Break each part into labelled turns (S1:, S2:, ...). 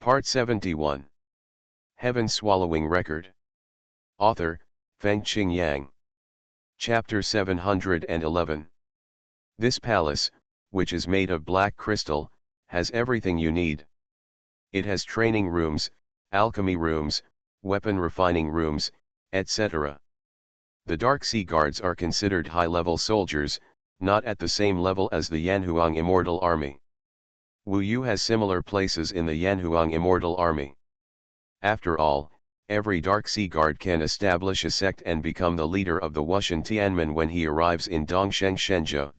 S1: Part 71. Heaven Swallowing Record. Author, Fengqing Yang. Chapter 711. This palace, which is made of black crystal, has everything you need. It has training rooms, alchemy rooms, weapon refining rooms, etc. The Dark Sea Guards are considered high-level soldiers, not at the same level as the Yanhuang Immortal Army. Wu Yu has similar places in the Yanhuang Immortal Army. After all, every Dark Sea Guard can establish a sect and become the leader of the Wushan Tianmen when he arrives in Dongsheng Shenzhou.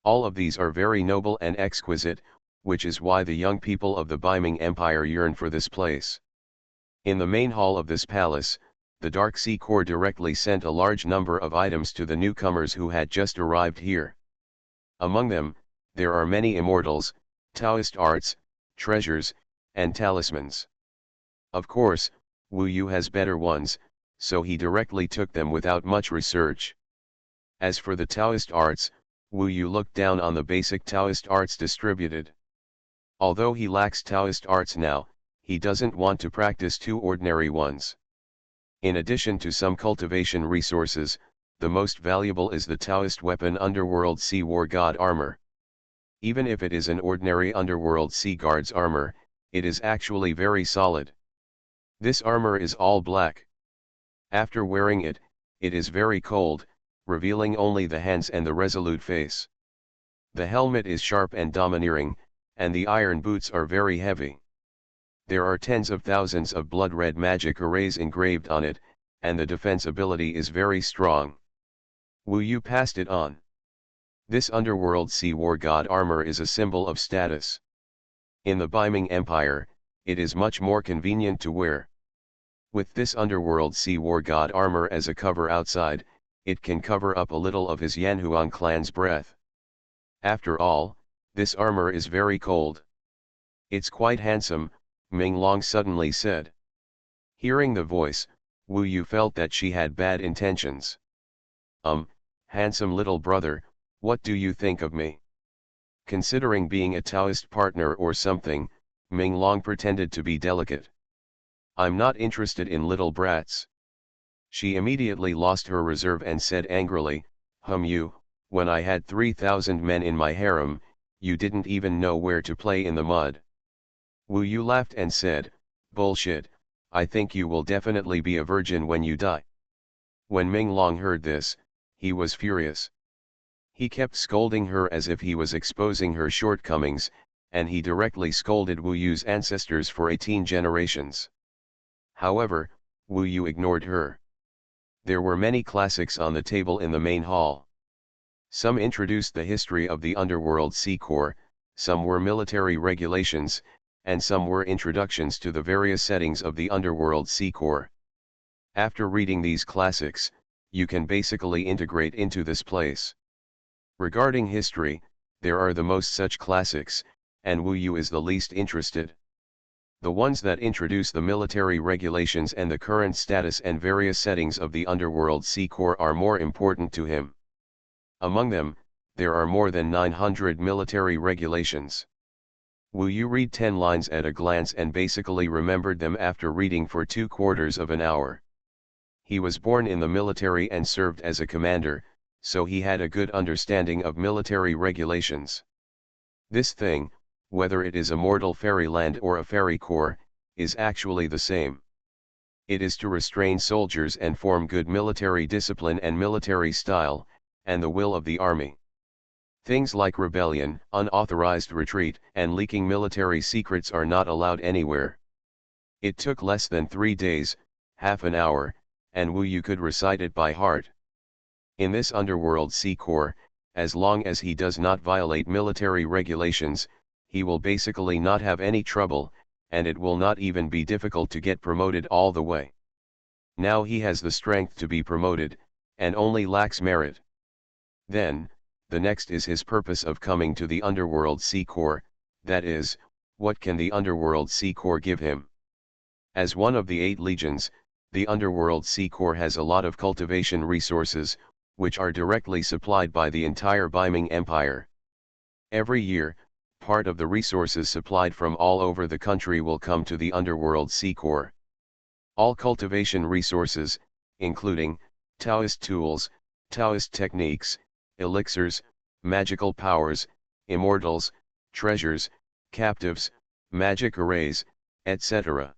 S1: All of these are very noble and exquisite, which is why the young people of the Baiming Empire yearn for this place. In the main hall of this palace, the Dark Sea Corps directly sent a large number of items to the newcomers who had just arrived here. Among them, there are many immortals, Taoist arts, treasures, and talismans. Of course, Wu Yu has better ones, so he directly took them without much research. As for the Taoist arts, Wu Yu looked down on the basic Taoist arts distributed. Although he lacks Taoist arts now, he doesn't want to practice two ordinary ones. In addition to some cultivation resources, the most valuable is the Taoist weapon Underworld Sea War God armor. Even if it is an ordinary Underworld Sea Guard's armor, it is actually very solid. This armor is all black. After wearing it, it is very cold, revealing only the hands and the resolute face. The helmet is sharp and domineering, and the iron boots are very heavy. There are tens of thousands of blood-red magic arrays engraved on it, and the defense ability is very strong. Wu Yu passed it on. This Underworld Sea War God armor is a symbol of status. In the Baiming Empire, it is much more convenient to wear. With this Underworld Sea War God armor as a cover outside, it can cover up a little of his Yanhuang clan's breath. After all, this armor is very cold. It's quite handsome, Ming Long suddenly said. Hearing the voice, Wu Yu felt that she had bad intentions. Handsome little brother, what do you think of me? Considering being a Taoist partner or something, Ming Long pretended to be delicate. I'm not interested in little brats. She immediately lost her reserve and said angrily, You, when I had 3,000 men in my harem, you didn't even know where to play in the mud. Wu Yu laughed and said, Bullshit, I think you will definitely be a virgin when you die. When Ming Long heard this, he was furious. He kept scolding her as if he was exposing her shortcomings, and he directly scolded Wu Yu's ancestors for 18 generations. However, Wu Yu ignored her. There were many classics on the table in the main hall. Some introduced the history of the Underworld Sea Corps, some were military regulations, and some were introductions to the various settings of the Underworld Sea Corps. After reading these classics, you can basically integrate into this place. Regarding history, there are the most such classics, and Wu Yu is the least interested. The ones that introduce the military regulations and the current status and various settings of the Underworld Sea Corps are more important to him. Among them, there are more than 900 military regulations. Wu Yu read 10 lines at a glance and basically remembered them after reading for 2/4 of an hour. He was born in the military and served as a commander, so he had a good understanding of military regulations. This thing, whether it is a mortal fairyland or a fairy corps, is actually the same. It is to restrain soldiers and form good military discipline and military style, and the will of the army. Things like rebellion, unauthorized retreat, and leaking military secrets are not allowed anywhere. It took less than 3 days, half an hour, and Wu Yu could recite it by heart. In this Underworld Sea Corps, as long as he does not violate military regulations, he will basically not have any trouble, and it will not even be difficult to get promoted all the way. Now he has the strength to be promoted, and only lacks merit. Then, the next is his purpose of coming to the Underworld Sea Corps, that is, what can the Underworld Sea Corps give him? As one of the 8 legions, the Underworld Sea Corps has a lot of cultivation resources, which are directly supplied by the entire Baiming Empire. Every year, part of the resources supplied from all over the country will come to the underworld sea core. All cultivation resources, including Taoist tools, Taoist techniques, elixirs, magical powers, immortals, treasures, captives, magic arrays, etc.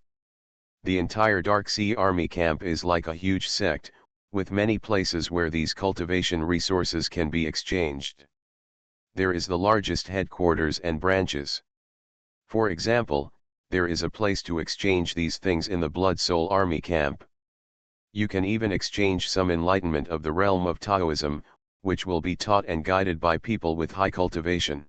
S1: The entire Dark Sea Army camp is like a huge sect, with many places where these cultivation resources can be exchanged. There is the largest headquarters and branches. For example, there is a place to exchange these things in the Blood Soul Army camp. You can even exchange some enlightenment of the realm of Taoism, which will be taught and guided by people with high cultivation.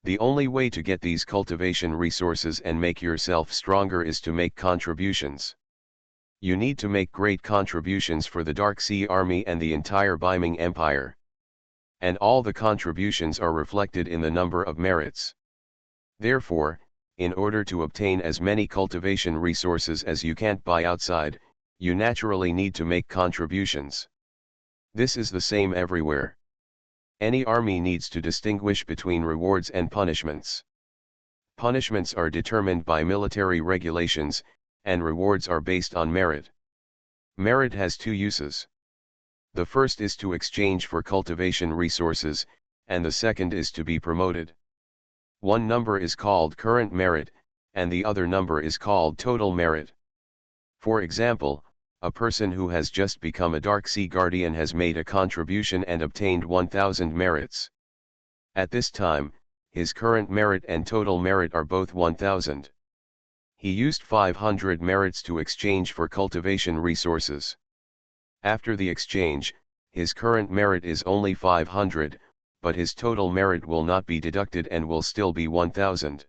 S1: The only way to get these cultivation resources and make yourself stronger is to make contributions. You need to make great contributions for the Dark Sea Army and the entire Biming Empire. And all the contributions are reflected in the number of merits. Therefore, in order to obtain as many cultivation resources as you can't buy outside, you naturally need to make contributions. This is the same everywhere. Any army needs to distinguish between rewards and punishments. Punishments are determined by military regulations, and rewards are based on merit. Merit has two uses. The first is to exchange for cultivation resources, and the second is to be promoted. One number is called current merit, and the other number is called total merit. For example, a person who has just become a Dark Sea Guardian has made a contribution and obtained 1000 merits. At this time, his current merit and total merit are both 1000. He used 500 merits to exchange for cultivation resources. After the exchange, his current merit is only 500, but his total merit will not be deducted and will still be 1000.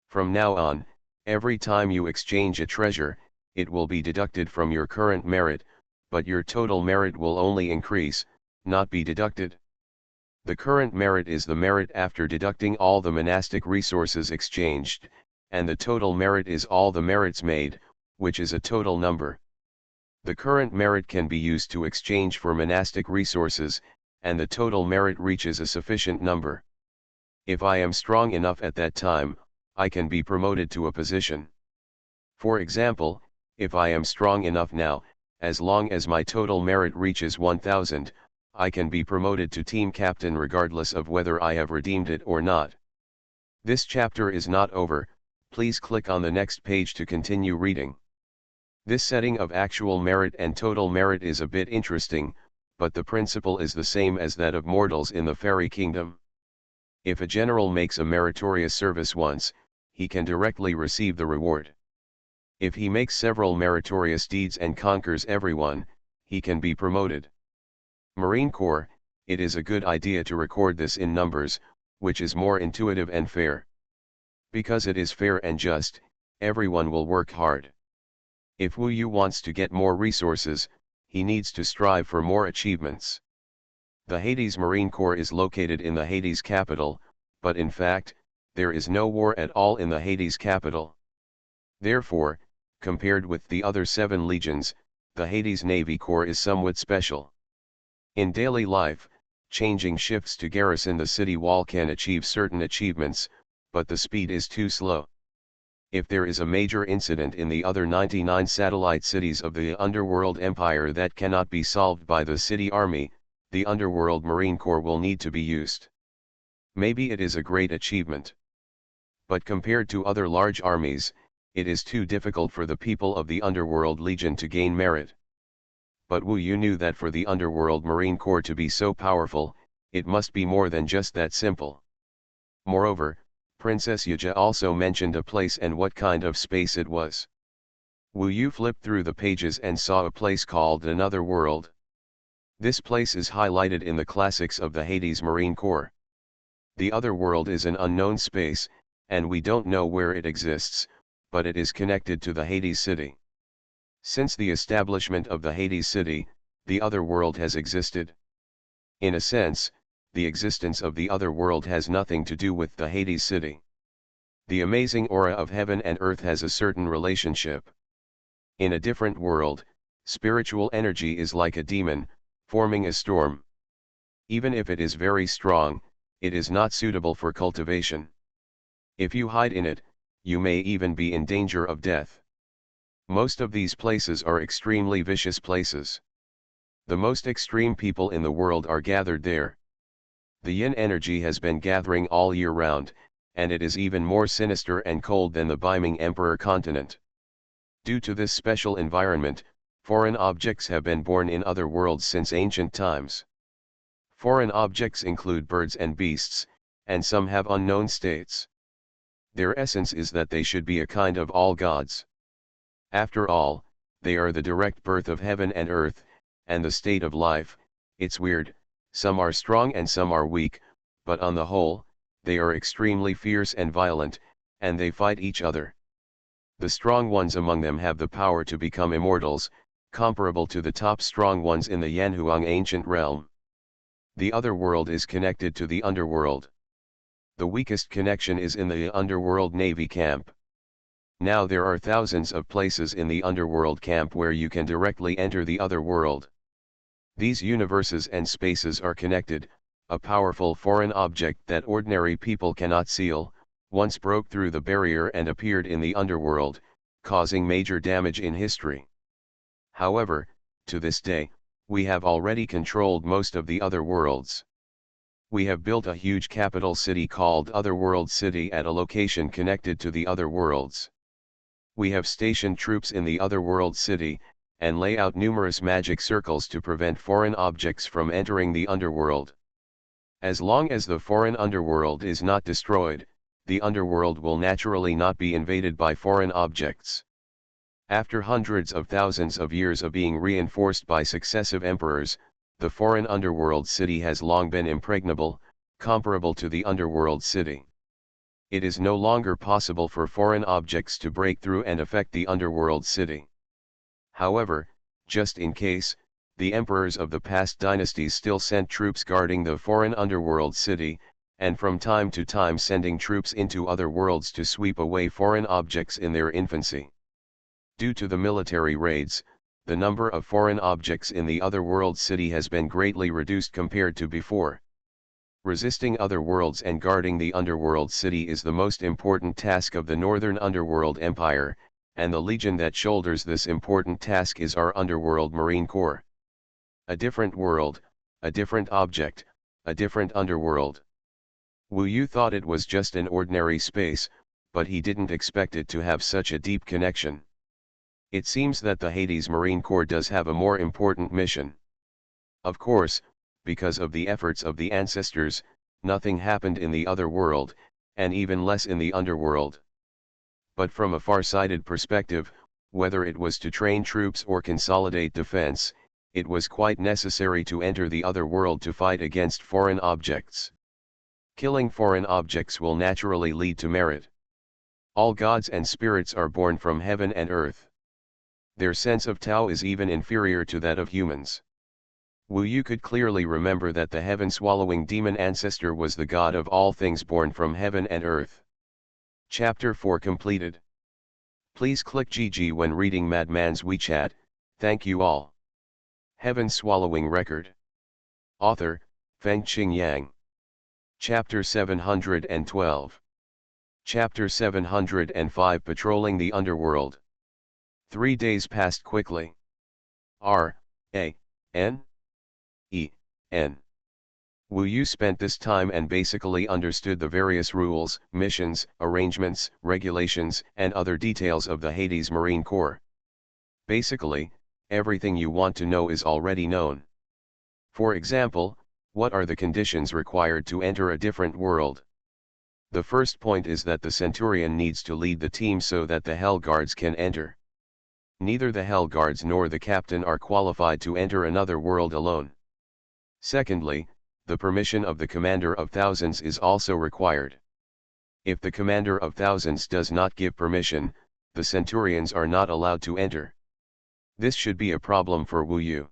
S1: From now on, every time you exchange a treasure, it will be deducted from your current merit, but your total merit will only increase, not be deducted. The current merit is the merit after deducting all the monastic resources exchanged, and the total merit is all the merits made, which is a total number. The current merit can be used to exchange for monastic resources, and the total merit reaches a sufficient number. If I am strong enough at that time, I can be promoted to a position. For example, if I am strong enough now, as long as my total merit reaches 1000, I can be promoted to team captain regardless of whether I have redeemed it or not. This chapter is not over, please click on the next page to continue reading. This setting of actual merit and total merit is a bit interesting, but the principle is the same as that of mortals in the fairy kingdom. If a general makes a meritorious service once, he can directly receive the reward. If he makes several meritorious deeds and conquers everyone, he can be promoted. Marine Corps, it is a good idea to record this in numbers, which is more intuitive and fair. Because it is fair and just, everyone will work hard. If Wu Yu wants to get more resources, he needs to strive for more achievements. The Hades Marine Corps is located in the Hades capital, but in fact, there is no war at all in the Hades capital. Therefore, compared with the other 7 legions, the Hades Navy Corps is somewhat special. In daily life, changing shifts to garrison the city wall can achieve certain achievements, but the speed is too slow. If there is a major incident in the other 99 satellite cities of the Underworld Empire that cannot be solved by the city army, the Underworld Marine Corps will need to be used. Maybe it is a great achievement. But compared to other large armies, it is too difficult for the people of the Underworld Legion to gain merit. But Wu Yu knew that for the Underworld Marine Corps to be so powerful, it must be more than just that simple. Moreover, Princess Yuja also mentioned a place and what kind of space it was. Wu Yu flipped through the pages and saw a place called Another World. This place is highlighted in the classics of the Hades Marine Corps. The other world is an unknown space, and we don't know where it exists, but it is connected to the Hades city. Since the establishment of the Hades city, the other world has existed. In a sense, the existence of the other world has nothing to do with the Hades city. The amazing aura of heaven and earth has a certain relationship. In a different world, spiritual energy is like a demon, forming a storm. Even if it is very strong, it is not suitable for cultivation. If you hide in it, you may even be in danger of death. Most of these places are extremely vicious places. The most extreme people in the world are gathered there. The yin energy has been gathering all year round, and it is even more sinister and cold than the beaming Emperor continent. Due to this special environment, foreign objects have been born in other worlds since ancient times. Foreign objects include birds and beasts, and some have unknown states. Their essence is that they should be a kind of all gods. After all, they are the direct birth of heaven and earth, and the state of life. It's weird, some are strong and some are weak, but on the whole, they are extremely fierce and violent, and they fight each other. The strong ones among them have the power to become immortals, comparable to the top strong ones in the Xuanhuan ancient realm. The other world is connected to the underworld. The weakest connection is in the underworld navy camp. Now there are thousands of places in the underworld camp where you can directly enter the other world. These universes and spaces are connected. A powerful foreign object that ordinary people cannot seal, once broke through the barrier and appeared in the underworld, causing major damage in history. However, to this day, we have already controlled most of the other worlds. We have built a huge capital city called Otherworld City at a location connected to the other worlds. We have stationed troops in the Otherworld City, and lay out numerous magic circles to prevent foreign objects from entering the underworld. As long as the foreign underworld is not destroyed, the underworld will naturally not be invaded by foreign objects. After hundreds of thousands of years of being reinforced by successive emperors, the foreign underworld city has long been impregnable, comparable to the underworld city. It is no longer possible for foreign objects to break through and affect the underworld city. However, just in case, the emperors of the past dynasties still sent troops guarding the foreign underworld city, and from time to time sending troops into other worlds to sweep away foreign objects in their infancy. Due to the military raids, the number of foreign objects in the otherworld city has been greatly reduced compared to before. Resisting other worlds and guarding the underworld city is the most important task of the Northern Underworld Empire, and the legion that shoulders this important task is our Underworld Marine Corps. A different world, a different object, a different underworld. Wu Yu thought it was just an ordinary space, but he didn't expect it to have such a deep connection. It seems that the Hades Marine Corps does have a more important mission. Of course, because of the efforts of the ancestors, nothing happened in the other world, and even less in the underworld. But from a far-sighted perspective, whether it was to train troops or consolidate defense, it was quite necessary to enter the other world to fight against foreign objects. Killing foreign objects will naturally lead to merit. All gods and spirits are born from heaven and earth. Their sense of Tao is even inferior to that of humans. Wu Yu could clearly remember that the heaven-swallowing demon ancestor was the god of all things born from heaven and earth. Chapter 4 completed. Please click GG when reading Madman's WeChat, thank you all. Heaven-swallowing record. Author, Fengqing Yang. Chapter 712. Chapter 705 Patrolling the Underworld. 3 days passed quickly. R.A.N. E.N. Wu Yu spent this time and basically understood the various rules, missions, arrangements, regulations, and other details of the Hades Marine Corps. Basically, everything you want to know is already known. For example, what are the conditions required to enter a different world? The first point is that the Centurion needs to lead the team so that the Hell Guards can enter. Neither the Hell Guards nor the captain are qualified to enter another world alone. Secondly, the permission of the Commander of Thousands is also required. If the Commander of Thousands does not give permission, the Centurions are not allowed to enter. This should be a problem for Wu Yu.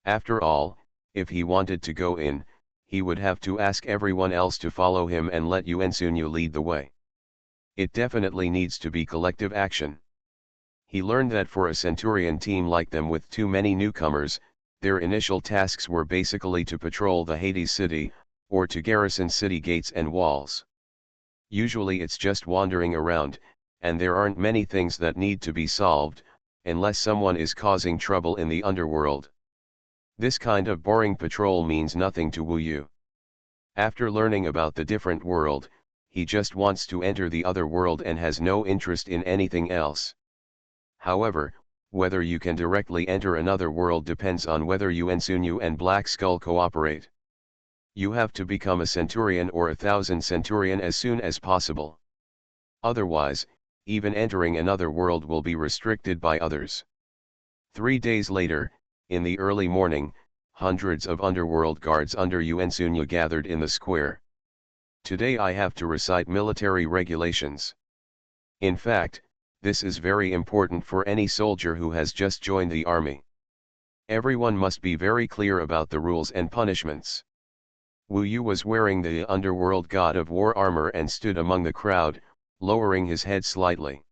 S1: After all, if he wanted to go in, he would have to ask everyone else to follow him and let Yuan Sunyu lead the way. It definitely needs to be collective action. He learned that for a Centurion team like them with too many newcomers, their initial tasks were basically to patrol the Hades city, or to garrison city gates and walls. Usually it's just wandering around, and there aren't many things that need to be solved, unless someone is causing trouble in the underworld. This kind of boring patrol means nothing to Wu Yu. After learning about the different world, he just wants to enter the other world and has no interest in anything else. However, whether you can directly enter another world depends on whether Yuan Sunyu and Black Skull cooperate. You have to become a centurion or 1,000 centurion as soon as possible. Otherwise, even entering another world will be restricted by others. 3 days later, in the early morning, hundreds of underworld guards under Yuan Sunyu gathered in the square. Today I have to recite military regulations. In fact, this is very important for any soldier who has just joined the army. Everyone must be very clear about the rules and punishments. Wu Yu was wearing the underworld god of war armor and stood among the crowd, lowering his head slightly.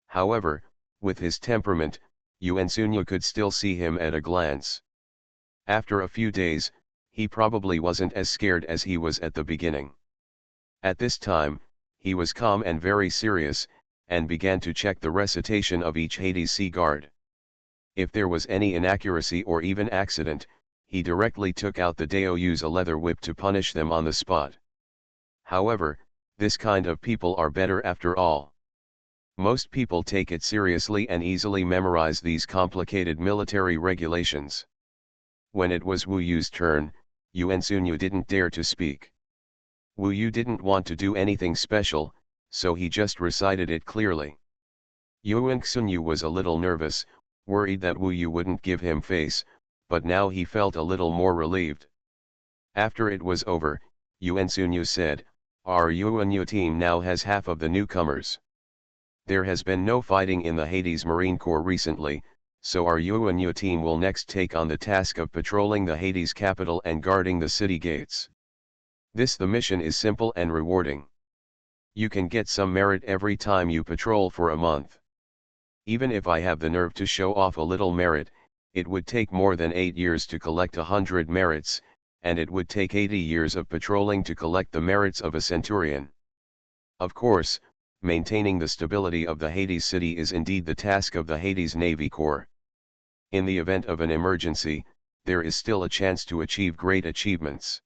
S1: However, with his temperament, Yuan Sunyu could still see him at a glance. After a few days, he probably wasn't as scared as he was at the beginning. At this time, he was calm and very serious, and began to check the recitation of each Hades Sea Guard. If there was any inaccuracy or even accident, he directly took out the Daoyu's a leather whip to punish them on the spot. However, this kind of people are better after all. Most people take it seriously and easily memorize these complicated military regulations. When it was Wu Yu's turn, Yuan Sunyu didn't dare to speak. Wu Yu didn't want to do anything special, so he just recited it clearly. Yuan Sunyu was a little nervous, worried that Wu Yu wouldn't give him face, but now he felt a little more relieved. After it was over, Yuan Sunyu said, "Our Yuan Yu team now has half of the newcomers. There has been no fighting in the Hades Marine Corps recently, so our Yuan Yu team will next take on the task of patrolling the Hades capital and guarding the city gates. The mission is simple and rewarding. You can get some merit every time you patrol for a month. Even if I have the nerve to show off a little merit, it would take more than 8 years to collect 100 merits, and it would take 80 years of patrolling to collect the merits of a centurion. Of course, maintaining the stability of the Hades city is indeed the task of the Hades Navy Corps. In the event of an emergency, there is still a chance to achieve great achievements.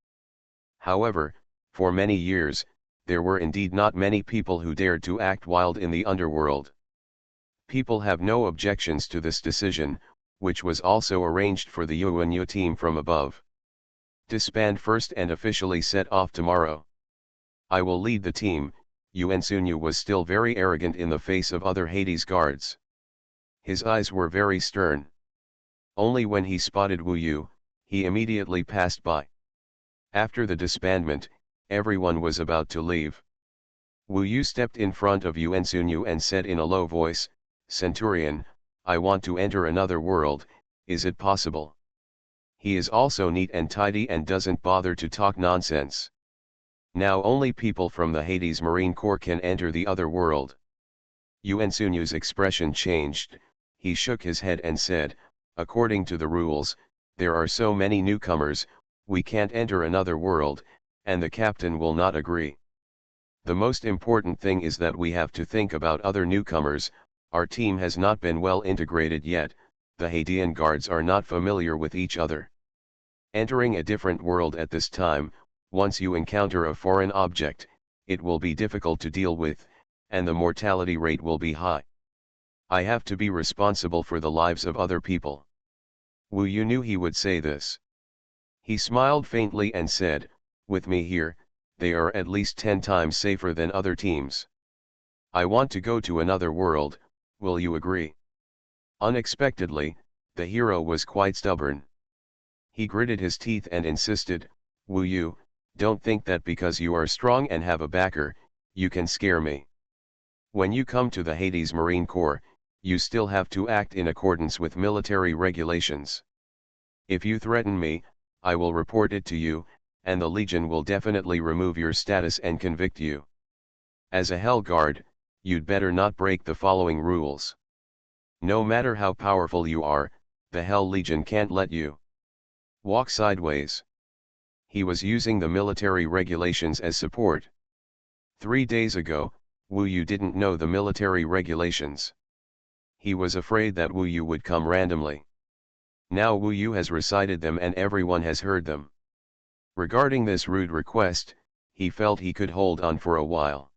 S1: However, for many years, there were indeed not many people who dared to act wild in the underworld. People have no objections to this decision, which was also arranged for the Yuan Yu team from above. Disband first and officially set off tomorrow. I will lead the team." Yuan Sunyu was still very arrogant in the face of other Hades guards. His eyes were very stern. Only when he spotted Wu Yu, he immediately passed by. After the disbandment, everyone was about to leave. Wu Yu stepped in front of Yuan Sunyu and said in a low voice, "Centurion, I want to enter another world, is it possible?" He is also neat and tidy and doesn't bother to talk nonsense. Now only people from the Hades Marine Corps can enter the other world. Yuan Sunyu's expression changed, he shook his head and said, "According to the rules, there are so many newcomers, we can't enter another world, and the captain will not agree. The most important thing is that we have to think about other newcomers. Our team has not been well integrated yet, the Hadean guards are not familiar with each other. Entering a different world at this time, once you encounter a foreign object, it will be difficult to deal with, and the mortality rate will be high. I have to be responsible for the lives of other people." Wu Yu knew he would say this. He smiled faintly and said, "With me here, they are at least 10 times safer than other teams. I want to go to another world, will you agree?" Unexpectedly, the hero was quite stubborn. He gritted his teeth and insisted, "Wu Yu, don't think that because you are strong and have a backer, you can scare me. When you come to the Hades Marine Corps, you still have to act in accordance with military regulations. If you threaten me, I will report it to you, and the Legion will definitely remove your status and convict you. As a Hell Guard, you'd better not break the following rules. No matter how powerful you are, the Hell Legion can't let you walk sideways." He was using the military regulations as support. 3 days ago, Wu Yu didn't know the military regulations. He was afraid that Wu Yu would come randomly. Now Wu Yu has recited them and everyone has heard them. Regarding this rude request, he felt he could hold on for a while.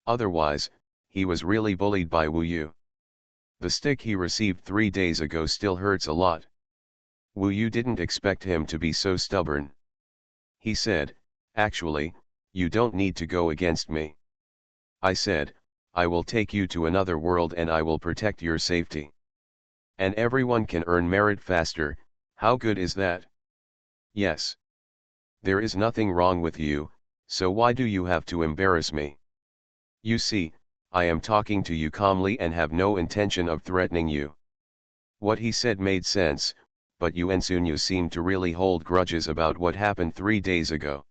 S1: Otherwise, he was really bullied by Wu Yu. The stick he received 3 days ago still hurts a lot. Wu Yu didn't expect him to be so stubborn. He said, "Actually, you don't need to go against me." I said, "I will take you to another world and I will protect your safety. And everyone can earn merit faster, how good is that?" "Yes. There is nothing wrong with you, so why do you have to embarrass me? You see, I am talking to you calmly and have no intention of threatening you." What he said made sense, but Xuanhuan seemed to really hold grudges about what happened 3 days ago.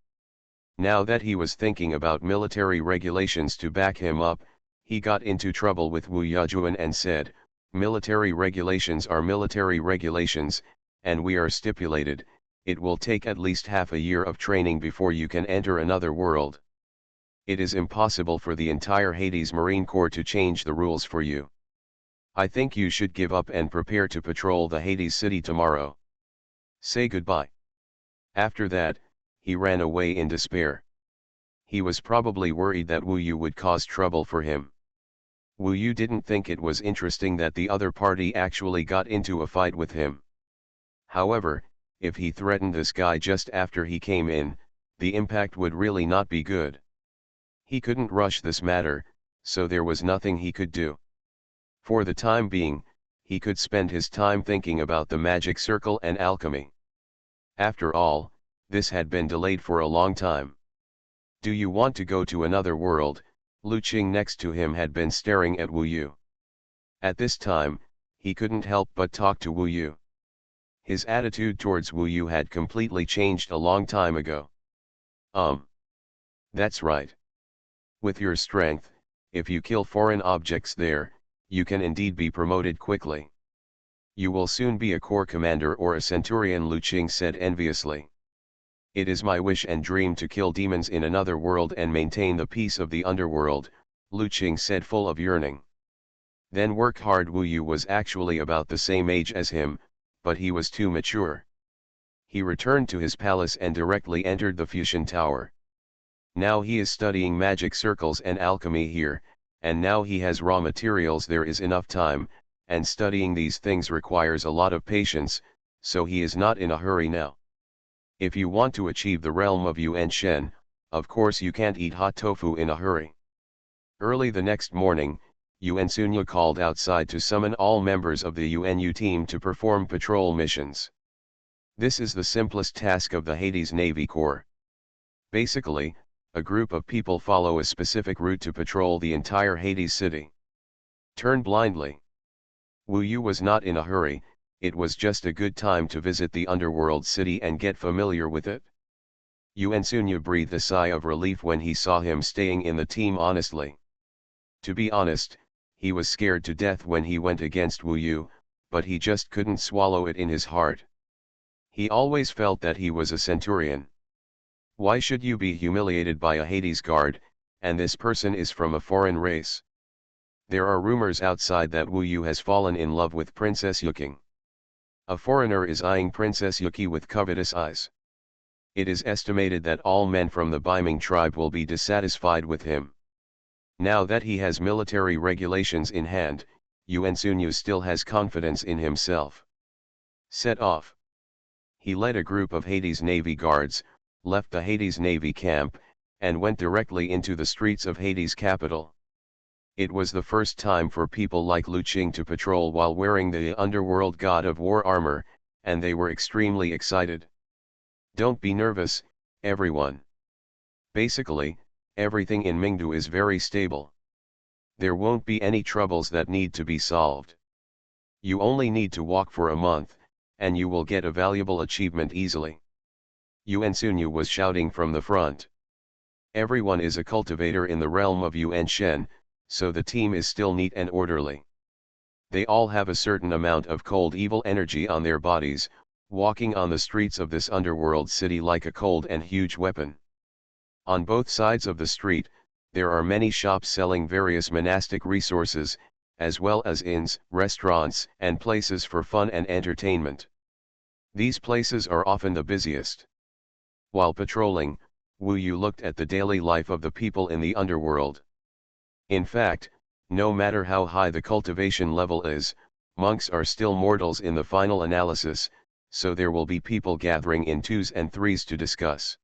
S1: Now that he was thinking about military regulations to back him up, he got into trouble with Wu Yajuan and said, "Military regulations are military regulations, and we are stipulated, it will take at least half a year of training before you can enter another world. It is impossible for the entire Hades Marine Corps to change the rules for you. I think you should give up and prepare to patrol the Hades city tomorrow. Say goodbye." After that, he ran away in despair. He was probably worried that Wu Yu would cause trouble for him. Wu Yu didn't think it was interesting that the other party actually got into a fight with him. However, if he threatened this guy just after he came in, the impact would really not be good. He couldn't rush this matter, so there was nothing he could do. For the time being, he could spend his time thinking about the magic circle and alchemy. After all, this had been delayed for a long time. "Do you want to go to another world?" Lu Qing next to him had been staring at Wu Yu. At this time, he couldn't help but talk to Wu Yu. His attitude towards Wu Yu had completely changed a long time ago. That's right. With your strength, if you kill foreign objects there, you can indeed be promoted quickly. You will soon be a corps commander or a centurion," Lu Qing said enviously. "It is my wish and dream to kill demons in another world and maintain the peace of the underworld," Lu Qing said full of yearning. Then work hard. Wu Yu was actually about the same age as him, but he was too mature. He returned to his palace and directly entered the fusion tower. Now he is studying magic circles and alchemy here, and now he has raw materials. There is enough time, and studying these things requires a lot of patience, so he is not in a hurry now. If you want to achieve the realm of Yuan Shen, of course you can't eat hot tofu in a hurry. Early the next morning, Xuanhuan called outside to summon all members of the UNU team to perform patrol missions. This is the simplest task of the Hades Navy Corps. Basically, a group of people follow a specific route to patrol the entire Hades city. Turn blindly. Wu Yu was not in a hurry. It was just a good time to visit the underworld city and get familiar with it. Xuanhuan breathed a sigh of relief when he saw him staying in the team honestly. To be honest, he was scared to death when he went against Wu Yu, but he just couldn't swallow it in his heart. He always felt that he was a centurion. Why should you be humiliated by a Hades guard, and this person is from a foreign race? There are rumors outside that Wu Yu has fallen in love with Princess Yuking. A foreigner is eyeing Princess Yuki with covetous eyes. It is estimated that all men from the Biming tribe will be dissatisfied with him. Now that he has military regulations in hand, Xuanhuan still has confidence in himself. Set off. He led a group of Hades Navy guards, left the Hades Navy camp, and went directly into the streets of Hades' capital. It was the first time for people like Lu Qing to patrol while wearing the underworld god of war armor, and they were extremely excited. Don't be nervous, everyone. Basically, everything in Mingdu is very stable. There won't be any troubles that need to be solved. You only need to walk for a month, and you will get a valuable achievement easily. Xuanhuan was shouting from the front. Everyone is a cultivator in the realm of Yuan Shen, so the team is still neat and orderly. They all have a certain amount of cold evil energy on their bodies, walking on the streets of this underworld city like a cold and huge weapon. On both sides of the street, There are many shops selling various monastic resources, as well as inns, restaurants, and places for fun and entertainment. These places are often the busiest. While patrolling, Wu Yu looked at the daily life of the people in the underworld. In fact, no matter how high the cultivation level is, monks are still mortals in the final analysis, so there will be people gathering in twos and threes to discuss.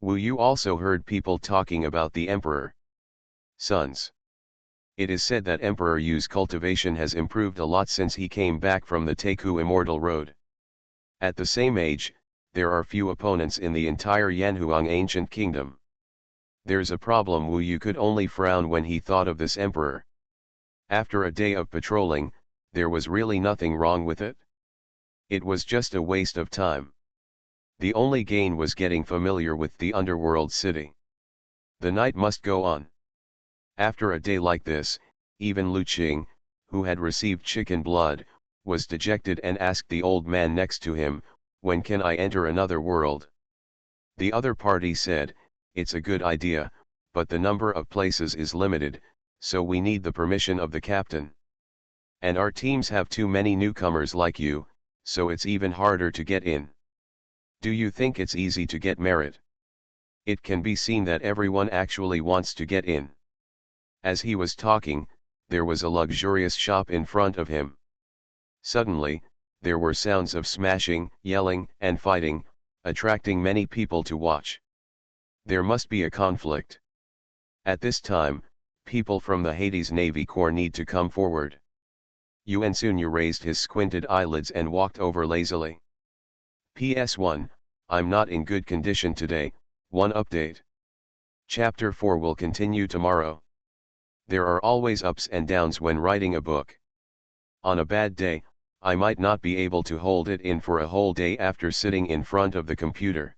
S1: Wu Yu also heard people talking about the emperor. Sons. It is said that Emperor Yu's cultivation has improved a lot since he came back from the Taku Immortal Road. At the same age, there are few opponents in the entire Yanhuang ancient kingdom. There's a problem. Wu Yu could only frown when he thought of this emperor. After a day of patrolling, there was really nothing wrong with it. It was just a waste of time. The only gain was getting familiar with the underworld city. The night must go on. After a day like this, even Lu Qing, who had received chicken blood, was dejected and asked the old man next to him, "When can I enter another world?" The other party said, "It's a good idea, but the number of places is limited, so we need the permission of the captain. And our teams have too many newcomers like you, so it's even harder to get in. Do you think it's easy to get merit?" It can be seen that everyone actually wants to get in. As he was talking, there was a luxurious shop in front of him. Suddenly, there were sounds of smashing, yelling, and fighting, attracting many people to watch. There must be a conflict. At this time, people from the Hades Navy Corps need to come forward. Yuan Sunyu raised his squinted eyelids and walked over lazily. PS1, I'm not in good condition today. One update. Chapter 4 will continue tomorrow. There are always ups and downs when writing a book. On a bad day, I might not be able to hold it in for a whole day after sitting in front of the computer.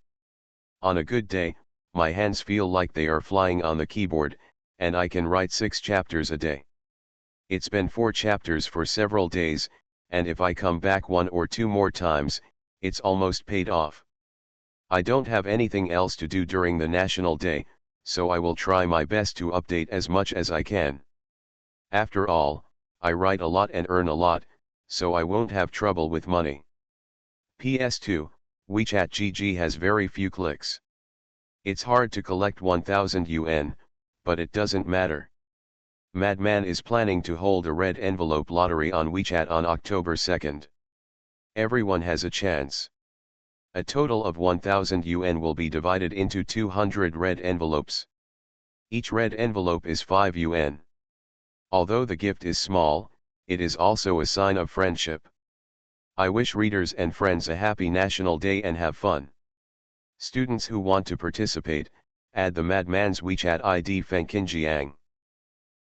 S1: On a good day, my hands feel like they are flying on the keyboard, and I can write 6 chapters a day. It's been 4 chapters for several days, and if I come back 1 or 2 more times, it's almost paid off. I don't have anything else to do during the National Day, so I will try my best to update as much as I can. After all, I write a lot and earn a lot, so I won't have trouble with money. PS2, WeChat GG has very few clicks. It's hard to collect 1000 yuan, but it doesn't matter. Madman is planning to hold a red envelope lottery on WeChat on October 2nd. Everyone has a chance. A total of 1000 yuan will be divided into 200 red envelopes. Each red envelope is 5 yuan. Although the gift is small, it is also a sign of friendship. I wish readers and friends a happy National Day and have fun. Students who want to participate, add the Madman's WeChat ID Fengqinjiang.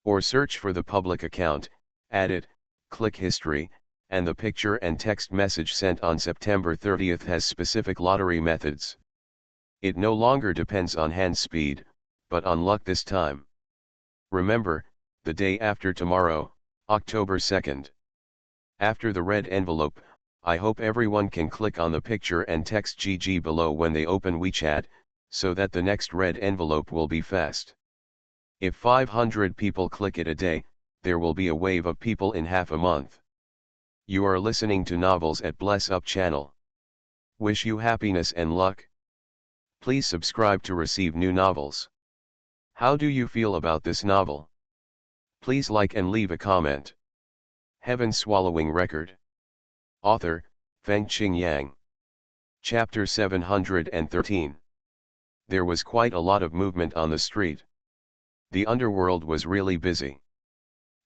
S1: Or search for the public account, add it, click history, and the picture and text message sent on September 30th has specific lottery methods. It no longer depends on hand speed, but on luck this time. Remember, the day after tomorrow, October 2nd. After the red envelope, I hope everyone can click on the picture and text GG below when they open WeChat, so that the next red envelope will be fast. If 500 people click it a day, there will be a wave of people in half a month. You are listening to Novels at Bless Up channel. Wish you happiness and luck. Please subscribe to receive new novels. How do you feel about this novel? Please like and leave a comment. Heaven Swallowing Record. Author, Fengqing Yang. Chapter 713. There was quite a lot of movement on the street. The underworld was really busy.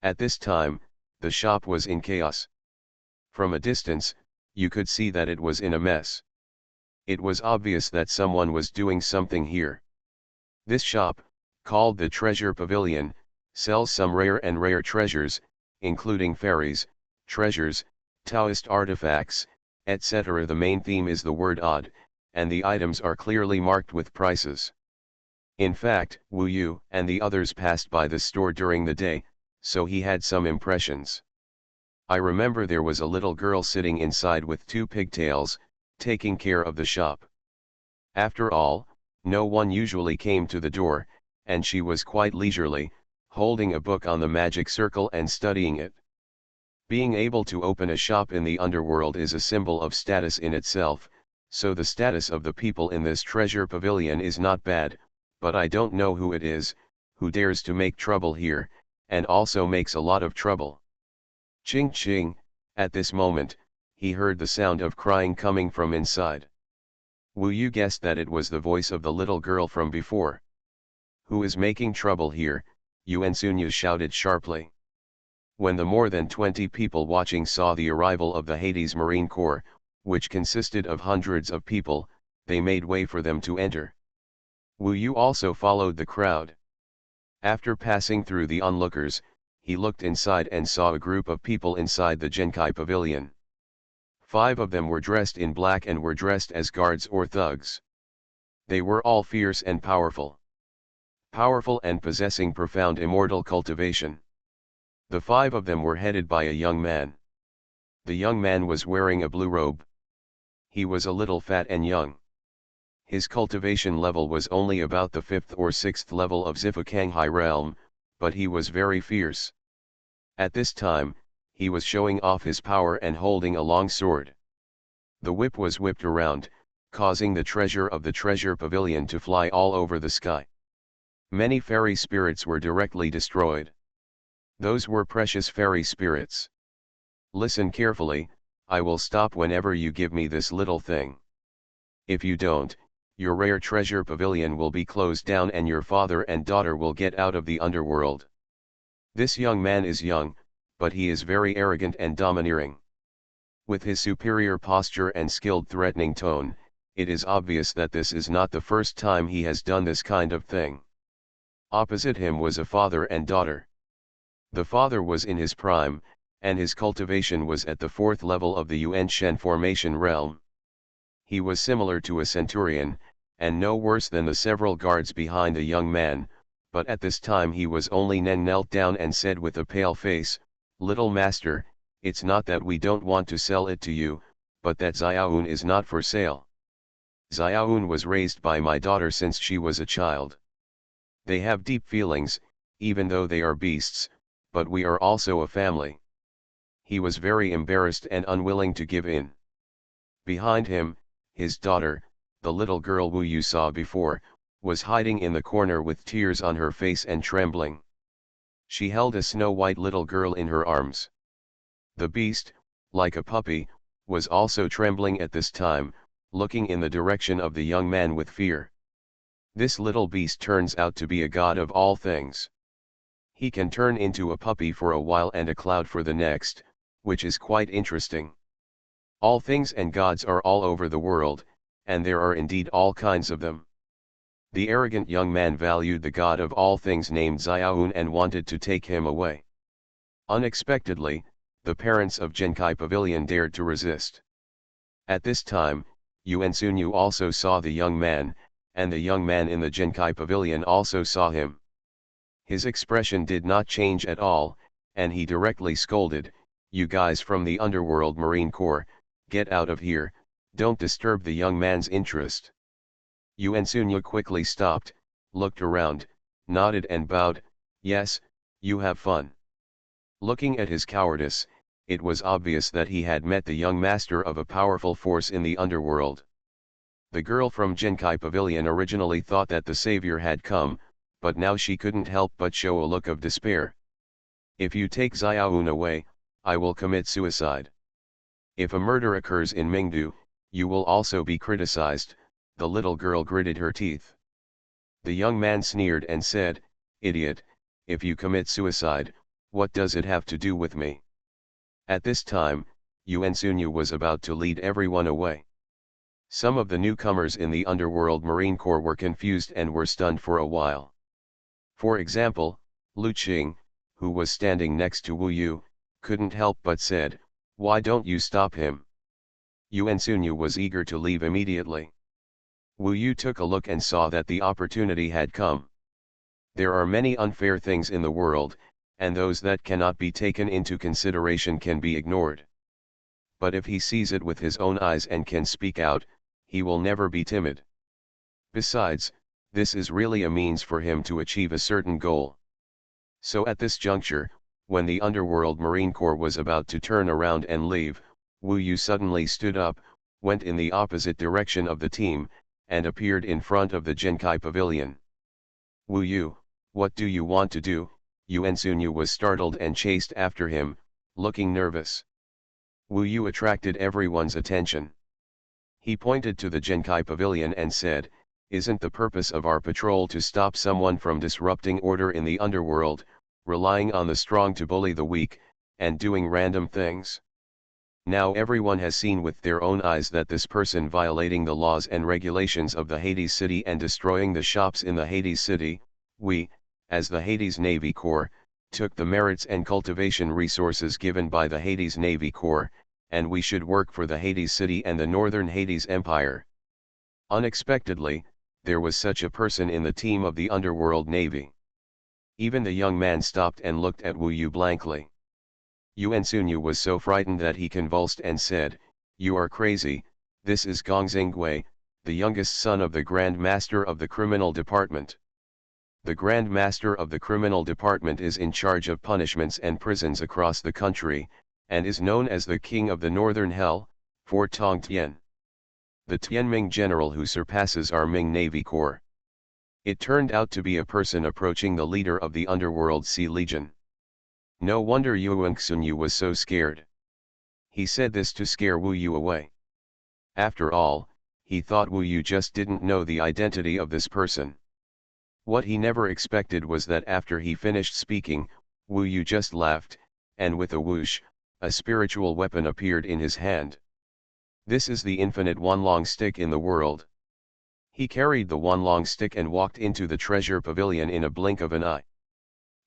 S1: At this time, the shop was in chaos. From a distance, you could see that it was in a mess. It was obvious that someone was doing something here. This shop, called the Treasure Pavilion, sells some rare treasures, including fairies, treasures, Taoist artifacts, etc. The main theme is the word odd, and the items are clearly marked with prices. In fact, Wu Yu and the others passed by the store during the day, so he had some impressions. I remember there was a little girl sitting inside with 2 pigtails, taking care of the shop. After all, no one usually came to the door, and she was quite leisurely, holding a book on the magic circle and studying it. Being able to open a shop in the underworld is a symbol of status in itself, so the status of the people in this treasure pavilion is not bad, but I don't know who it is, who dares to make trouble here, and also makes a lot of trouble. Ching ching, at this moment, he heard the sound of crying coming from inside. Wu Yu guessed that it was the voice of the little girl from before. Who is making trouble here? Yuan Sunyu shouted sharply. When the more than 20 people watching saw the arrival of the Hades Marine Corps, which consisted of hundreds of people, they made way for them to enter. Wu Yu also followed the crowd. After passing through the onlookers, he looked inside and saw a group of people inside the Genkai Pavilion. 5 of them were dressed in black and were dressed as guards or thugs. They were all fierce and powerful. Powerful and possessing profound immortal cultivation. The 5 of them were headed by a young man. The young man was wearing a blue robe. He was a little fat and young. His cultivation level was only about the 5th or 6th level of Zifukanghai realm, but he was very fierce. At this time, he was showing off his power and holding a long sword. The whip was whipped around, causing the treasure of the treasure pavilion to fly all over the sky. Many fairy spirits were directly destroyed. Those were precious fairy spirits. Listen carefully, I will stop whenever you give me this little thing. If you don't, your rare treasure pavilion will be closed down and your father and daughter will get out of the underworld. This young man is young, but he is very arrogant and domineering. With his superior posture and skilled threatening tone, it is obvious that this is not the first time he has done this kind of thing. Opposite him was a father and daughter. The father was in his prime, and his cultivation was at the 4th level of the Yuan Shen formation realm. He was similar to a centurion, and no worse than the several guards behind the young man, but at this time he was only knelt down and said with a pale face, "Little master, it's not that we don't want to sell it to you, but that Xiaoun is not for sale. Xiaoun was raised by my daughter since she was a child. They have deep feelings, even though they are beasts, but we are also a family." He was very embarrassed and unwilling to give in. Behind him, his daughter, the little girl Wu Yu saw before, was hiding in the corner with tears on her face and trembling. She held a snow-white little girl in her arms. The beast, like a puppy, was also trembling at this time, looking in the direction of the young man with fear. This little beast turns out to be a god of all things. He can turn into a puppy for a while and a cloud for the next, which is quite interesting. All things and gods are all over the world, and there are indeed all kinds of them. The arrogant young man valued the god of all things named Xiaoun and wanted to take him away. Unexpectedly, the parents of Genkai Pavilion dared to resist. At this time, Yuan Sunyu also saw the young man, and the young man in the Genkai Pavilion also saw him. His expression did not change at all, and he directly scolded, "You guys from the Underworld Marine Corps, get out of here, don't disturb the young man's interest." Yuan Sunyu quickly stopped, looked around, nodded and bowed, "Yes, you have fun." Looking at his cowardice, it was obvious that he had met the young master of a powerful force in the underworld. The girl from Genkai Pavilion originally thought that the savior had come, but now she couldn't help but show a look of despair. "If you take Xiaoun away, I will commit suicide. If a murder occurs in Mingdu, you will also be criticized." The little girl gritted her teeth. The young man sneered and said, "Idiot, if you commit suicide, what does it have to do with me?" At this time, Yuan Sunyu was about to lead everyone away. Some of the newcomers in the Underworld Marine Corps were confused and were stunned for a while. For example, Lu Qing, who was standing next to Wu Yu, couldn't help but said, "Why don't you stop him?" Yuan Sunyu was eager to leave immediately. Wu Yu took a look and saw that the opportunity had come. There are many unfair things in the world, and those that cannot be taken into consideration can be ignored. But if he sees it with his own eyes and can speak out, he will never be timid. Besides, this is really a means for him to achieve a certain goal. So at this juncture, when the Underworld Marine Corps was about to turn around and leave, Wu Yu suddenly stood up, went in the opposite direction of the team, and appeared in front of the Genkai Pavilion. Wu Yu, what do you want to do? Yuan Sunyu was startled and chased after him, looking nervous. Wu Yu attracted everyone's attention. He pointed to the Genkai Pavilion and said, "Isn't the purpose of our patrol to stop someone from disrupting order in the underworld, relying on the strong to bully the weak, and doing random things? Now everyone has seen with their own eyes that this person violating the laws and regulations of the Hades city and destroying the shops in the Hades city, we, as the Hades Navy Corps, took the merits and cultivation resources given by the Hades Navy Corps, and we should work for the Hades city and the Northern Hades Empire." Unexpectedly, there was such a person in the team of the Underworld Navy. Even the young man stopped and looked at Wu Yu blankly. Yuan Sunyu was so frightened that he convulsed and said, "You are crazy, this is Gong Xingwei, the youngest son of the Grand Master of the Criminal Department. The Grand Master of the Criminal Department is in charge of punishments and prisons across the country, and is known as the King of the Northern Hell, for Tong Tian. The Tianming general who surpasses our Ming Navy Corps." It turned out to be a person approaching the leader of the Underworld Sea Legion. No wonder Yuan Xunyu was so scared. He said this to scare Wu Yu away. After all, he thought Wu Yu just didn't know the identity of this person. What he never expected was that after he finished speaking, Wu Yu just laughed, and with a whoosh, a spiritual weapon appeared in his hand. This is the infinite one-long stick in the world. He carried the one-long stick and walked into the treasure pavilion in a blink of an eye.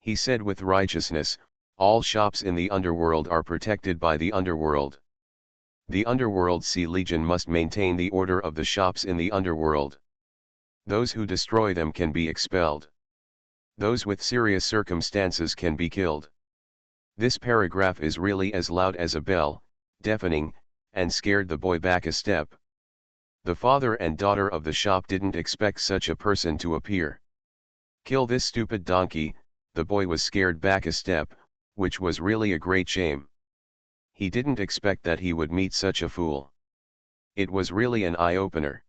S1: He said with righteousness, "All shops in the underworld are protected by the underworld. The Underworld Sea Legion must maintain the order of the shops in the underworld. Those who destroy them can be expelled. Those with serious circumstances can be killed." This paragraph is really as loud as a bell, deafening, and scared the boy back a step. The father and daughter of the shop didn't expect such a person to appear. "Kill this stupid donkey," the boy was scared back a step, which was really a great shame. He didn't expect that he would meet such a fool. It was really an eye-opener.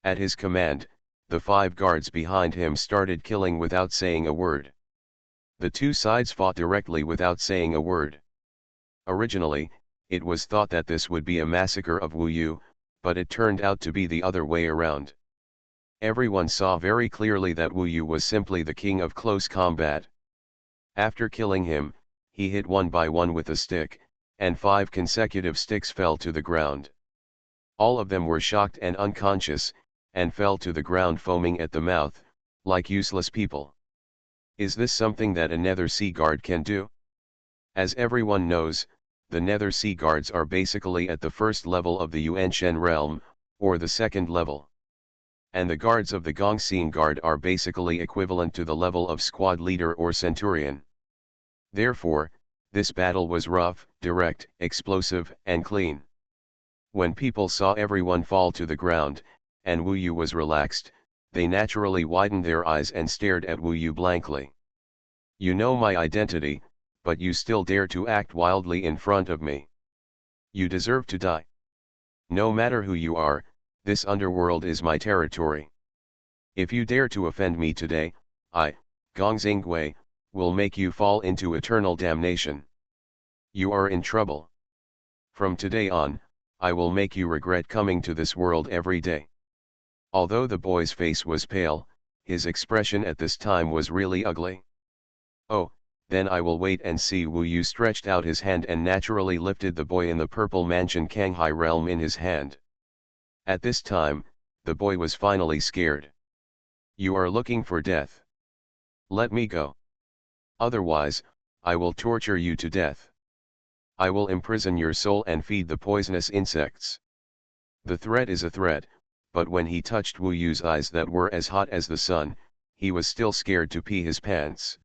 S1: At his command, the 5 guards behind him started killing without saying a word. The two sides fought directly without saying a word. Originally, it was thought that this would be a massacre of Wu Yu, but it turned out to be the other way around. Everyone saw very clearly that Wu Yu was simply the king of close combat. After killing him, he hit one by one with a stick, and 5 consecutive sticks fell to the ground. All of them were shocked and unconscious, and fell to the ground foaming at the mouth, like useless people. Is this something that a Nether Sea Guard can do? As everyone knows, the Nether Sea Guards are basically at the first level of the Yuanshen realm, or the second level. And the guards of the Gongxing Guard are basically equivalent to the level of squad leader or centurion. Therefore, this battle was rough, direct, explosive, and clean. When people saw everyone fall to the ground, and Wu Yu was relaxed, they naturally widened their eyes and stared at Wu Yu blankly. "You know my identity, but you still dare to act wildly in front of me. You deserve to die. No matter who you are, this underworld is my territory. If you dare to offend me today, I, Gong Xingwei, will make you fall into eternal damnation. You are in trouble. From today on, I will make you regret coming to this world every day." Although the boy's face was pale, his expression at this time was really ugly. "Oh, then I will wait and see." Wu Yu stretched out his hand and naturally lifted the boy in the purple mansion Kanghai realm in his hand. At this time, the boy was finally scared. "You are looking for death. Let me go. Otherwise, I will torture you to death. I will imprison your soul and feed the poisonous insects." The threat is a threat, but when he touched Wu Yu's eyes that were as hot as the sun, he was still scared to pee his pants.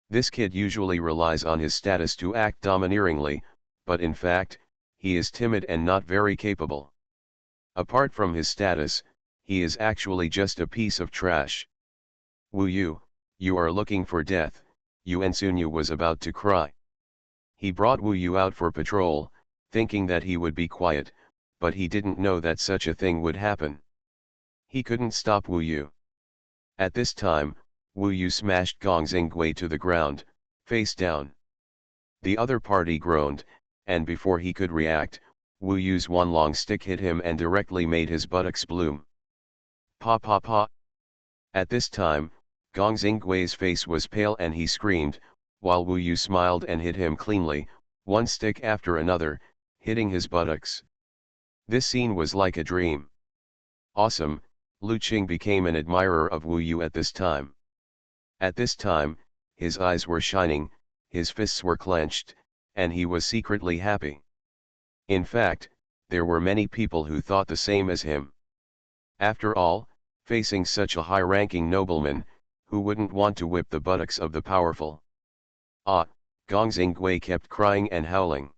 S1: This kid usually relies on his status to act domineeringly, but in fact, he is timid and not very capable. Apart from his status, he is actually just a piece of trash. Wu Yu, you are looking for death, Xuanhuan was about to cry. He brought Wu Yu out for patrol, thinking that he would be quiet, but he didn't know that such a thing would happen. He couldn't stop Wu Yu. At this time, Wu Yu smashed Gong Xinggui to the ground, face down. The other party groaned, and before he could react, Wu Yu's one long stick hit him and directly made his buttocks bloom. Pa pa pa. At this time, Gong Xinggui's face was pale and he screamed, while Wu Yu smiled and hit him cleanly, one stick after another, hitting his buttocks. This scene was like a dream. Awesome, Lu Qing became an admirer of Wu Yu at this time. At this time, his eyes were shining, his fists were clenched, and he was secretly happy. In fact, there were many people who thought the same as him. After all, facing such a high-ranking nobleman, who wouldn't want to whip the buttocks of the powerful? Ah, Gong Xinggui kept crying and howling.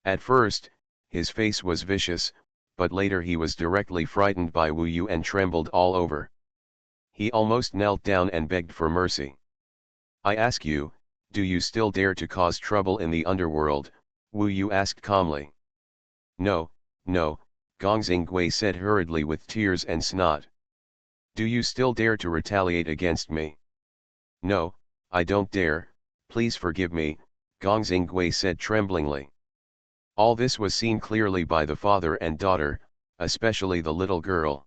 S1: At first, his face was vicious, but later he was directly frightened by Wu Yu and trembled all over. He almost knelt down and begged for mercy. I ask you, do you still dare to cause trouble in the underworld? Wu Yu asked calmly. No, no, Gong Xinggui said hurriedly with tears and snot. Do you still dare to retaliate against me? No, I don't dare, please forgive me, Gong Xinggui said tremblingly. All this was seen clearly by the father and daughter, especially the little girl.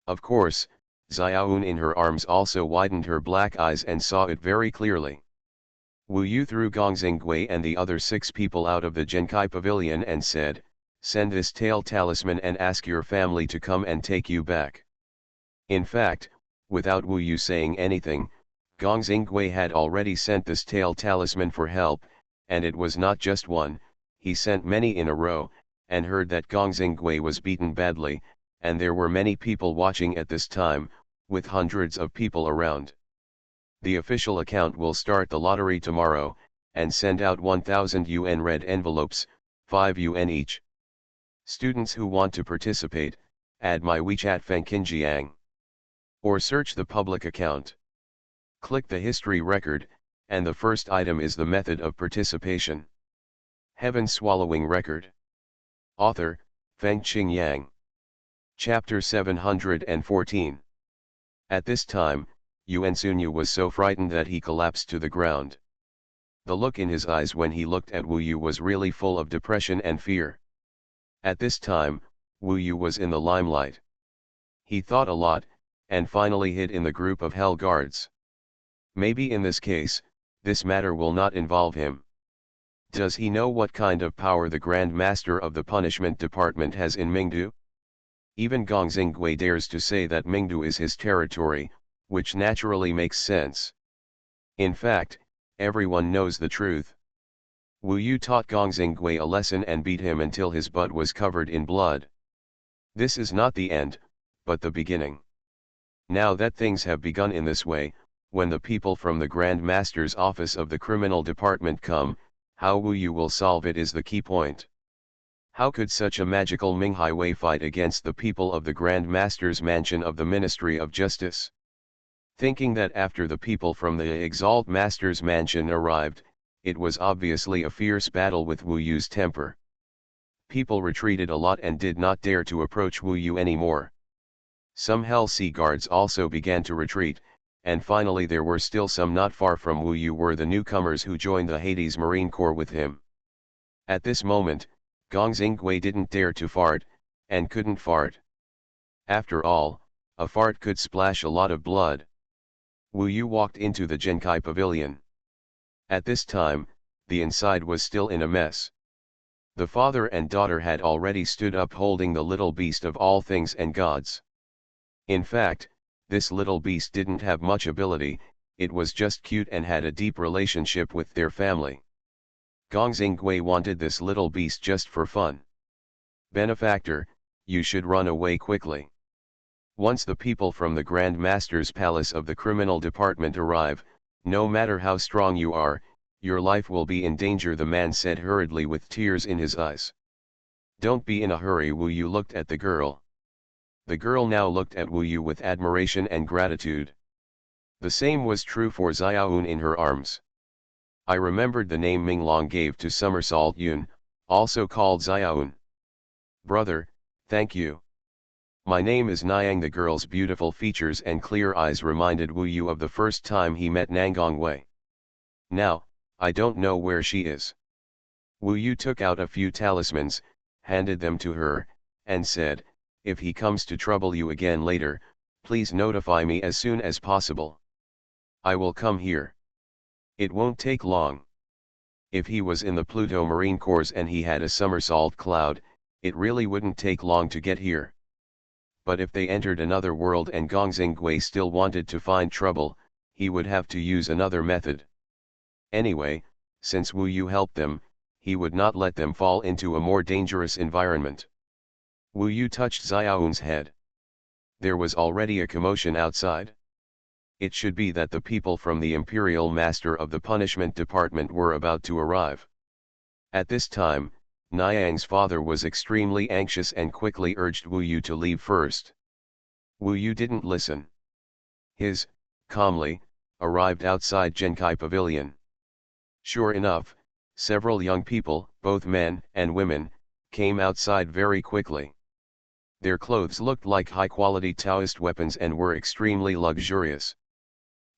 S1: Of course, Xiaoun in her arms also widened her black eyes and saw it very clearly. Wu Yu threw Gong Xinggui and the other 6 people out of the Genkai Pavilion and said, send this tail talisman and ask your family to come and take you back. In fact, without Wu Yu saying anything, Gong Xinggui had already sent this tail talisman for help, and it was not just one, he sent many in a row, and heard that Gong Xinggui was beaten badly, and there were many people watching at this time, with hundreds of people around. The official account will start the lottery tomorrow, and send out 1,000 yuan red envelopes, 5 yuan each. Students who want to participate, add my WeChat Fengqinjiang. Or search the public account. Click the history record, and the first item is the method of participation. Heaven Swallowing Record. Author, Fengqing Yang. Chapter 714. At this time, Xuanhuan was so frightened that he collapsed to the ground. The look in his eyes when he looked at Wu Yu was really full of depression and fear. At this time, Wu Yu was in the limelight. He thought a lot, and finally hid in the group of Hell Guards. Maybe in this case, this matter will not involve him. Does he know what kind of power the Grand Master of the Punishment Department has in Mingdu? Even Gong Xinggui dares to say that Mingdu is his territory, which naturally makes sense. In fact, everyone knows the truth. Wu Yu taught Gong Xinggui a lesson and beat him until his butt was covered in blood. This is not the end, but the beginning. Now that things have begun in this way, when the people from the Grand Master's office of the criminal department come, how Wu Yu will solve it is the key point. How could such a magical Minghai Wei fight against the people of the Grand Master's mansion of the Ministry of Justice? Thinking that after the people from the Exalt Master's mansion arrived, it was obviously a fierce battle with Wu Yu's temper. People retreated a lot and did not dare to approach Wu Yu anymore. Some Hell Sea Guards also began to retreat, and finally there were still some not far from Wu Yu were the newcomers who joined the Hades Marine Corps with him. At this moment, Gong Xinggui didn't dare to fart, and couldn't fart. After all, a fart could splash a lot of blood. Wu Yu walked into the Genkai Pavilion. At this time, the inside was still in a mess. The father and daughter had already stood up holding the little beast of all things and gods. In fact, this little beast didn't have much ability, it was just cute and had a deep relationship with their family. Gong Xinggui wanted this little beast just for fun. Benefactor, you should run away quickly. Once the people from the Grand Master's palace of the criminal department arrive, no matter how strong you are, your life will be in danger, the man said hurriedly with tears in his eyes. Don't be in a hurry. Wu Yu looked at the girl. The girl now looked at Wu Yu with admiration and gratitude. The same was true for Xiaoun in her arms. I remembered the name Minglong gave to Somersault Yun, also called Xiaoun. Brother, thank you. My name is Niang. The girl's beautiful features and clear eyes reminded Wu Yu of the first time he met Nangang Wei. Now, I don't know where she is. Wu Yu took out a few talismans, handed them to her, and said, if he comes to trouble you again later, please notify me as soon as possible. I will come here. It won't take long. If he was in the Pluto Marine Corps and he had a somersault cloud, it really wouldn't take long to get here. But if they entered another world and Gongxing Gui still wanted to find trouble, he would have to use another method. Anyway, since Wu Yu helped them, he would not let them fall into a more dangerous environment. Wu Yu touched Xiaoun's head. There was already a commotion outside. It should be that the people from the Imperial Master of the Punishment Department were about to arrive. At this time, Niang's father was extremely anxious and quickly urged Wu Yu to leave first. Wu Yu didn't listen. His, calmly, arrived outside Genkai Pavilion. Sure enough, several young people, both men and women, came outside very quickly. Their clothes looked like high-quality Taoist weapons and were extremely luxurious.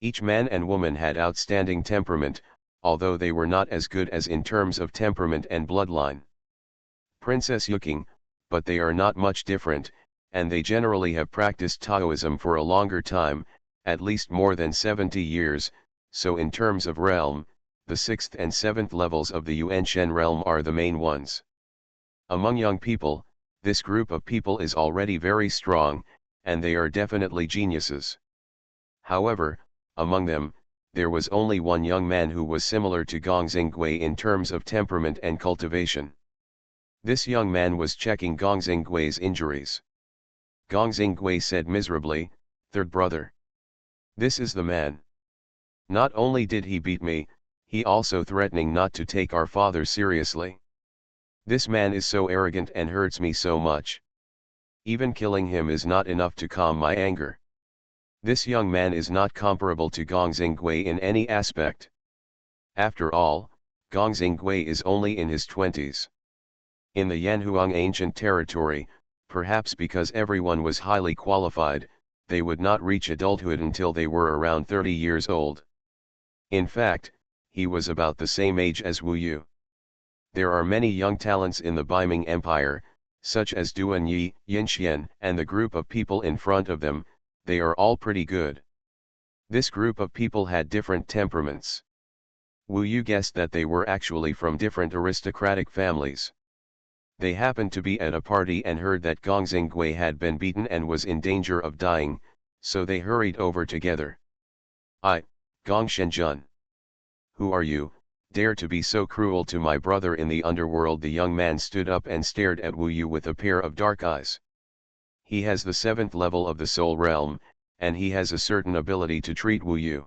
S1: Each man and woman had outstanding temperament, although they were not as good as in terms of temperament and bloodline. Princess Yuking, but they are not much different, and they generally have practiced Taoism for a longer time, at least more than 70 years, so in terms of realm, the 6th and 7th levels of the Yuanshen realm are the main ones. Among young people, this group of people is already very strong, and they are definitely geniuses. However, among them, there was only one young man who was similar to Gongxing Gui in terms of temperament and cultivation. This young man was checking Gongxing Gui's injuries. Gongxing Gui said miserably, "Third brother. This is the man. Not only did he beat me, he also threatening not to take our father seriously. This man is so arrogant and hurts me so much. Even killing him is not enough to calm my anger. This young man is not comparable to Gongxing Gui in any aspect. After all, Gongxing Gui is only in his 20s. In the Yanhuang ancient territory, perhaps because everyone was highly qualified, they would not reach adulthood until they were around 30 years old. In fact, he was about the same age as Wu Yu. There are many young talents in the Beiming Empire, such as Duan Yi, Yinxian, and the group of people in front of them. They are all pretty good. This group of people had different temperaments. Wu Yu guessed that they were actually from different aristocratic families. They happened to be at a party and heard that Gongxing Gui had been beaten and was in danger of dying, so they hurried over together. Gong Shenjun. Who are you, dare to be so cruel to my brother in the underworld? The young man stood up and stared at Wu Yu with a pair of dark eyes. He has the 7th level of the soul realm, and he has a certain ability to treat Wu Yu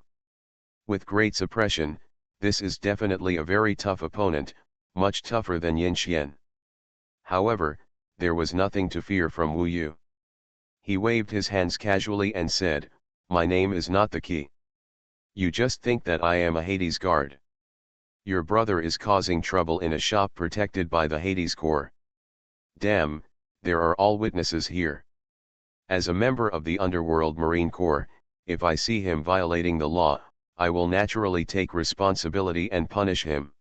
S1: with great suppression. This is definitely a very tough opponent, much tougher than Yin Xian. However, there was nothing to fear from Wu Yu. He waved his hands casually and said, "My name is not the key. You just think that I am a Hades guard. Your brother is causing trouble in a shop protected by the Hades Corps. Damn, there are all witnesses here. As a member of the Underworld Marine Corps, if I see him violating the law, I will naturally take responsibility and punish him."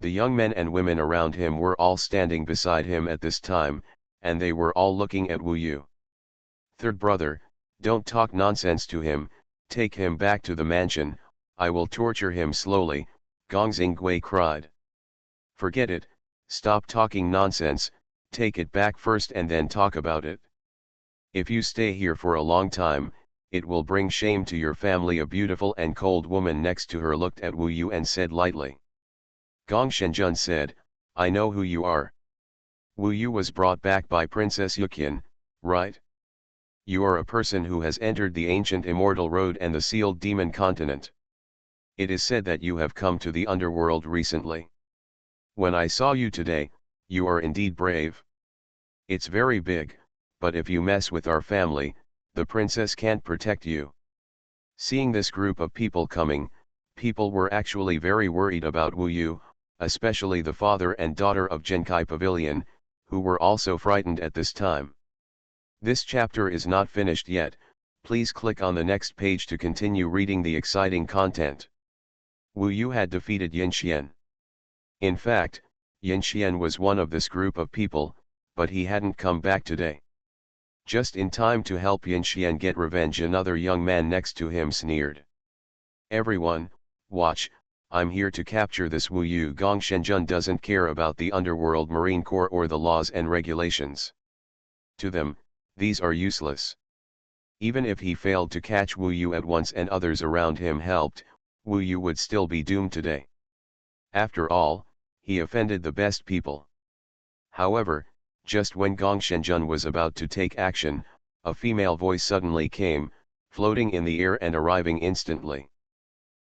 S1: The young men and women around him were all standing beside him at this time, and they were all looking at Wu Yu. "Third brother, don't talk nonsense to him, take him back to the mansion, I will torture him slowly," Gongxing Gui cried. "Forget it, stop talking nonsense, take it back first and then talk about it. If you stay here for a long time, it will bring shame to your family." A beautiful and cold woman next to her looked at Wu Yu and said lightly. Gong Shenjun said, "I know who you are. Wu Yu was brought back by Princess Yuqian, right? You are a person who has entered the ancient immortal road and the sealed demon continent. It is said that you have come to the underworld recently. When I saw you today, you are indeed brave. It's very big, but if you mess with our family, the princess can't protect you. Seeing this group of people coming, people were actually very worried about Wu Yu, especially the father and daughter of Genkai Pavilion, who were also frightened at this time. This chapter is not finished yet, please click on the next page to continue reading the exciting content. Wu Yu had defeated Yin Xian. In fact, Yin Xian was one of this group of people, but he hadn't come back today. Just in time to help Yin Xian get revenge, another young man next to him sneered. "Everyone, watch, I'm here to capture this Wu Yu." Gong Shenjun doesn't care about the underworld Marine Corps or the laws and regulations. To them, these are useless. Even if he failed to catch Wu Yu at once and others around him helped, Wu Yu would still be doomed today. After all, he offended the best people. However, just when Gong Shenjun was about to take action, a female voice suddenly came, floating in the air and arriving instantly.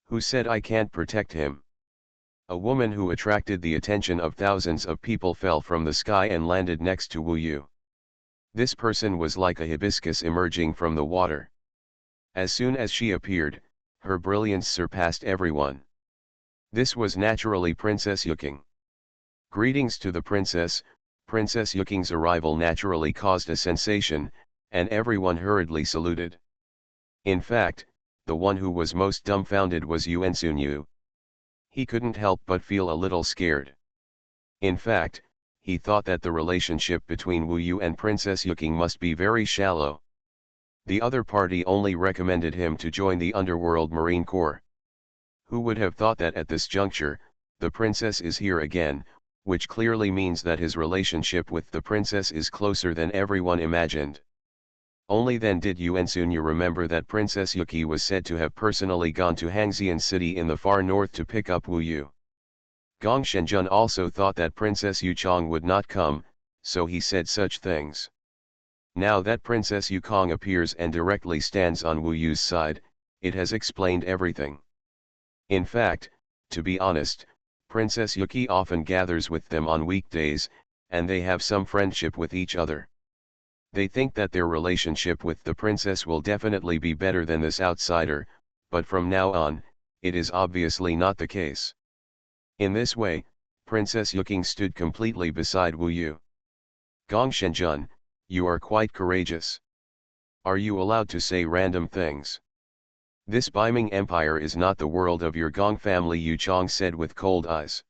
S1: "Who said I can't protect him?" A woman who attracted the attention of thousands of people fell from the sky and landed next to Wu Yu. This person was like a hibiscus emerging from the water. As soon as she appeared, her brilliance surpassed everyone. This was naturally Princess Yuking. Greetings to the princess. Princess Yuking's arrival naturally caused a sensation, and everyone hurriedly saluted. In fact, the one who was most dumbfounded was Yuan Sunyu. He couldn't help but feel a little scared. In fact, he thought that the relationship between Wu Yu and Princess Yuking must be very shallow. The other party only recommended him to join the underworld Marine Corps. Who would have thought that at this juncture, the princess is here again, which clearly means that his relationship with the princess is closer than everyone imagined. Only then did Yuan Sunyu remember that Princess Yuki was said to have personally gone to Hangxian City in the far north to pick up Wu Yu. Gong Shenjun also thought that Princess Yuchong would not come, so he said such things. Now that Princess Yukong appears and directly stands on Wu Yu's side, it has explained everything. In fact, to be honest, Princess Yuki often gathers with them on weekdays, and they have some friendship with each other. They think that their relationship with the princess will definitely be better than this outsider, but from now on, it is obviously not the case. In this way, Princess Yuking stood completely beside Wu Yu. "Gong Shenjun, you are quite courageous. Are you allowed to say random things? This Beiming Empire is not the world of your Gong family," Yu Chong said with cold eyes.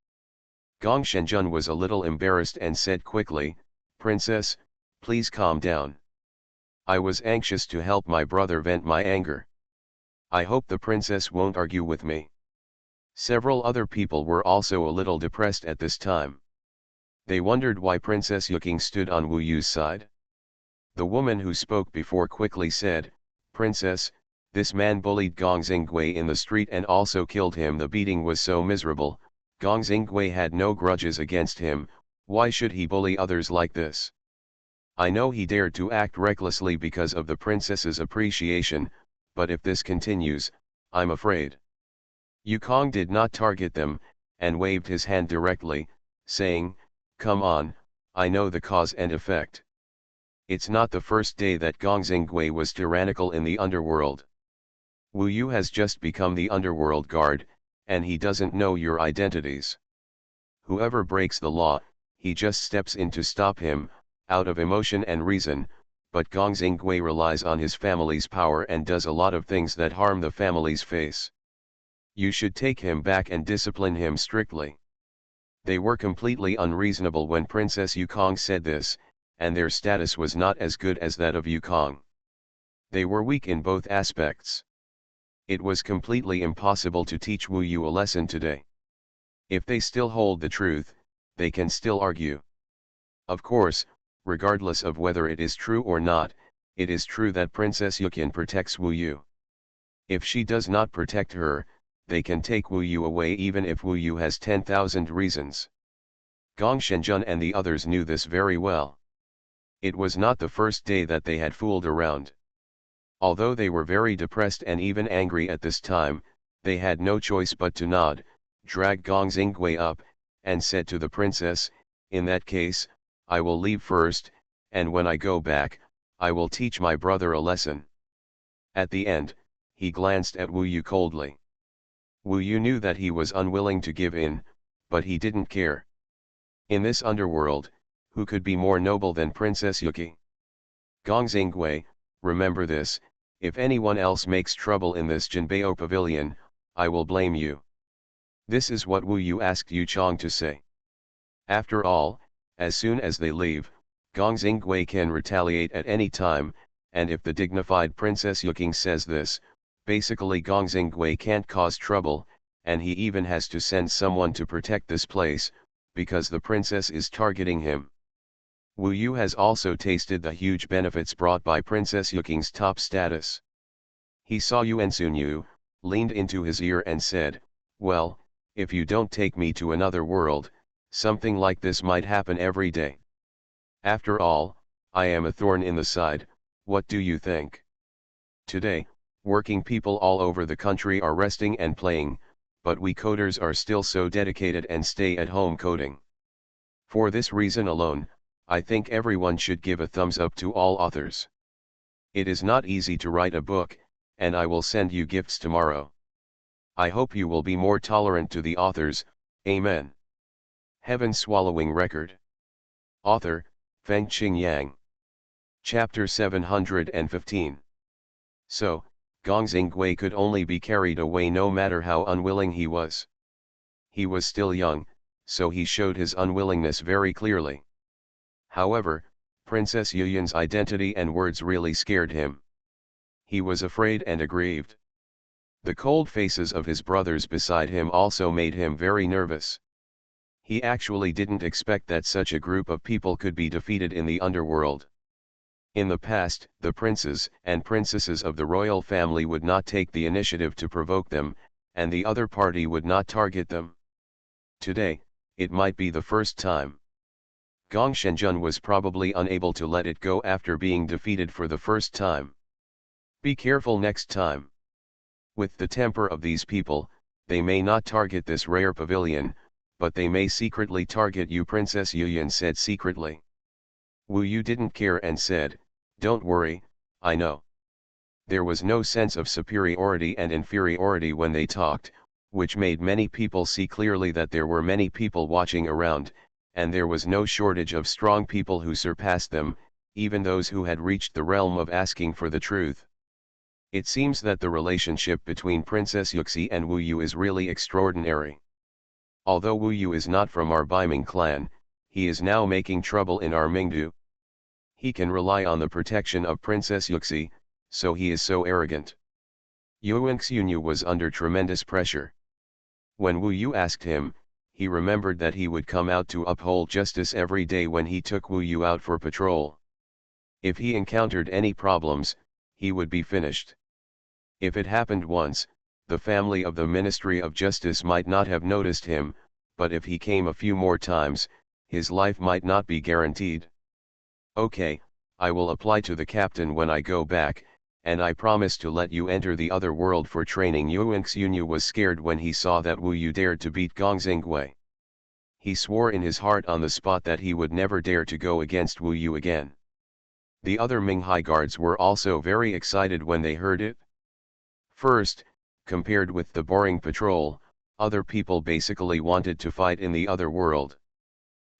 S1: Gong Shenjun was a little embarrassed and said quickly, "Princess, please calm down. I was anxious to help my brother vent my anger. I hope the princess won't argue with me." Several other people were also a little depressed at this time. They wondered why Princess Yuking stood on Wu Yu's side. The woman who spoke before quickly said, "Princess, this man bullied Gong Xinggui in the street and also killed him. The beating was so miserable. Gong Xinggui had no grudges against him. Why should he bully others like this? I know he dared to act recklessly because of the princess's appreciation, but if this continues, I'm afraid." Yukong did not target them, and waved his hand directly, saying, "Come on, I know the cause and effect. It's not the first day that Gong Xinggui was tyrannical in the underworld. Wu Yu has just become the underworld guard, and he doesn't know your identities. Whoever breaks the law, he just steps in to stop him, out of emotion and reason, but Gong Xinggui relies on his family's power and does a lot of things that harm the family's face. You should take him back and discipline him strictly." They were completely unreasonable when Princess Yukong said this, and their status was not as good as that of Yukong. They were weak in both aspects. It was completely impossible to teach Wu Yu a lesson today. If they still hold the truth, they can still argue. Of course, regardless of whether it is true or not, it is true that Princess Yukin protects Wu Yu. If she does not protect her, they can take Wu Yu away even if Wu Yu has 10,000 reasons. Gong Shenjun and the others knew this very well. It was not the first day that they had fooled around. Although they were very depressed and even angry at this time, they had no choice but to nod, drag Gong Xinggui up, and said to the princess, "In that case, I will leave first, and when I go back, I will teach my brother a lesson. At the end, he glanced at Wu Yu coldly. Wu Yu knew that he was unwilling to give in, but he didn't care. In this underworld, who could be more noble than Princess Yuki? Gongxingwei, remember this, if anyone else makes trouble in this Jinbei pavilion, I will blame you. This is what Wu Yu asked Yu Chong to say. After all, as soon as they leave, Gongxingwei can retaliate at any time, and if the dignified Princess Yuking says this, basically Gongxingwei can't cause trouble, and he even has to send someone to protect this place, because the princess is targeting him. Wu Yu has also tasted the huge benefits brought by Princess Yuking's top status. He saw Yuan Sunyu, leaned into his ear and said, "Well, if you don't take me to another world, something like this might happen every day. After all, I am a thorn in the side, what do you think?" Today, working people all over the country are resting and playing, but we coders are still so dedicated and stay at home coding. For this reason alone, I think everyone should give a thumbs up to all authors. It is not easy to write a book, and I will send you gifts tomorrow. I hope you will be more tolerant to the authors, Amen. Heaven Swallowing Record. Author, Fengqing Yang. Chapter 715. So, Gongxingwei could only be carried away no matter how unwilling he was. He was still young, so he showed his unwillingness very clearly. However, Princess Yuyun's identity and words really scared him. He was afraid and aggrieved. The cold faces of his brothers beside him also made him very nervous. He actually didn't expect that such a group of people could be defeated in the underworld. In the past, the princes and princesses of the royal family would not take the initiative to provoke them, and the other party would not target them. Today, it might be the first time. Gong Shenjun was probably unable to let it go after being defeated for the first time. Be careful next time. With the temper of these people, they may not target this rare pavilion, but they may secretly target you, Princess Yuyun said secretly. Wu Yu didn't care and said, "Don't worry, I know." There was no sense of superiority and inferiority when they talked, which made many people see clearly that there were many people watching around, and there was no shortage of strong people who surpassed them, even those who had reached the realm of asking for the truth. It seems that the relationship between Princess Yuxi and Wu Yu is really extraordinary. Although Wu Yu is not from our Baiming clan, he is now making trouble in our Mingdu. He can rely on the protection of Princess Yuxi, so he is so arrogant. Yuan Xunyu was under tremendous pressure. When Wu Yu asked him, he remembered that he would come out to uphold justice every day when he took Wu Yu out for patrol. If he encountered any problems, he would be finished. If it happened once, the family of the Ministry of Justice might not have noticed him, but if he came a few more times, his life might not be guaranteed. "Okay, I will apply to the captain when I go back, and I promise to let you enter the other world for training." Yuan Xunyu was scared when he saw that Wu Yu dared to beat Gongxingwei. He swore in his heart on the spot that he would never dare to go against Wu Yu again. The other Ming High Guards were also very excited when they heard it. First, compared with the boring patrol, other people basically wanted to fight in the other world.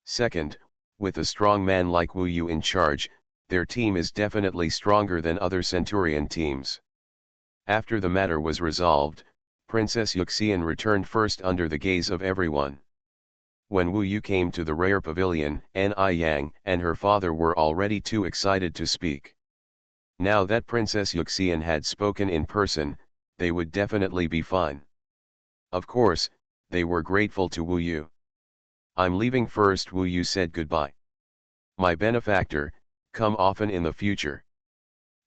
S1: Second, with a strong man like Wu Yu in charge, their team is definitely stronger than other Centurion teams. After the matter was resolved, Princess Yuxian returned first under the gaze of everyone. When Wu Yu came to the rare pavilion, Ni Yang and her father were already too excited to speak. Now that Princess Yuxian had spoken in person, they would definitely be fine. Of course, they were grateful to Wu Yu. "I'm leaving first," Wu Yu said goodbye. "My benefactor, come often in the future.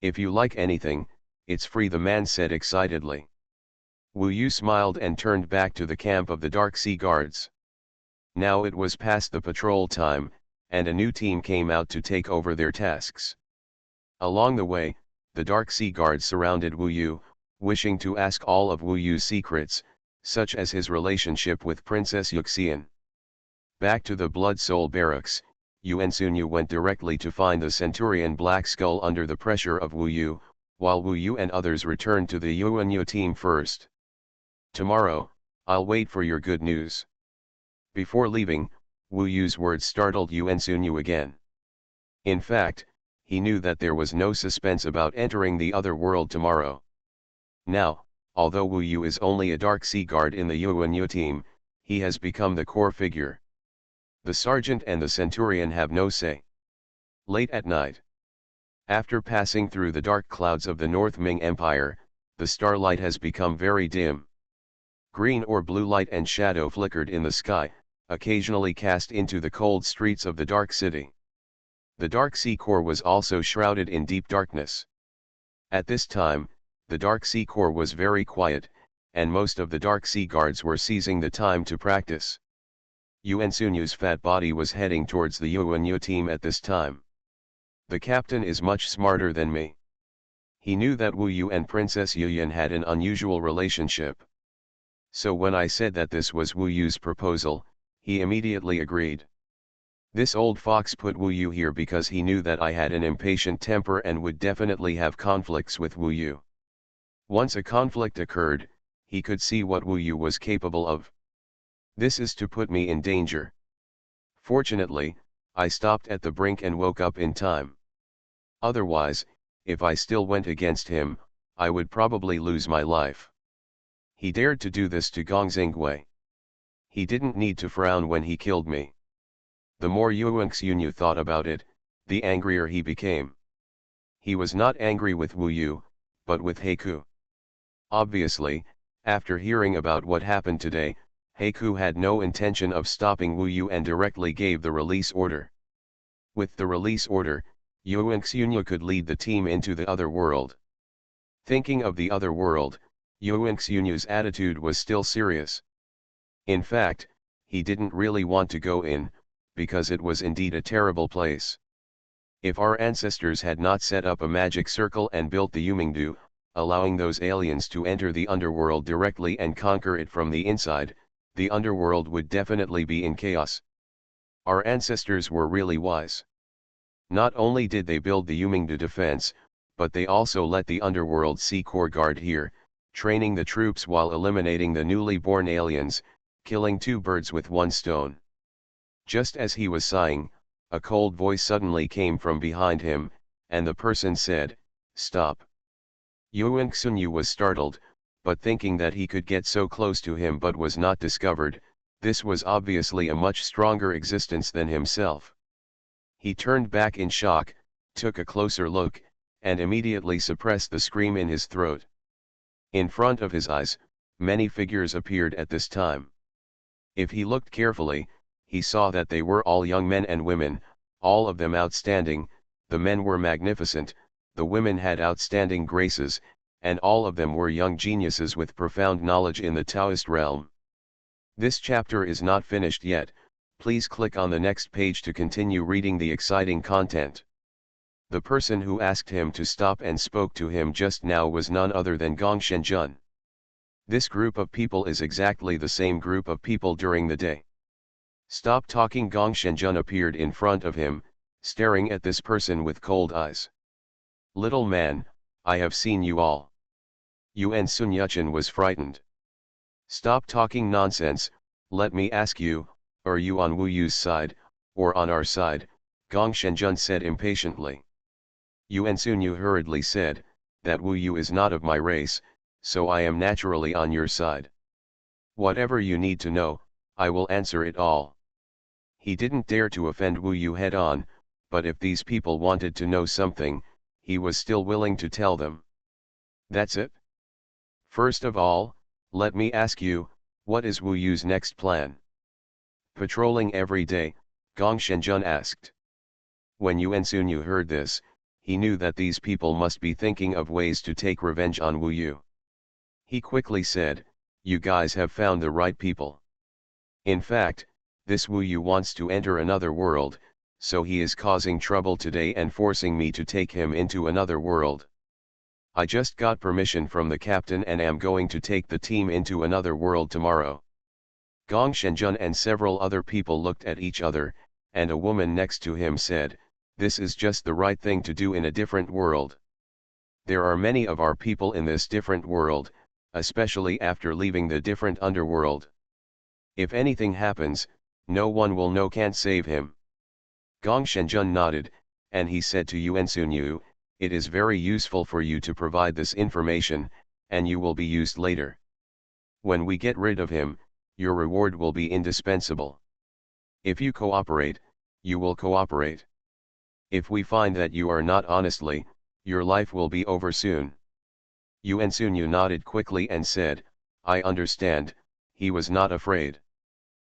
S1: If you like anything, it's free," the man said excitedly. Wu Yu smiled and turned back to the camp of the Dark Sea Guards. Now it was past the patrol time, and a new team came out to take over their tasks. Along the way, the Dark Sea Guards surrounded Wu Yu, wishing to ask all of Wu Yu's secrets, such as his relationship with Princess Yuxian. Back to the Blood Soul barracks, Yuan Sunyu went directly to find the Centurion Black Skull under the pressure of Wu Yu, while Wu Yu and others returned to the Yuanyu team first. Tomorrow, I'll wait for your good news. Before leaving, Wu Yu's words startled Yuan Sunyu again. In fact, he knew that there was no suspense about entering the other world tomorrow. Now, although Wu Yu is only a Dark Sea Guard in the Yuanyu team, he has become the core figure. The sergeant and the centurion have no say. Late at night, after passing through the dark clouds of the North Ming Empire, the starlight has become very dim. Green or blue light and shadow flickered in the sky, occasionally cast into the cold streets of the dark city. The Dark Sea Corps was also shrouded in deep darkness. At this time, the Dark Sea Corps was very quiet, and most of the Dark Sea Guards were seizing the time to practice. Yuan Sunyu's fat body was heading towards the Yuanyu team at this time. The captain is much smarter than me. He knew that Wu Yu and Princess Yuyan had an unusual relationship. So when I said that this was Wu Yu's proposal, he immediately agreed. This old fox put Wu Yu here because he knew that I had an impatient temper and would definitely have conflicts with Wu Yu. Once a conflict occurred, he could see what Wu Yu was capable of. This is to put me in danger. Fortunately, I stopped at the brink and woke up in time. Otherwise, if I still went against him, I would probably lose my life. He dared to do this to Gong Xingwei. He didn't need to frown when he killed me. The more Yuan Xunyu thought about it, the angrier he became. He was not angry with Wu Yu, but with Heiku. Obviously, after hearing about what happened today, Heiku had no intention of stopping Wu Yu and directly gave the release order. With the release order, Yuan Xunyu could lead the team into the other world. Thinking of the other world, Yuan Xunyu's attitude was still serious. In fact, he didn't really want to go in, because it was indeed a terrible place. If our ancestors had not set up a magic circle and built the Yumingdu, allowing those aliens to enter the underworld directly and conquer it from the inside, the underworld would definitely be in chaos. Our ancestors were really wise. Not only did they build the Yumingdu defense, but they also let the underworld Sea Corps guard here, training the troops while eliminating the newly born aliens, killing two birds with one stone. Just as he was sighing, a cold voice suddenly came from behind him, and the person said, "Stop." Yuan Xunyu was startled, but thinking that he could get so close to him but was not discovered, this was obviously a much stronger existence than himself. He turned back in shock, took a closer look, and immediately suppressed the scream in his throat. In front of his eyes, many figures appeared at this time. If he looked carefully, he saw that they were all young men and women, all of them outstanding. The men were magnificent, the women had outstanding graces, and all of them were young geniuses with profound knowledge in the Taoist realm. This chapter is not finished yet, please click on the next page to continue reading the exciting content. The person who asked him to stop and spoke to him just now was none other than Gong Shenjun. This group of people is exactly the same group of people during the day. "Stop talking." Gong Shenjun appeared in front of him, staring at this person with cold eyes. "Little man, I have seen you all." Yuan Sunyuchen was frightened. "Stop talking nonsense, let me ask you, are you on Wu Yu's side, or on our side?" Gong Shenjun said impatiently. Yuan Sunyu hurriedly said, "That Wu Yu is not of my race, so I am naturally on your side. Whatever you need to know, I will answer it all." He didn't dare to offend Wu Yu head on, but if these people wanted to know something, he was still willing to tell them. "That's it? First of all, let me ask you, what is Wu Yu's next plan?" "Patrolling every day," Gong Shenjun asked. When Yuan Sunyu heard this, he knew that these people must be thinking of ways to take revenge on Wu Yu. He quickly said, "You guys have found the right people. In fact, this Wu Yu wants to enter another world, so he is causing trouble today and forcing me to take him into another world. I just got permission from the captain and am going to take the team into another world tomorrow." Gong Shenjun and several other people looked at each other, and a woman next to him said, "This is just the right thing to do in a different world. There are many of our people in this different world, especially after leaving the different underworld. If anything happens, no one will know, can't save him." Gong Shenjun nodded, and he said to Yuan Sunyu, "It is very useful for you to provide this information, and you will be used later. When we get rid of him, your reward will be indispensable. If you cooperate, you will cooperate. If we find that you are not honestly, your life will be over soon." Yuan Sunyu nodded quickly and said, "I understand." He was not afraid.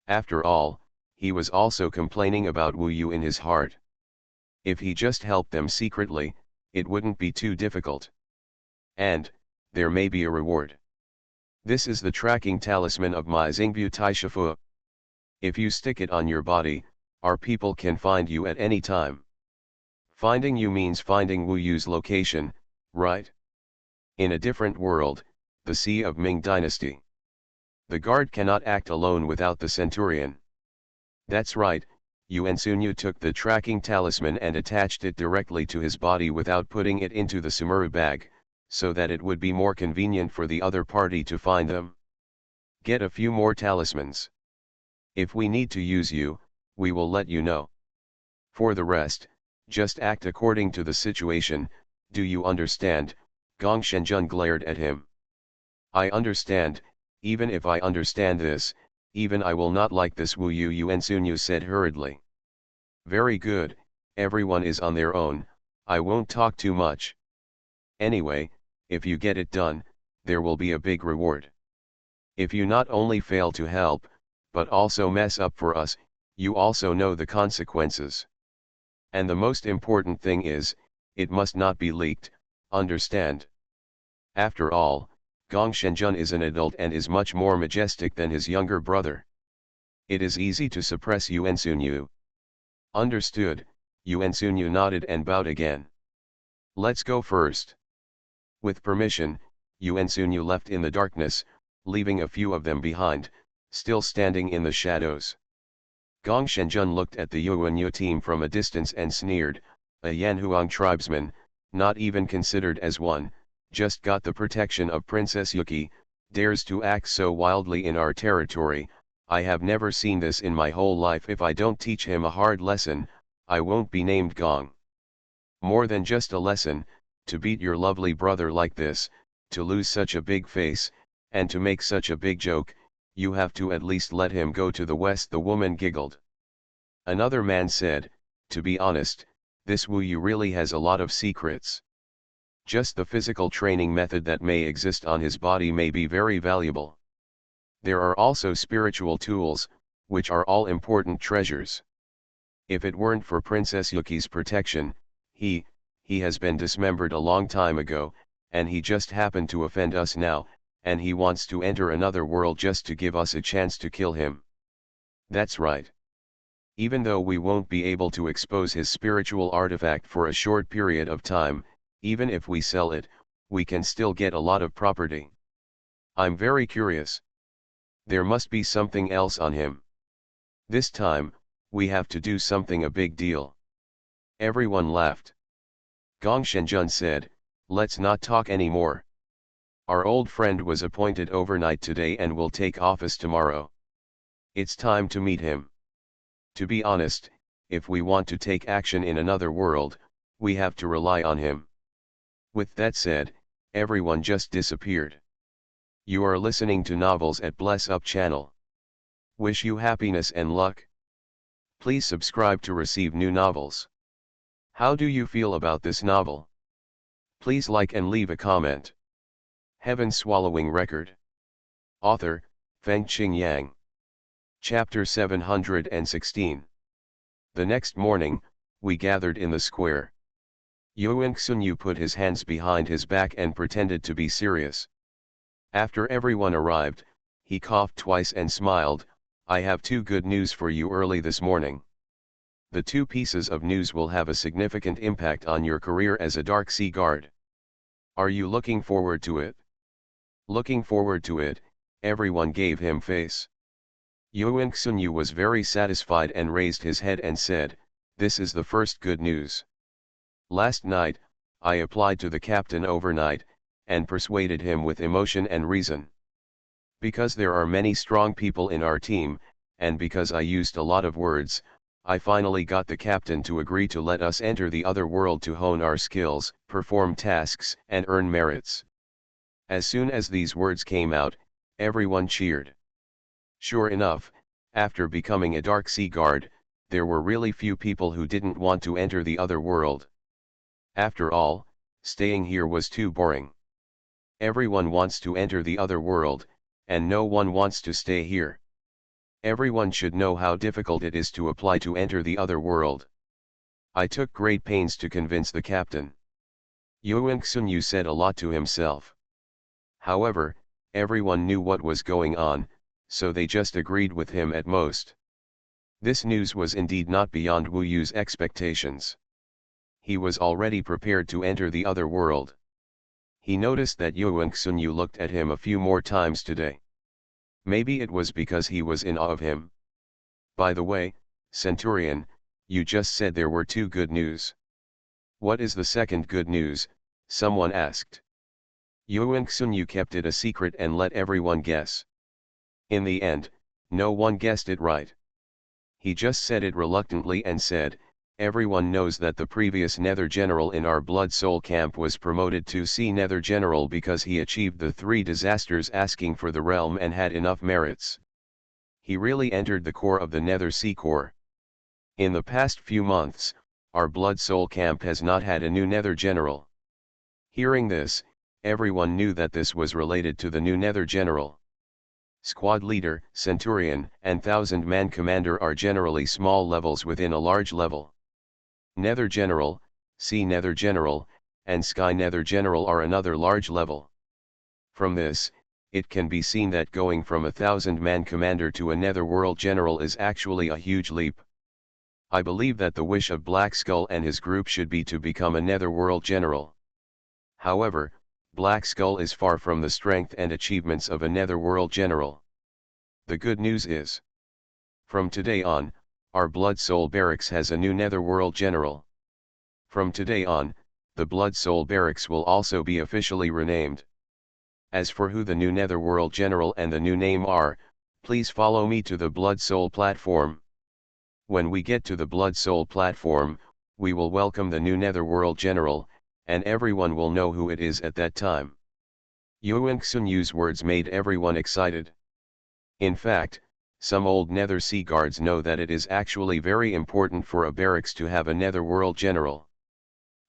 S1: After all, he was also complaining about Wu Yu in his heart. If he just helped them secretly, it wouldn't be too difficult. And, there may be a reward. This is the tracking talisman of my Xingbu Taishifu. If you stick it on your body, our people can find you at any time. Finding you means finding Wu Yu's location, right? In a different world, the Sea of Ming Dynasty. The guard cannot act alone without the centurion. That's right, Yuan Sunyu took the tracking talisman and attached it directly to his body without putting it into the sumuru bag, so that it would be more convenient for the other party to find them. Get a few more talismans. If we need to use you, we will let you know. For the rest, just act according to the situation. Do you understand? Gong Shenjun glared at him. I understand. Even if I understand this, even I will not like this Wu Yu, Yuan Sunyu said hurriedly. Very good, everyone is on their own, I won't talk too much. Anyway, if you get it done, there will be a big reward. If you not only fail to help, but also mess up for us, you also know the consequences. And the most important thing is, it must not be leaked, understand? After all, Gong Shenjun is an adult and is much more majestic than his younger brother. It is easy to suppress Yuan Sunyu. Understood, Yuan Sunyu nodded and bowed again. Let's go first. With permission, Yuan Sunyu left in the darkness, leaving a few of them behind, still standing in the shadows. Gong Shenjun looked at the Yuanyu team from a distance and sneered, a Yanhuang tribesman, not even considered as one, just got the protection of Princess Yuki, dares to act so wildly in our territory. I have never seen this in my whole life. If I don't teach him a hard lesson, I won't be named Gong. More than just a lesson, to beat your lovely brother like this, to lose such a big face, and to make such a big joke, you have to at least let him go to the west. The woman giggled. Another man said, to be honest, this Wu Yu really has a lot of secrets. Just the physical training method that may exist on his body may be very valuable. There are also spiritual tools, which are all important treasures. If it weren't for Princess Yuki's protection, he has been dismembered a long time ago, and he just happened to offend us now, and he wants to enter another world just to give us a chance to kill him. That's right. Even though we won't be able to expose his spiritual artifact for a short period of time, even if we sell it, we can still get a lot of property. I'm very curious. There must be something else on him. This time, we have to do something a big deal. Everyone laughed. Gong Shenjun said, let's not talk anymore. Our old friend was appointed overnight today and will take office tomorrow. It's time to meet him. To be honest, if we want to take action in another world, we have to rely on him. With that said, everyone just disappeared. You are listening to Novels at Bless Up channel. Wish you happiness and luck. Please subscribe to receive new novels. How do you feel about this novel? Please like and leave a comment. Heaven Swallowing Record. Author, Fengqing Yang. Chapter 716. The next morning, we gathered in the square. Yuan Xunyu put his hands behind his back and pretended to be serious. After everyone arrived, he coughed twice and smiled. I have two good news for you early this morning. The two pieces of news will have a significant impact on your career as a Dark Sea Guard. Are you looking forward to it? Looking forward to it, everyone gave him face. Xuanhuan was very satisfied and raised his head and said, "This is the first good news. Last night, I applied to the captain overnight, and persuaded him with emotion and reason. Because there are many strong people in our team, and because I used a lot of words, I finally got the captain to agree to let us enter the other world to hone our skills, perform tasks, and earn merits." As soon as these words came out, everyone cheered. Sure enough, after becoming a Dark Sea Guard, there were really few people who didn't want to enter the other world. After all, staying here was too boring. Everyone wants to enter the other world, and no one wants to stay here. Everyone should know how difficult it is to apply to enter the other world. I took great pains to convince the captain. Xuanhuan said a lot to himself. However, everyone knew what was going on, so they just agreed with him at most. This news was indeed not beyond Wu Yu's expectations. He was already prepared to enter the other world. He noticed that Xuanhuan looked at him a few more times today. Maybe it was because he was in awe of him. By the way, Centurion, you just said there were two good news. What is the second good news? Someone asked. Xuanhuan kept it a secret and let everyone guess. In the end, no one guessed it right. He just said it reluctantly and said, "Everyone knows that the previous Nether General in our Blood Soul camp was promoted to Sea Nether General because he achieved the 3 disasters asking for the realm and had enough merits. He really entered the core of the Nether Sea Core. In the past few months, our Blood Soul camp has not had a new Nether General." Hearing this, everyone knew that this was related to the new Nether General. Squad Leader, Centurion, and 1000-man Commander are generally small levels within a large level. Nether General, Sea Nether General, and Sky Nether General are another large level. From this, it can be seen that going from a 1000-man Commander to a Netherworld General is actually a huge leap. I believe that the wish of Black Skull and his group should be to become a Netherworld General. However, Black Skull is far from the strength and achievements of a Netherworld General. The good news is, from today on, our Blood Soul Barracks has a new Netherworld General. From today on, the Blood Soul Barracks will also be officially renamed. As for who the new Netherworld General and the new name are, please follow me to the Blood Soul platform. When we get to the Blood Soul platform, we will welcome the new Netherworld General, and everyone will know who it is at that time. Xuanhuan's words made everyone excited. In fact, some old Nether Sea Guards know that it is actually very important for a barracks to have a Netherworld General.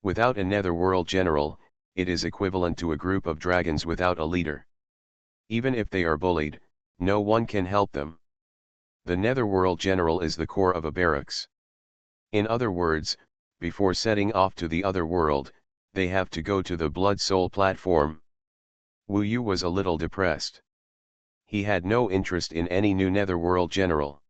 S1: Without a Netherworld General, it is equivalent to a group of dragons without a leader. Even if they are bullied, no one can help them. The Netherworld General is the core of a barracks. In other words, before setting off to the other world, they have to go to the Blood Soul platform. Wu Yu was a little depressed. He had no interest in any new Netherworld General.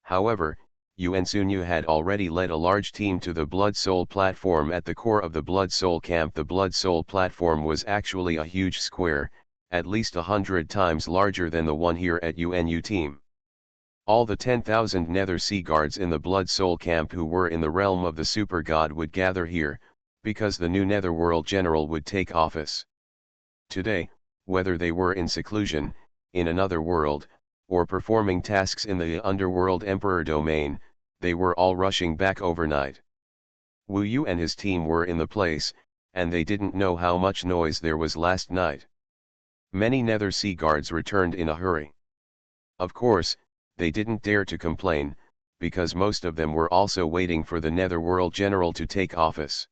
S1: However, Xuanhuan had already led a large team to the Blood Soul platform at the core of the Blood Soul camp. The Blood Soul platform was actually a huge square, at least 100 times larger than the one here at UNU team. All the 10,000 Nether Sea Guards in the Blood Soul camp who were in the realm of the Super God would gather here, because the new Netherworld General would take office. Today, whether they were in seclusion, in another world, or performing tasks in the Underworld Emperor domain, they were all rushing back overnight. Wu Yu and his team were in the place, and they didn't know how much noise there was last night. Many Nether Sea Guards returned in a hurry. Of course, they didn't dare to complain, because most of them were also waiting for the Netherworld General to take office.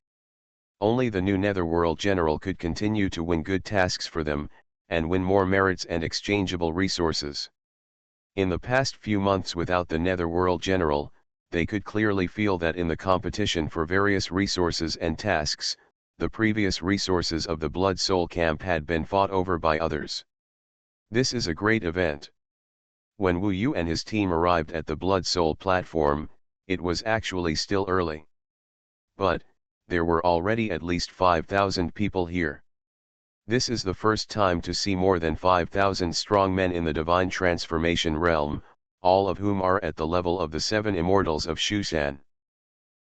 S1: Only the new Netherworld General could continue to win good tasks for them, and win more merits and exchangeable resources. In the past few months without the Netherworld General, they could clearly feel that in the competition for various resources and tasks, the previous resources of the Blood Soul camp had been fought over by others. This is a great event. When Wu Yu and his team arrived at the Blood Soul platform, it was actually still early. But, there were already at least 5,000 people here. This is the first time to see more than 5,000 strong men in the Divine Transformation realm, all of whom are at the level of the 7 Immortals of Xuanhuan.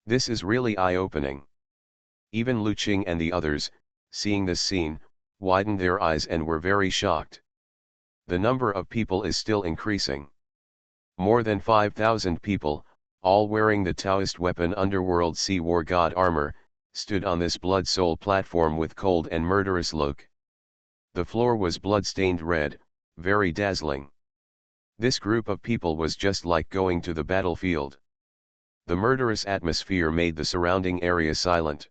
S1: This is really eye-opening. Even Lu Qing and the others, seeing this scene, widened their eyes and were very shocked. The number of people is still increasing. More than 5,000 people, all wearing the Taoist weapon Underworld Sea War God armor, stood on this blood soul platform with cold and murderous look. The floor was blood-stained red, very dazzling. This group of people was just like going to the battlefield. The murderous atmosphere made the surrounding area silent.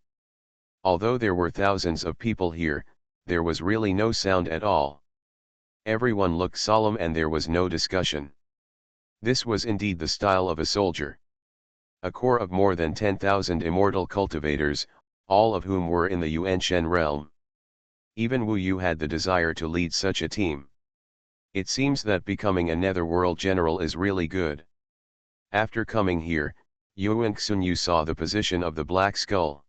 S1: Although there were thousands of people here, there was really no sound at all. Everyone looked solemn and there was no discussion. This was indeed the style of a soldier. A corps of more than 10,000 immortal cultivators, all of whom were in the Yuanshen realm. Even Wu Yu had the desire to lead such a team. It seems that becoming a netherworld general is really good. After coming here, Yuan Xuanyu saw the position of the Black Skull.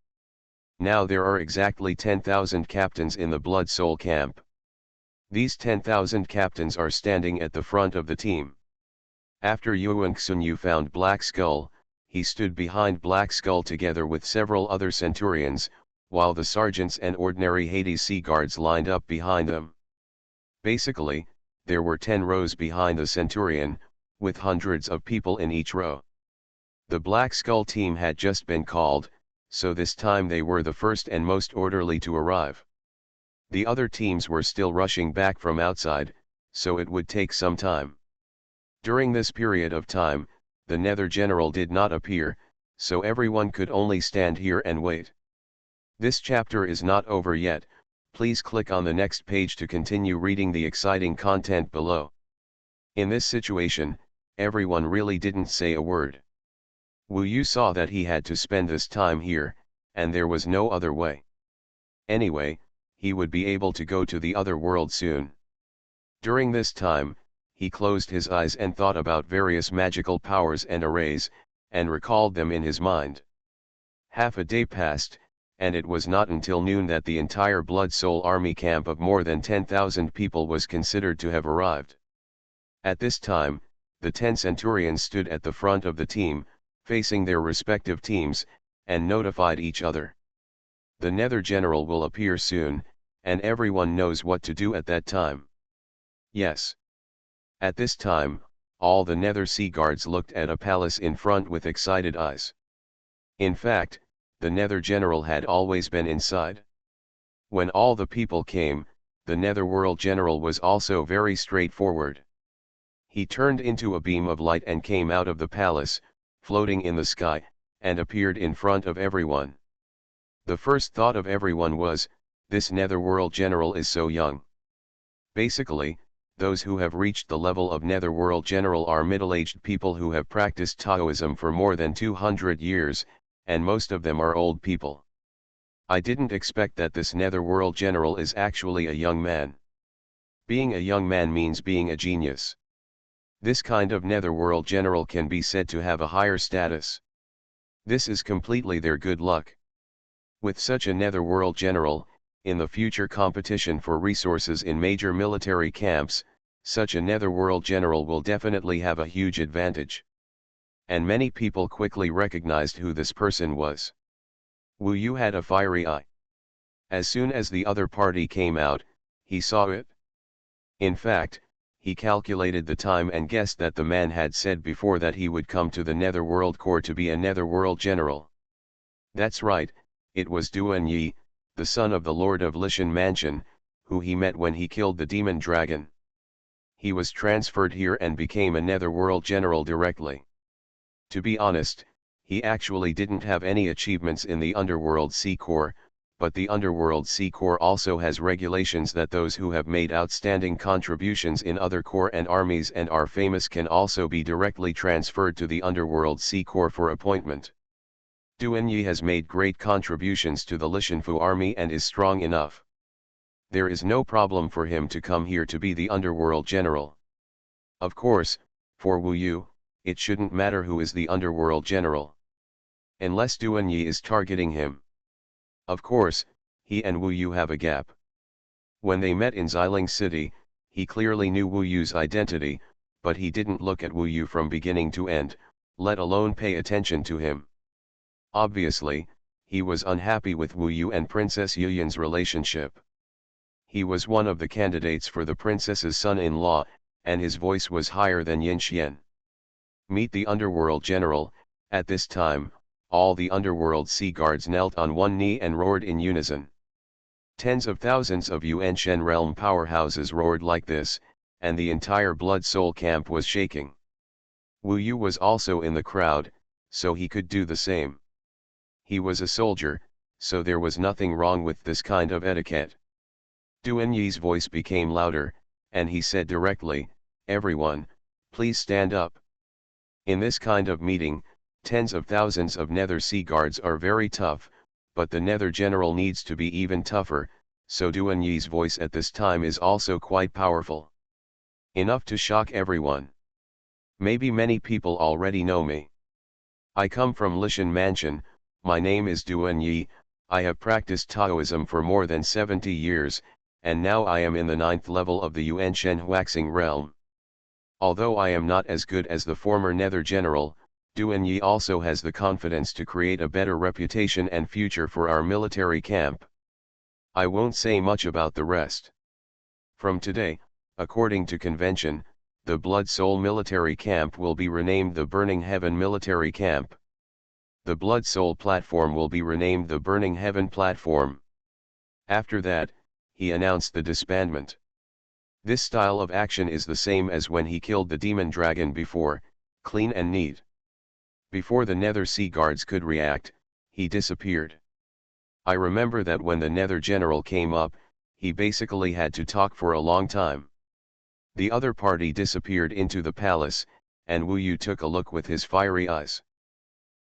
S1: Now there are exactly 10,000 captains in the Blood Soul camp. These 10,000 captains are standing at the front of the team. After Yuan Xuanyu found Black Skull, he stood behind Black Skull together with several other centurions, while the sergeants and ordinary Hades Sea Guards lined up behind them. Basically, there were 10 rows behind the centurion, with hundreds of people in each row. The Black Skull team had just been called, so this time they were the first and most orderly to arrive. The other teams were still rushing back from outside, so it would take some time. During this period of time, the Nether General did not appear, so everyone could only stand here and wait. This chapter is not over yet. Please click on the next page to continue reading the exciting content below. In this situation, everyone really didn't say a word. Wu Yu saw that he had to spend this time here, and there was no other way. Anyway, he would be able to go to the other world soon. During this time, he closed his eyes and thought about various magical powers and arrays, and recalled them in his mind. Half a day passed, and it was not until noon that the entire Blood Soul army camp of more than 10,000 people was considered to have arrived. At this time, the 10 centurions stood at the front of the team, facing their respective teams, and notified each other. The Nether General will appear soon, and everyone knows what to do at that time. Yes. At this time, all the Nether Sea Guards looked at a palace in front with excited eyes. In fact, the Nether General had always been inside. When all the people came, the Netherworld General was also very straightforward. He turned into a beam of light and came out of the palace, floating in the sky, and appeared in front of everyone. The first thought of everyone was, this Netherworld General is so young. Basically, those who have reached the level of Netherworld General are middle-aged people who have practiced Taoism for more than 200 years, and most of them are old people. I didn't expect that this Netherworld General is actually a young man. Being a young man means being a genius. This kind of Netherworld General can be said to have a higher status. This is completely their good luck. With such a Netherworld General, in the future competition for resources in major military camps, such a Netherworld General will definitely have a huge advantage. And many people quickly recognized who this person was. Wu Yu had a fiery eye. As soon as the other party came out, he saw it. In fact, he calculated the time and guessed that the man had said before that he would come to the Netherworld Core to be a Netherworld General. That's right, it was Duan Yi, the son of the Lord of Lishan Mansion, who he met when he killed the demon dragon. He was transferred here and became a Netherworld General directly. To be honest, he actually didn't have any achievements in the Underworld Sea Corps, but the Underworld Sea Corps also has regulations that those who have made outstanding contributions in other corps and armies and are famous can also be directly transferred to the Underworld Sea Corps for appointment. Duan Yi has made great contributions to the Lishanfu army and is strong enough. There is no problem for him to come here to be the Underworld General. Of course, for Wu Yu, it shouldn't matter who is the Underworld General. Unless Duan Yi is targeting him. Of course, he and Wu Yu have a gap. When they met in Xiling City, he clearly knew Wu Yu's identity, but he didn't look at Wu Yu from beginning to end, let alone pay attention to him. Obviously, he was unhappy with Wu Yu and Princess Yuyan's relationship. He was one of the candidates for the princess's son-in-law, and his voice was higher than Yin Xian. Meet the underworld general. At this time, all the underworld sea guards knelt on one knee and roared in unison. Tens of thousands of Yuan Shen realm powerhouses roared like this, and the entire Blood Soul camp was shaking. Wu Yu was also in the crowd, so he could do the same. He was a soldier, so there was nothing wrong with this kind of etiquette. Duan Yi's voice became louder, and he said directly, "Everyone, please stand up." In this kind of meeting, tens of thousands of Nether Sea Guards are very tough, but the Nether General needs to be even tougher, so Duan Yi's voice at this time is also quite powerful. Enough to shock everyone. Maybe many people already know me. I come from Lishan Mansion, my name is Duan Yi, I have practiced Taoism for more than 70 years, and now I am in the 9th level of the Yuan Shen Huaxing realm. Although I am not as good as the former Nether General, Duan Yi also has the confidence to create a better reputation and future for our military camp. I won't say much about the rest. From today, according to convention, the Blood Soul military camp will be renamed the Burning Heaven military camp. The Blood Soul platform will be renamed the Burning Heaven platform. After that, he announced the disbandment. This style of action is the same as when he killed the demon dragon before, clean and neat. Before the Nether Sea Guards could react, he disappeared. I remember that when the Nether General came up, he basically had to talk for a long time. The other party disappeared into the palace, and Wu Yu took a look with his fiery eyes.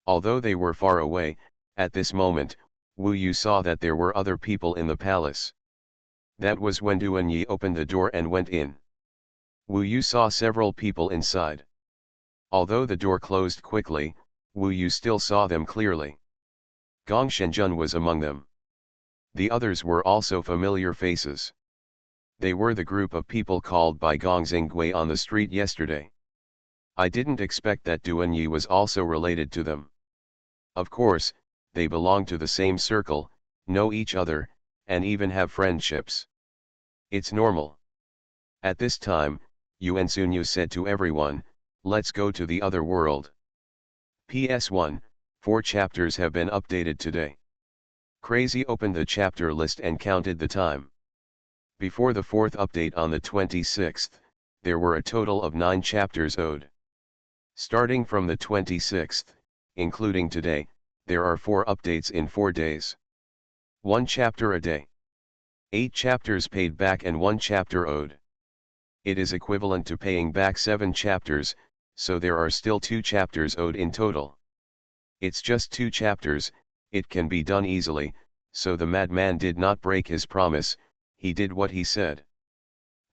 S1: Although they were far away, at this moment, Wu Yu saw that there were other people in the palace. That was when Duan Yi opened the door and went in. Wu Yu saw several people inside. Although the door closed quickly, Wu Yu still saw them clearly. Gong Shenjun was among them. The others were also familiar faces. They were the group of people called by Gong Xinggui on the street yesterday. I didn't expect that Duan Yi was also related to them. Of course, they belong to the same circle, know each other, and even have friendships. It's normal. At this time, Yuan Sunyu said to everyone, "Let's go to the other world." PS1, 4 chapters have been updated today. Crazy opened the chapter list and counted the time. Before the 4th update on the 26th, there were a total of 9 chapters owed. Starting from the 26th, including today, there are 4 updates in 4 days. 1 chapter a day. 8 chapters paid back and 1 chapter owed. It is equivalent to paying back 7 chapters, so there are still 2 chapters owed in total. It's just 2 chapters, it can be done easily, so the madman did not break his promise, he did what he said.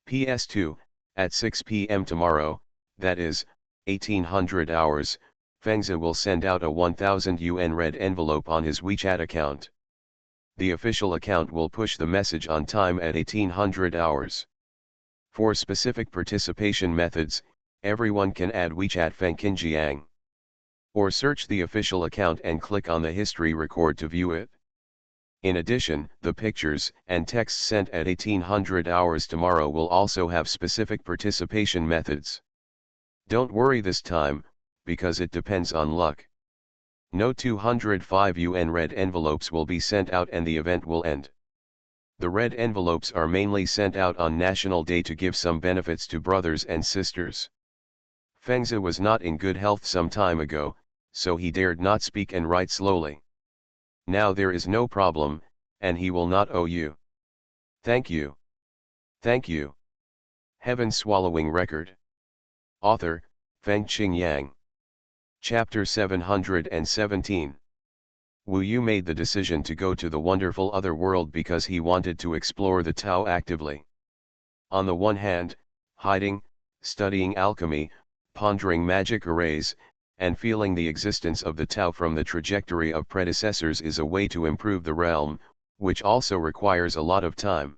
S1: PS2, at 6 p.m. tomorrow, that is, 1800 hours, Fengzi will send out a 1000 yuan red envelope on his WeChat account. The official account will push the message on time at 1800 hours. For specific participation methods, everyone can add WeChat Fengqinjiang. Or search the official account and click on the history record to view it. In addition, the pictures and text sent at 1800 hours tomorrow will also have specific participation methods. Don't worry this time, because it depends on luck. No 205 yuan red envelopes will be sent out and the event will end. The red envelopes are mainly sent out on National Day to give some benefits to brothers and sisters. Fengzi was not in good health some time ago, so he dared not speak and write slowly. Now there is no problem, and he will not owe you. Thank you. Thank you. Heaven Swallowing Record. Author, Fengqing Yang. Chapter 717. Wu Yu made the decision to go to the wonderful other world because he wanted to explore the Tao actively. On the one hand, hiding, studying alchemy, pondering magic arrays, and feeling the existence of the Tao from the trajectory of predecessors is a way to improve the realm, which also requires a lot of time.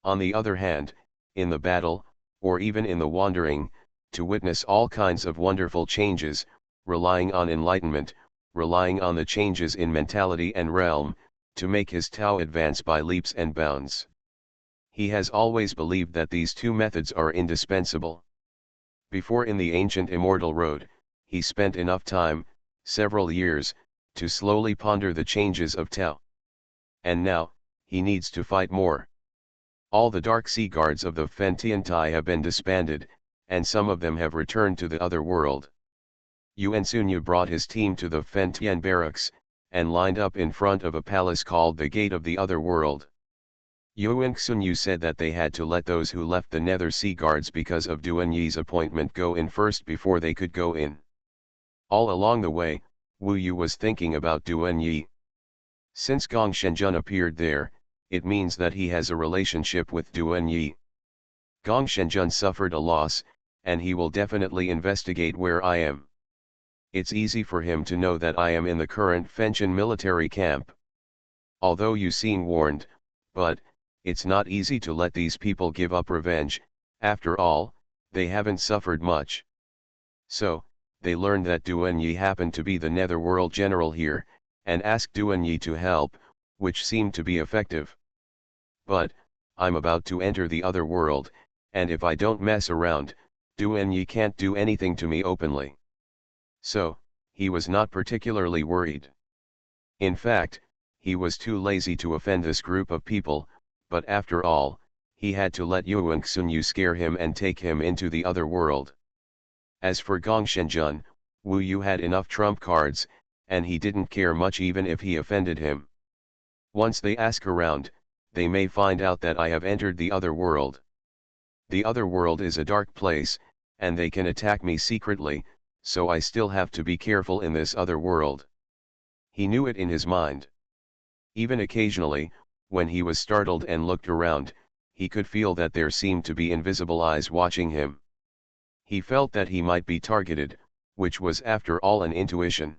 S1: On the other hand, in the battle, or even in the wandering, to witness all kinds of wonderful changes, relying on enlightenment, relying on the changes in mentality and realm, to make his Tao advance by leaps and bounds. He has always believed that these two methods are indispensable. Before in the ancient immortal road, he spent enough time, several years, to slowly ponder the changes of Tao. And now, he needs to fight more. All the dark sea guards of the Fentiantai have been disbanded, and some of them have returned to the other world. Yuan Sunyu brought his team to the Fentian barracks, and lined up in front of a palace called the Gate of the Other World. Yuan Sunyu said that they had to let those who left the Nether Sea Guards because of Duan Yi's appointment go in first before they could go in. All along the way, Wu Yu was thinking about Duan Yi. Since Gong Shenjun appeared there, it means that he has a relationship with Duan Yi. Gong Shenjun suffered a loss, and he will definitely investigate where I am. It's easy for him to know that I am in the current Fenchen military camp. Although Yu Xin warned, but, it's not easy to let these people give up revenge. After all, they haven't suffered much. So, they learned that Duan Yi happened to be the Netherworld general here, and asked Duan Yi to help, which seemed to be effective. But, I'm about to enter the other world, and if I don't mess around, Duan Yi can't do anything to me openly. So, he was not particularly worried. In fact, he was too lazy to offend this group of people, but after all, he had to let Yuan Xunyu scare him and take him into the other world. As for Gong Shenjun, Wu Yu had enough trump cards, and he didn't care much even if he offended him. Once they ask around, they may find out that I have entered the other world. The other world is a dark place, and they can attack me secretly, so I still have to be careful in this other world. He knew it in his mind. Even occasionally, when he was startled and looked around, he could feel that there seemed to be invisible eyes watching him. He felt that he might be targeted, which was after all an intuition.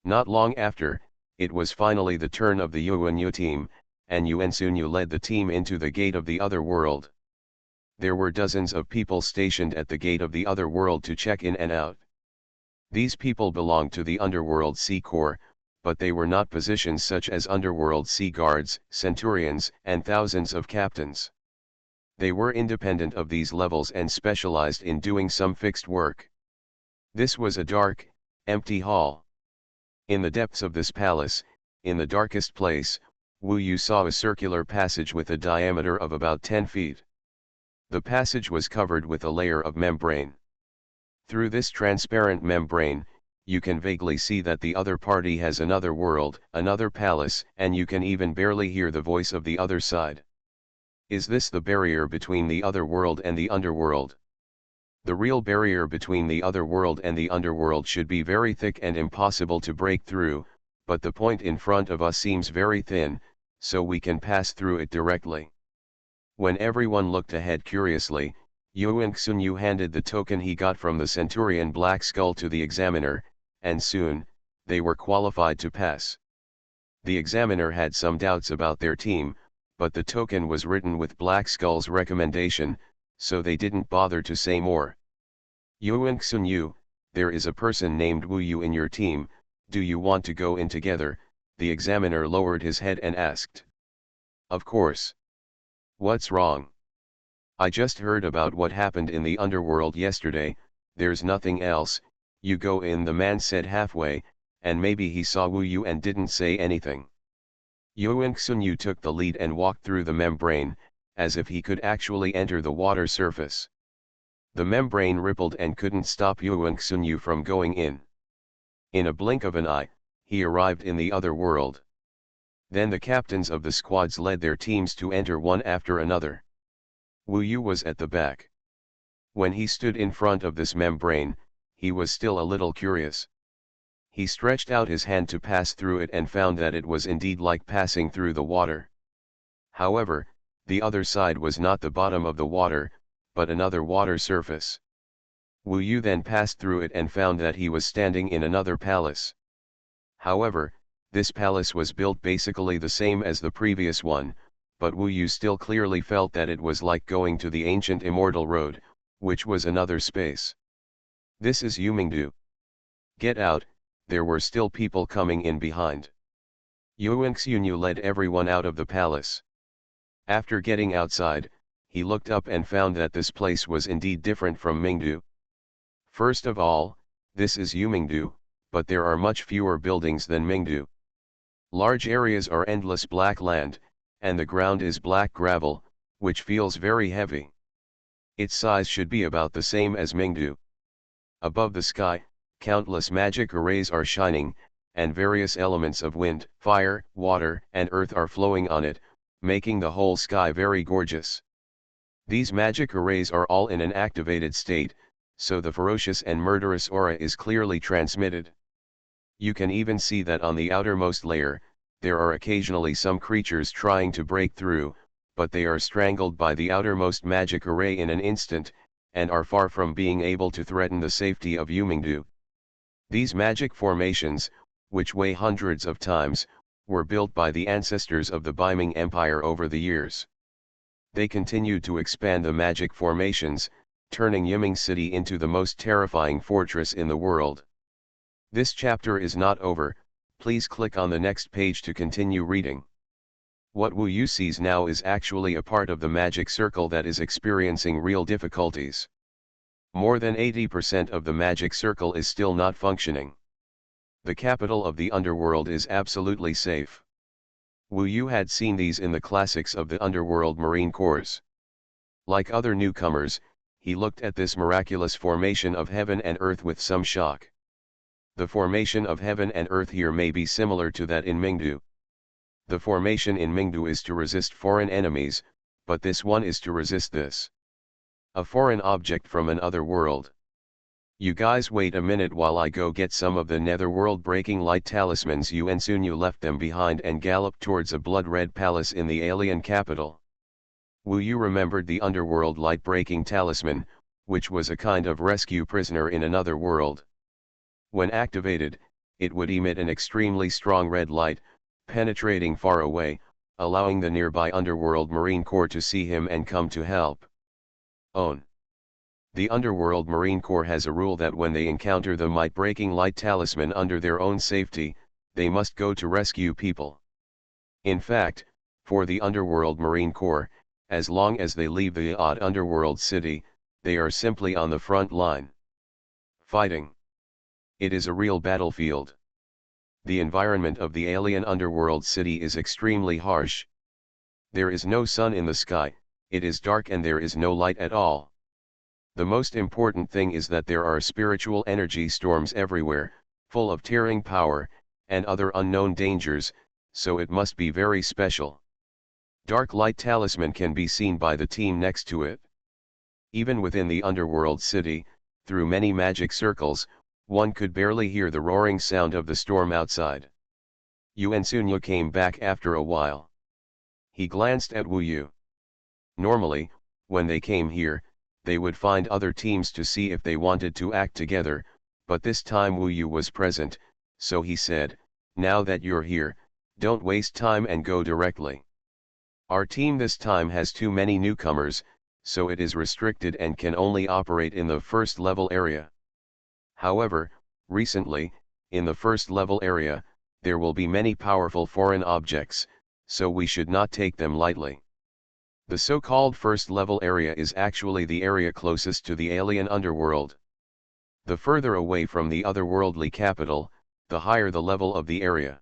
S1: Not long after, it was finally the turn of the Yuan Yu team, and Yuan Sunyu led the team into the Gate of the Other World. There were dozens of people stationed at the Gate of the Other World to check in and out. These people belonged to the Underworld Sea Corps, but they were not positions such as Underworld Sea Guards, Centurions, and thousands of captains. They were independent of these levels and specialized in doing some fixed work. This was a dark, empty hall. In the depths of this palace, in the darkest place, Wu Yu saw a circular passage with a diameter of about 10 feet. The passage was covered with a layer of membrane. Through this transparent membrane, you can vaguely see that the other party has another world, another palace, and you can even barely hear the voice of the other side. Is this the barrier between the other world and the underworld? The real barrier between the other world and the underworld should be very thick and impossible to break through, but the point in front of us seems very thin, so we can pass through it directly. When everyone looked ahead curiously, Yuan Xunyu handed the token he got from the Centurion Black Skull to the examiner, and soon, they were qualified to pass. The examiner had some doubts about their team, but the token was written with Black Skull's recommendation, so they didn't bother to say more. Yuan Xunyu, there is a person named Wu Yu in your team, do you want to go in together? The examiner lowered his head and asked. Of course. What's wrong? I just heard about what happened in the underworld yesterday, there's nothing else. You go in, the man said halfway, and maybe he saw Wu Yu and didn't say anything. Yuan Xunyu took the lead and walked through the membrane, as if he could actually enter the water surface. The membrane rippled and couldn't stop Yuan Xunyu from going in. In a blink of an eye, he arrived in the other world. Then the captains of the squads led their teams to enter one after another. Wu Yu was at the back. When he stood in front of this membrane, he was still a little curious. He stretched out his hand to pass through it and found that it was indeed like passing through the water. However, the other side was not the bottom of the water, but another water surface. Wu Yu then passed through it and found that he was standing in another palace. However, this palace was built basically the same as the previous one, but Wu Yu still clearly felt that it was like going to the ancient immortal road, which was another space. This is Yumingdu. Get out, there were still people coming in behind. Xuanhuan led everyone out of the palace. After getting outside, he looked up and found that this place was indeed different from Mingdu. First of all, this is Yumingdu, but there are much fewer buildings than Mingdu. Large areas are endless black land, and the ground is black gravel, which feels very heavy. Its size should be about the same as Mingdu. Above the sky, countless magic arrays are shining, and various elements of wind, fire, water, and earth are flowing on it, making the whole sky very gorgeous. These magic arrays are all in an activated state, so the ferocious and murderous aura is clearly transmitted. You can even see that on the outermost layer, there are occasionally some creatures trying to break through, but they are strangled by the outermost magic array in an instant, and are far from being able to threaten the safety of Yumingdu. These magic formations, which weigh hundreds of times, were built by the ancestors of the Biming Empire over the years. They continued to expand the magic formations, turning Yiming City into the most terrifying fortress in the world. This chapter is not over, please click on the next page to continue reading. What Wu Yu sees now is actually a part of the magic circle that is experiencing real difficulties. More than 80% of the magic circle is still not functioning. The capital of the underworld is absolutely safe. Wu Yu had seen these in the classics of the underworld Marine Corps. Like other newcomers, he looked at this miraculous formation of heaven and earth with some shock. The formation of heaven and earth here may be similar to that in Mingdu. The formation in Mingdu is to resist foreign enemies, but this one is to resist this. A foreign object from another world. You guys wait a minute while I go get some of the netherworld breaking light talismans. Xuanhuan left them behind and galloped towards a blood-red palace in the alien capital. Wu Yu remembered the underworld light breaking talisman, which was a kind of rescue prisoner in another world. When activated, it would emit an extremely strong red light, penetrating far away, allowing the nearby underworld Marine Corps to see him and come to help. Own. The underworld Marine Corps has a rule that when they encounter the might-breaking light talisman under their own safety, they must go to rescue people. In fact, for the underworld Marine Corps, as long as they leave the odd underworld city, they are simply on the front line. Fighting. It is a real battlefield. The environment of the alien underworld city is extremely harsh. There is no sun in the sky, it is dark and there is no light at all. The most important thing is that there are spiritual energy storms everywhere, full of tearing power, and other unknown dangers, so it must be very special. Dark light talisman can be seen by the team next to it. Even within the underworld city, through many magic circles, one could barely hear the roaring sound of the storm outside. Xuanhuan came back after a while. He glanced at Wu Yu. Normally, when they came here, they would find other teams to see if they wanted to act together, but this time Wu Yu was present, so he said, "Now that you're here, don't waste time and go directly. Our team this time has too many newcomers, so it is restricted and can only operate in the first level area. However, recently, in the first level area, there will be many powerful foreign objects, so we should not take them lightly. The so-called first level area is actually the area closest to the alien underworld. The further away from the otherworldly capital, the higher the level of the area.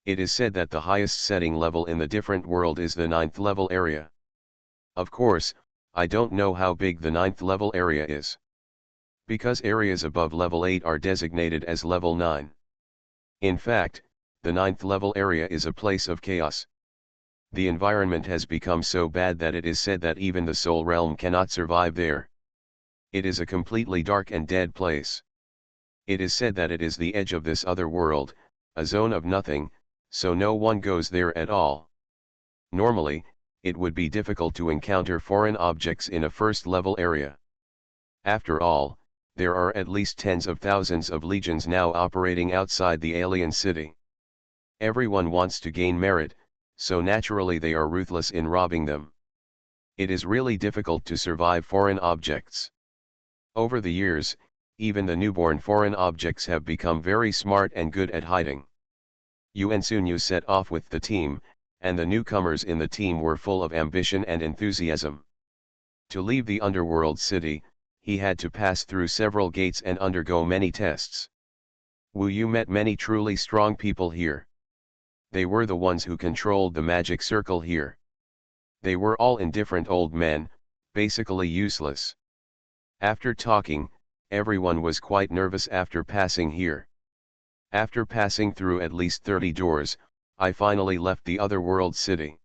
S1: It is said that the highest setting level in the different world is the 9th level area. Of course, I don't know how big the 9th level area is. Because areas above level 8 are designated as level 9. In fact, the 9th level area is a place of chaos. The environment has become so bad that it is said that even the soul realm cannot survive there. It is a completely dark and dead place. It is said that it is the edge of this other world, a zone of nothing, so no one goes there at all. Normally, it would be difficult to encounter foreign objects in a first level area. After all, there are at least tens of thousands of legions now operating outside the alien city. Everyone wants to gain merit, so naturally they are ruthless in robbing them. It is really difficult to survive foreign objects. Over the years, even the newborn foreign objects have become very smart and good at hiding. Xuanhuan set off with the team, and the newcomers in the team were full of ambition and enthusiasm. To leave the underworld city, he had to pass through several gates and undergo many tests. Wu Yu met many truly strong people here. They were the ones who controlled the magic circle here. They were all indifferent old men, basically useless. After talking, everyone was quite nervous after passing here. After passing through at least 30 doors, I finally left the otherworld city.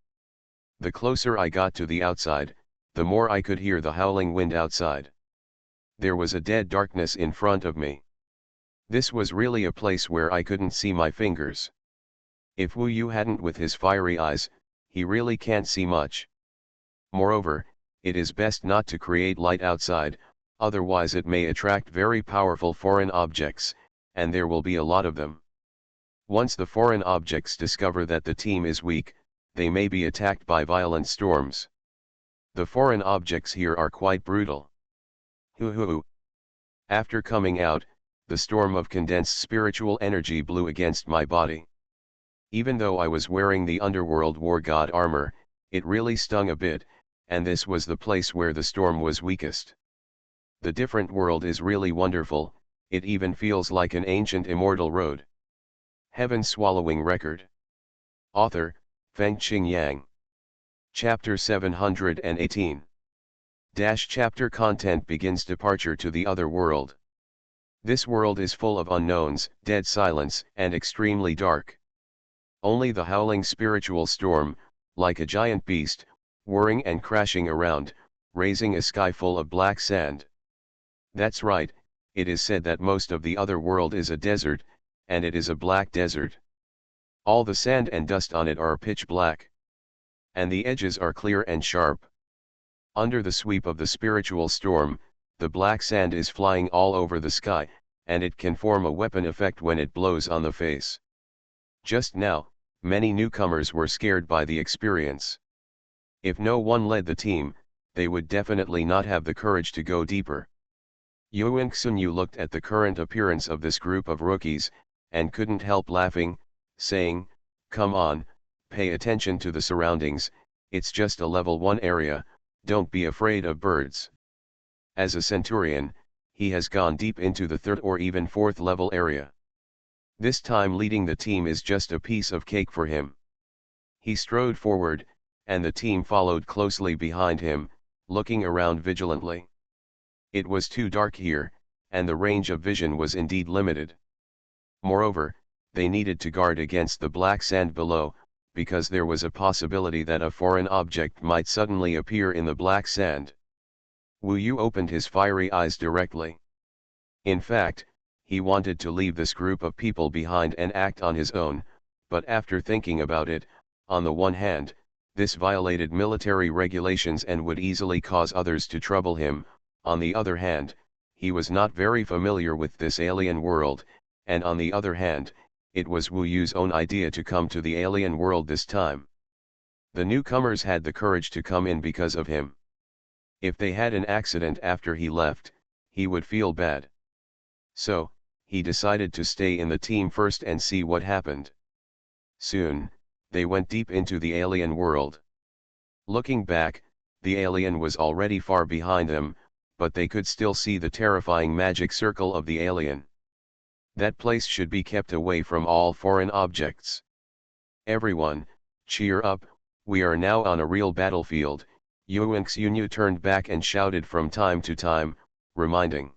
S1: The closer I got to the outside, the more I could hear the howling wind outside. There was a dead darkness in front of me. This was really a place where I couldn't see my fingers. If Wu Yu hadn't with his fiery eyes, he really can't see much. Moreover, it is best not to create light outside, otherwise it may attract very powerful foreign objects, and there will be a lot of them. Once the foreign objects discover that the team is weak, they may be attacked by violent storms. The foreign objects here are quite brutal. Hoo. After coming out, the storm of condensed spiritual energy blew against my body. Even though I was wearing the underworld war god armor, it really stung a bit, and this was the place where the storm was weakest. The different world is really wonderful, it even feels like an ancient immortal road. Heaven Swallowing Record. Author, Fengqing Yang. Chapter 718. Chapter content begins departure to the other world. This world is full of unknowns, dead silence, and extremely dark. Only the howling spiritual storm, like a giant beast, whirring and crashing around, raising a sky full of black sand. That's right, it is said that most of the other world is a desert, and it is a black desert. All the sand and dust on it are pitch black. And the edges are clear and sharp. Under the sweep of the spiritual storm, the black sand is flying all over the sky, and it can form a weapon effect when it blows on the face. Just now, many newcomers were scared by the experience. If no one led the team, they would definitely not have the courage to go deeper. Xuanhuan looked at the current appearance of this group of rookies, and couldn't help laughing, saying, "Come on, pay attention to the surroundings, it's just a level 1 area, don't be afraid of birds." As a centurion, he has gone deep into the 3rd or even 4th level area. This time leading the team is just a piece of cake for him. He strode forward, and the team followed closely behind him, looking around vigilantly. It was too dark here, and the range of vision was indeed limited. Moreover, they needed to guard against the black sand below, because there was a possibility that a foreign object might suddenly appear in the black sand. Wu Yu opened his fiery eyes directly. In fact, he wanted to leave this group of people behind and act on his own, but after thinking about it, on the one hand, this violated military regulations and would easily cause others to trouble him, on the other hand, he was not very familiar with this alien world, and on the other hand, it was Wu Yu's own idea to come to the alien world this time. The newcomers had the courage to come in because of him. If they had an accident after he left, he would feel bad. So, he decided to stay in the team first and see what happened. Soon, they went deep into the alien world. Looking back, the alien was already far behind them, but they could still see the terrifying magic circle of the alien. That place should be kept away from all foreign objects. Everyone, cheer up, we are now on a real battlefield, Xuanhuan turned back and shouted from time to time, reminding.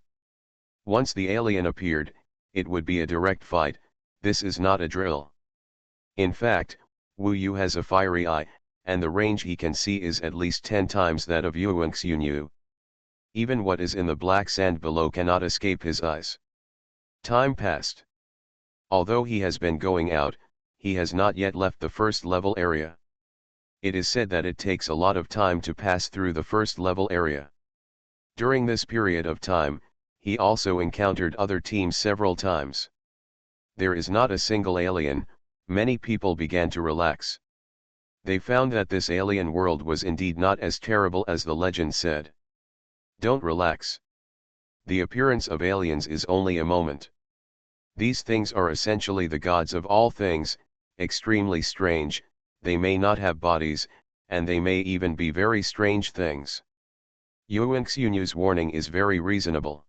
S1: Once the alien appeared, it would be a direct fight, this is not a drill. In fact, Wu Yu has a fiery eye, and the range he can see is at least 10 times that of Xuanhuan. Even what is in the black sand below cannot escape his eyes. Time passed. Although he has been going out, he has not yet left the 1st level area. It is said that it takes a lot of time to pass through the 1st level area. During this period of time, he also encountered other teams several times. There is not a single alien, many people began to relax. They found that this alien world was indeed not as terrible as the legend said. Don't relax. The appearance of aliens is only a moment. These things are essentially the gods of all things, extremely strange, they may not have bodies, and they may even be very strange things. Xuanhuan's warning is very reasonable.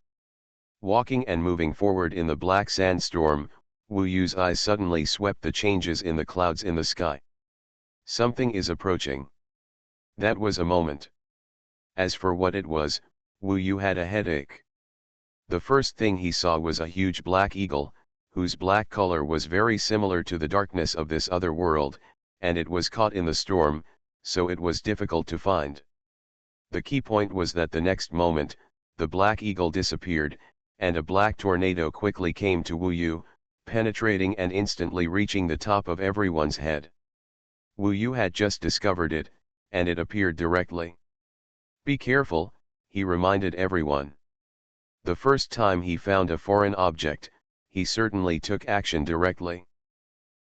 S1: Walking and moving forward in the black sandstorm, Wu Yu's eyes suddenly swept the changes in the clouds in the sky. Something is approaching. That was a moment. As for what it was, Wu Yu had a headache. The first thing he saw was a huge black eagle, whose black color was very similar to the darkness of this other world, and it was caught in the storm, so it was difficult to find. The key point was that the next moment, the black eagle disappeared, and a black tornado quickly came to Wu Yu, penetrating and instantly reaching the top of everyone's head. Wu Yu had just discovered it, and it appeared directly. Be careful, he reminded everyone. The first time he found a foreign object, he certainly took action directly.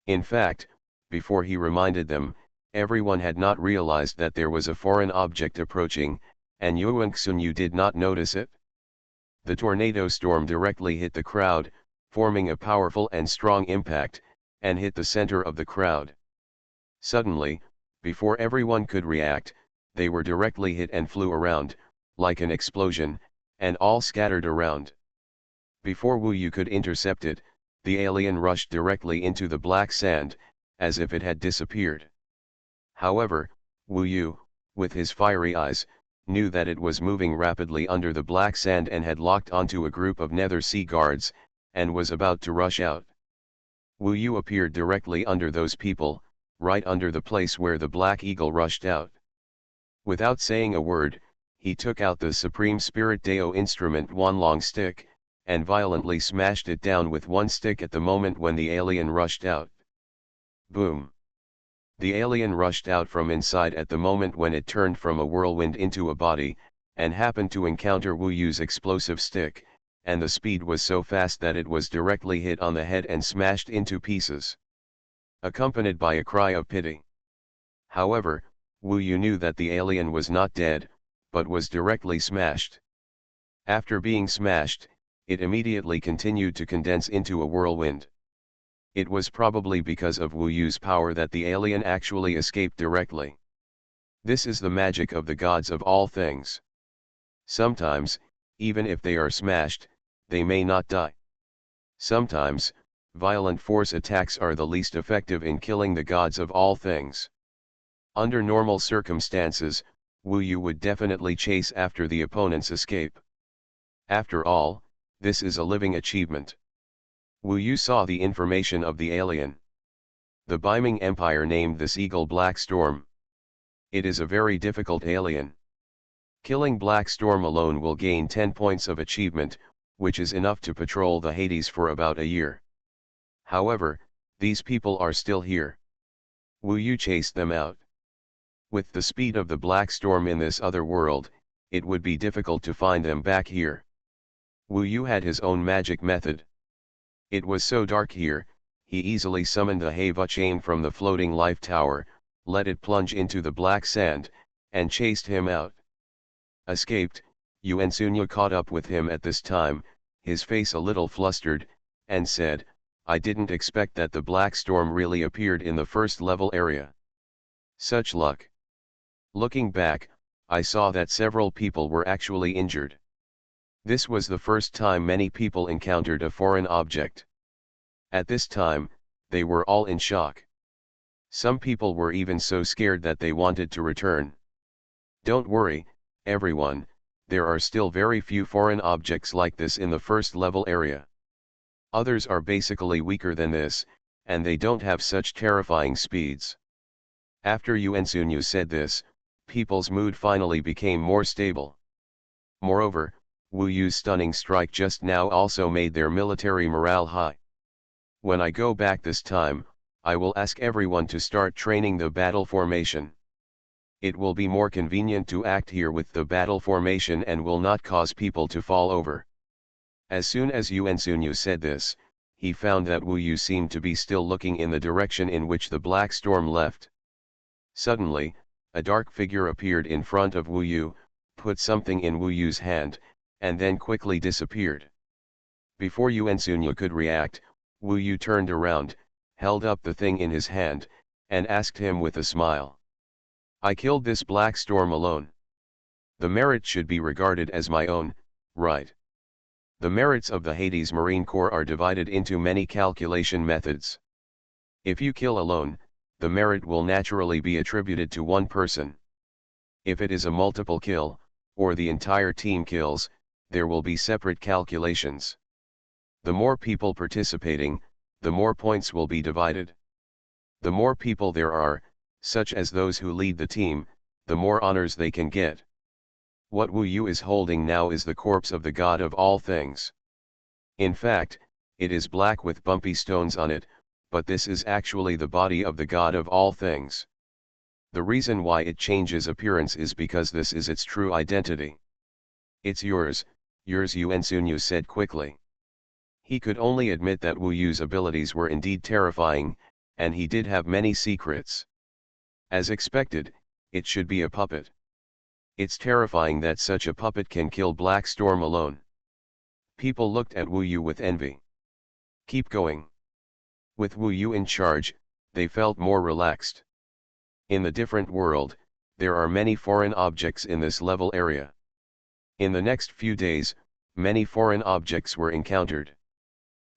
S1: In fact, before he reminded them, everyone had not realized that there was a foreign object approaching, and Xuanhuan did not notice it. The tornado storm directly hit the crowd, forming a powerful and strong impact, and hit the center of the crowd. Suddenly, before everyone could react, they were directly hit and flew around, like an explosion, and all scattered around. Before Wu Yu could intercept it, the alien rushed directly into the black sand, as if it had disappeared. However, Wu Yu, with his fiery eyes, knew that it was moving rapidly under the black sand and had locked onto a group of nether sea guards, and was about to rush out. Wu Yu appeared directly under those people, right under the place where the black eagle rushed out. Without saying a word, he took out the Supreme Spirit Deo instrument one long stick, and violently smashed it down with one stick at the moment when the alien rushed out. Boom! The alien rushed out from inside at the moment when it turned from a whirlwind into a body, and happened to encounter Wu Yu's explosive stick, and the speed was so fast that it was directly hit on the head and smashed into pieces, accompanied by a cry of pity. However, Wu Yu knew that the alien was not dead, but was directly smashed. After being smashed, it immediately continued to condense into a whirlwind. It was probably because of Wu Yu's power that the alien actually escaped directly. This is the magic of the gods of all things. Sometimes, even if they are smashed, they may not die. Sometimes, violent force attacks are the least effective in killing the gods of all things. Under normal circumstances, Wu Yu would definitely chase after the opponent's escape. After all, this is a living achievement. Wu Yu saw the information of the alien. The Beiming Empire named this eagle Black Storm. It is a very difficult alien. Killing Black Storm alone will gain 10 points of achievement, which is enough to patrol the Hades for about a year. However, these people are still here. Wu Yu chased them out. With the speed of the Black Storm in this other world, it would be difficult to find them back here. Wu Yu had his own magic method. It was so dark here, he easily summoned the Heva chain from the floating life tower, let it plunge into the black sand, and chased him out. Escaped, Xuanhuan caught up with him at this time, his face a little flustered, and said, "I didn't expect that the black storm really appeared in the first level area. Such luck." Looking back, I saw that several people were actually injured. This was the first time many people encountered a foreign object. At this time, they were all in shock. Some people were even so scared that they wanted to return. Don't worry, everyone, there are still very few foreign objects like this in the first level area. Others are basically weaker than this, and they don't have such terrifying speeds. After Xuanhuan said this, people's mood finally became more stable. Moreover, Wu Yu's stunning strike just now also made their military morale high. When I go back this time, I will ask everyone to start training the battle formation. It will be more convenient to act here with the battle formation and will not cause people to fall over. As soon as Xuanhuan said this, he found that Wu Yu seemed to be still looking in the direction in which the black storm left. Suddenly, a dark figure appeared in front of Wu Yu, put something in Wu Yu's hand, and then quickly disappeared. Before Yuan Sunyu could react, Wu Yu turned around, held up the thing in his hand, and asked him with a smile. I killed this black storm alone. The merit should be regarded as my own, right? The merits of the Hades Marine Corps are divided into many calculation methods. If you kill alone, the merit will naturally be attributed to one person. If it is a multiple kill, or the entire team kills, there will be separate calculations. The more people participating, the more points will be divided. The more people there are, such as those who lead the team, the more honors they can get. What Wu Yu is holding now is the corpse of the god of all things. In fact, it is black with bumpy stones on it, but this is actually the body of the god of all things. The reason why it changes appearance is because this is its true identity. It's yours, Yuan Sunyu said quickly. He could only admit that Wu Yu's abilities were indeed terrifying, and he did have many secrets. As expected, it should be a puppet. It's terrifying that such a puppet can kill Black Storm alone. People looked at Wu Yu with envy. Keep going. With Wu Yu in charge, they felt more relaxed. In the different world, there are many foreign objects in this level area. In the next few days, many foreign objects were encountered.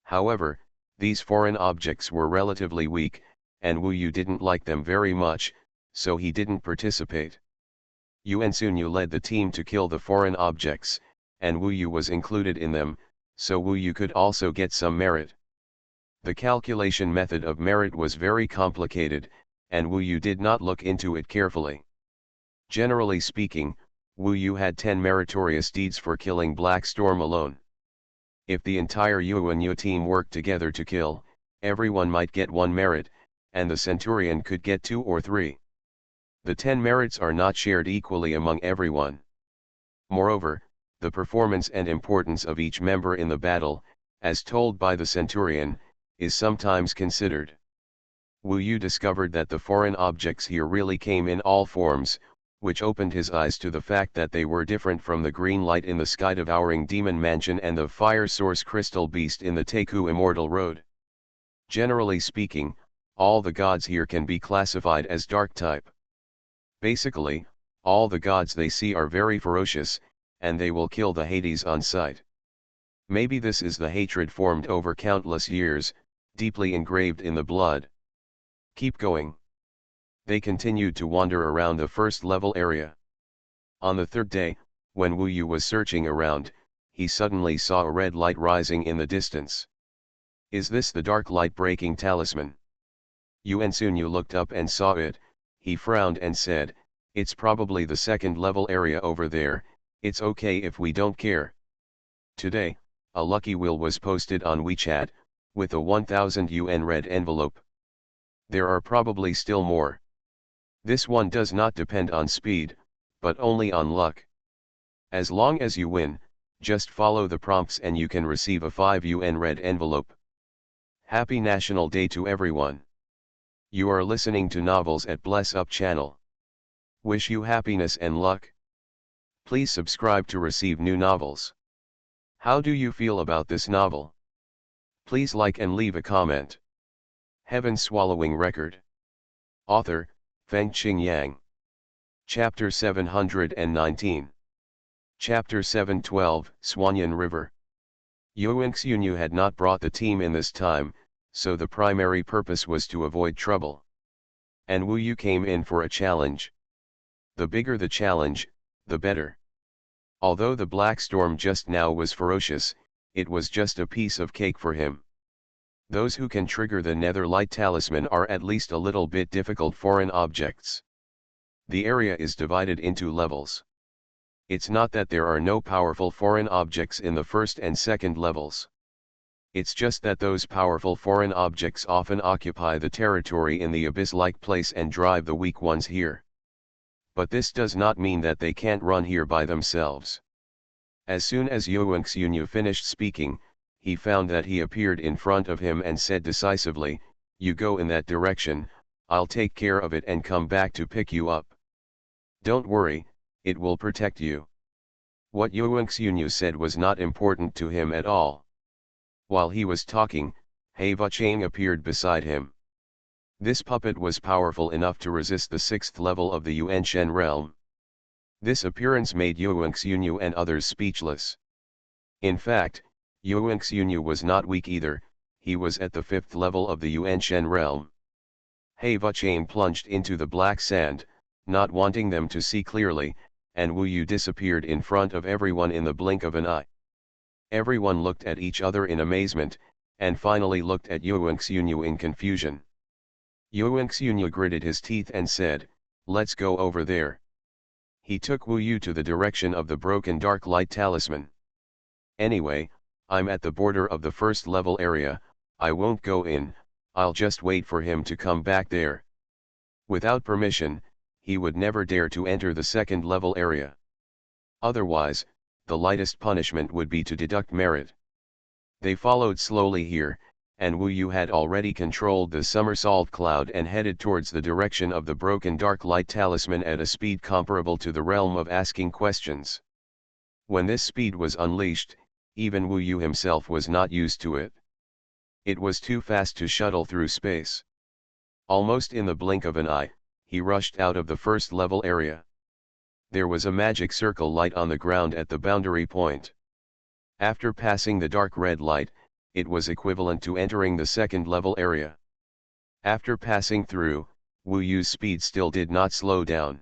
S1: However, these foreign objects were relatively weak, and Wu Yu didn't like them very much, so he didn't participate. Yuan Sunyu led the team to kill the foreign objects, and Wu Yu was included in them, so Wu Yu could also get some merit. The calculation method of merit was very complicated, and Wu Yu did not look into it carefully. Generally speaking, Wu Yu had 10 meritorious deeds for killing Black Storm alone. If the entire Yuan Yu team worked together to kill, everyone might get 1 merit, and the Centurion could get 2 or 3. The 10 merits are not shared equally among everyone. Moreover, the performance and importance of each member in the battle, as told by the Centurion, is sometimes considered. Wu Yu discovered that the foreign objects here really came in all forms, which opened his eyes to the fact that they were different from the green light in the sky devouring demon mansion and the fire source crystal beast in the Teku Immortal Road. Generally speaking, all the gods here can be classified as dark type. Basically, all the gods they see are very ferocious, and they will kill the Hades on sight. Maybe this is the hatred formed over countless years, deeply engraved in the blood. Keep going. They continued to wander around the first level area. On the third day, when Wu Yu was searching around, he suddenly saw a red light rising in the distance. Is this the dark light breaking talisman? Yuan Sunyu looked up and saw it. He frowned and said, it's probably the second level area over there, it's okay if we don't care. Today, a lucky wheel was posted on WeChat, with a 1000 yuan red envelope. There are probably still more. This one does not depend on speed, but only on luck. As long as you win, just follow the prompts and you can receive a 5 yuan red envelope. Happy National Day to everyone. You are listening to Novels at Bless Up channel. Wish you happiness and luck. Please subscribe to receive new novels. How do you feel about this novel? Please like and leave a comment. Heaven Swallowing Record. Author, Fengqing Yang. Chapter 719. Chapter 712, Xuanhuan River. Yuan Xunyu had not brought the team in this time, so the primary purpose was to avoid trouble. And Wu Yu came in for a challenge. The bigger the challenge, the better. Although the black storm just now was ferocious, it was just a piece of cake for him. Those who can trigger the nether light talisman are at least a little bit difficult foreign objects. The area is divided into levels. It's not that there are no powerful foreign objects in the first and second levels. It's just that those powerful foreign objects often occupy the territory in the abyss-like place and drive the weak ones here. But this does not mean that they can't run here by themselves. As soon as Yuan Xunyu finished speaking, he found that he appeared in front of him and said decisively, you go in that direction, I'll take care of it and come back to pick you up. Don't worry, it will protect you. What Xuanhuan said was not important to him at all. While he was talking, He Vuchang appeared beside him. This puppet was powerful enough to resist the 6th level of the Yuanshen realm. This appearance made Xuanhuan and others speechless. In fact, Xuanhuan was not weak either, he was at the 5th level of the Yuanshen realm. He Vuchang plunged into the black sand, not wanting them to see clearly, and Wu Yu disappeared in front of everyone in the blink of an eye. Everyone looked at each other in amazement, and finally looked at Xuanhuan in confusion. Xuanhuan gritted his teeth and said, "Let's go over there." He took Wu Yu to the direction of the broken dark light talisman. "Anyway, I'm at the border of the 1st level area, I won't go in, I'll just wait for him to come back there." Without permission, he would never dare to enter the 2nd level area. Otherwise, the lightest punishment would be to deduct merit. They followed slowly here, and Wu Yu had already controlled the somersault cloud and headed towards the direction of the broken dark light talisman at a speed comparable to the realm of asking questions. When this speed was unleashed, even Wu Yu himself was not used to it. It was too fast to shuttle through space. Almost in the blink of an eye, he rushed out of the 1st level area. There was a magic circle light on the ground at the boundary point. After passing the dark red light, it was equivalent to entering the 2nd level area. After passing through, Wu Yu's speed still did not slow down.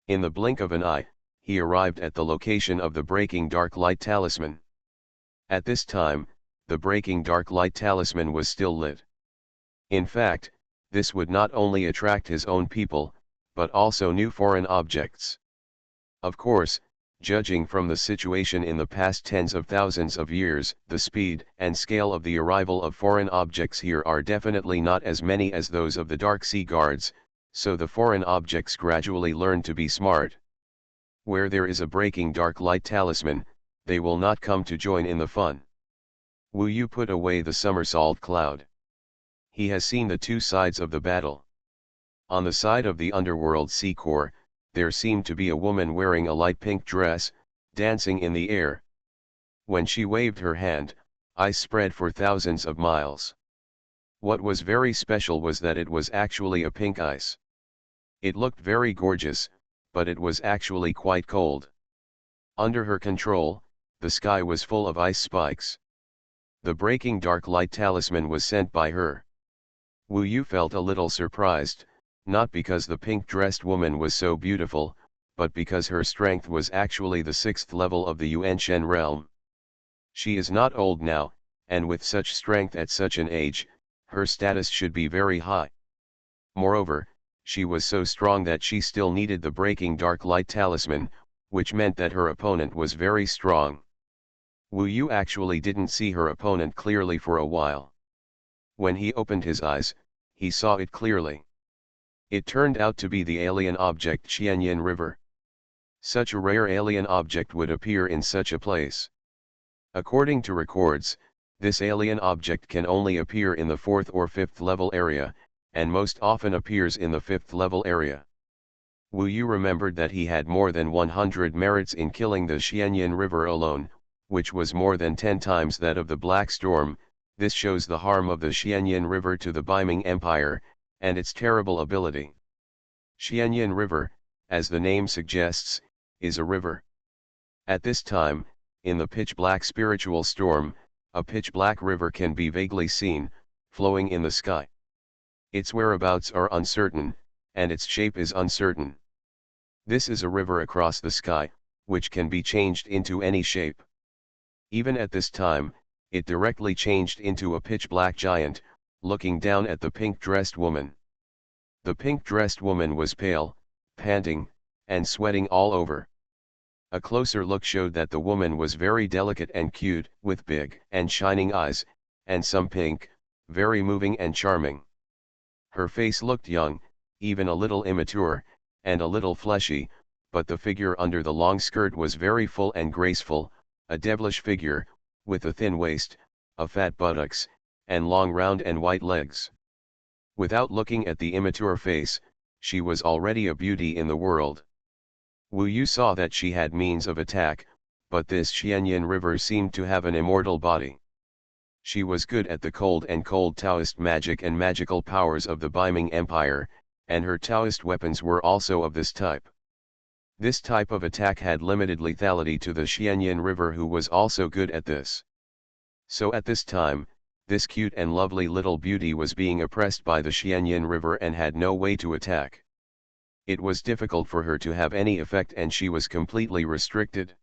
S1: In the blink of an eye, he arrived at the location of the breaking dark light talisman. At this time, the breaking dark light talisman was still lit. In fact, this would not only attract his own people, but also new foreign objects. Of course, judging from the situation in the past tens of thousands of years, the speed and scale of the arrival of foreign objects here are definitely not as many as those of the Dark Sea Guards, so the foreign objects gradually learn to be smart. Where there is a breaking dark light talisman, they will not come to join in the fun. Wu Yu put away the somersault cloud. He has seen the two sides of the battle. On the side of the underworld sea core, there seemed to be a woman wearing a light pink dress, dancing in the air. When she waved her hand, ice spread for thousands of miles. What was very special was that it was actually a pink ice. It looked very gorgeous, but it was actually quite cold. Under her control, the sky was full of ice spikes. The breaking dark light talisman was sent by her. Wu Yu felt a little surprised, not because the pink-dressed woman was so beautiful, but because her strength was actually the 6th level of the Yuanshen realm. She is not old now, and with such strength at such an age, her status should be very high. Moreover, she was so strong that she still needed the breaking dark light talisman, which meant that her opponent was very strong. Wu Yu actually didn't see her opponent clearly for a while. When he opened his eyes, he saw it clearly. It turned out to be the alien object Xuanhuan River. Such a rare alien object would appear in such a place. According to records, this alien object can only appear in the 4th or 5th level area, and most often appears in the 5th level area. Wu Yu remembered that he had more than 100 merits in killing the Xuanhuan River alone, which was more than 10 times that of the Black Storm. This shows the harm of the Xuanhuan River to the Beiming Empire, and its terrible ability. Xuanhuan River, as the name suggests, is a river. At this time, in the pitch-black spiritual storm, a pitch-black river can be vaguely seen, flowing in the sky. Its whereabouts are uncertain, and its shape is uncertain. This is a river across the sky, which can be changed into any shape. Even at this time, it directly changed into a pitch-black giant, looking down at the pink-dressed woman. The pink-dressed woman was pale, panting, and sweating all over. A closer look showed that the woman was very delicate and cute, with big and shining eyes, and some pink, very moving and charming. Her face looked young, even a little immature, and a little fleshy, but the figure under the long skirt was very full and graceful, a devilish figure, with a thin waist, a fat buttocks, and long round and white legs. Without looking at the immature face, she was already a beauty in the world. Wu Yu saw that she had means of attack, but this Xuanhuan river seemed to have an immortal body. She was good at the cold Taoist magic and magical powers of the Beiming Empire, and her Taoist weapons were also of this type. This type of attack had limited lethality to the Xuanhuan river, who was also good at this. So at this time, this cute and lovely little beauty was being oppressed by the Xuanhuan river and had no way to attack. It was difficult for her to have any effect, and she was completely restricted.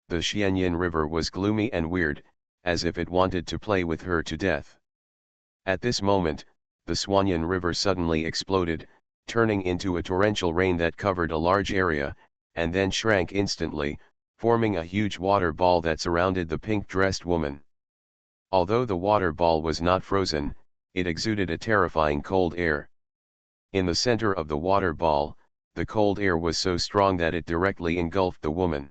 S1: The Xuanhuan river was gloomy and weird, as if it wanted to play with her to death. At this moment, the Xuanhuan river suddenly exploded, turning into a torrential rain that covered a large area, and then shrank instantly, forming a huge water ball that surrounded the pink-dressed woman. Although the water ball was not frozen, it exuded a terrifying cold air. In the center of the water ball, the cold air was so strong that it directly engulfed the woman.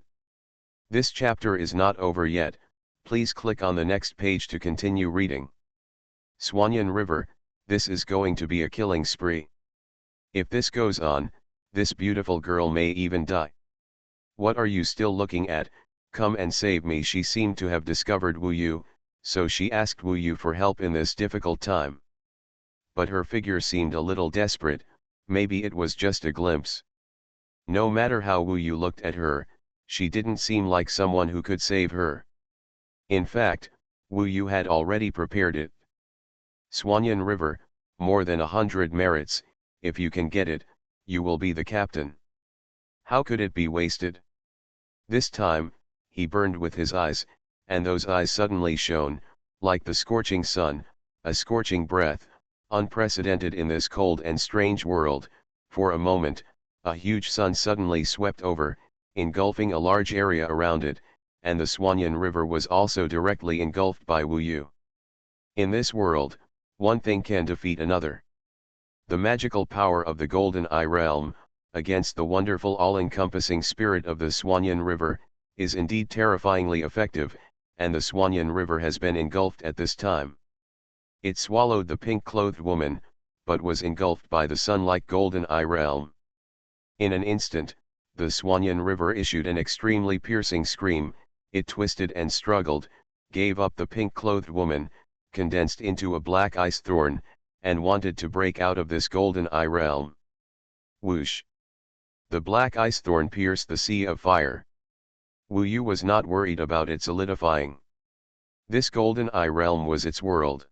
S1: This chapter is not over yet, please click on the next page to continue reading. Xuanhuan River, this is going to be a killing spree. If this goes on, this beautiful girl may even die. What are you still looking at? Come and save me. She seemed to have discovered Wu Yu, so she asked Wu Yu for help in this difficult time. But her figure seemed a little desperate, maybe it was just a glimpse. No matter how Wu Yu looked at her, she didn't seem like someone who could save her. In fact, Wu Yu had already prepared it. Xuanhuan River, more than 100 merits, if you can get it, you will be the captain. How could it be wasted? This time, he burned with his eyes, and those eyes suddenly shone, like the scorching sun, a scorching breath, unprecedented in this cold and strange world. For a moment, a huge sun suddenly swept over, engulfing a large area around it, and the Xuanhuan River was also directly engulfed by Wu Yu. In this world, one thing can defeat another. The magical power of the Golden Eye Realm, against the wonderful all-encompassing spirit of the Xuanhuan River, is indeed terrifyingly effective, and the Xuanhuan River has been engulfed at this time. It swallowed the pink-clothed woman, but was engulfed by the sun-like Golden Eye Realm. In an instant, the Xuanhuan River issued an extremely piercing scream, it twisted and struggled, gave up the pink-clothed woman, condensed into a black ice thorn, and wanted to break out of this Golden Eye Realm. Whoosh! The black ice thorn pierced the sea of fire. Wu Yu was not worried about it solidifying. This Golden Eye Realm was its world.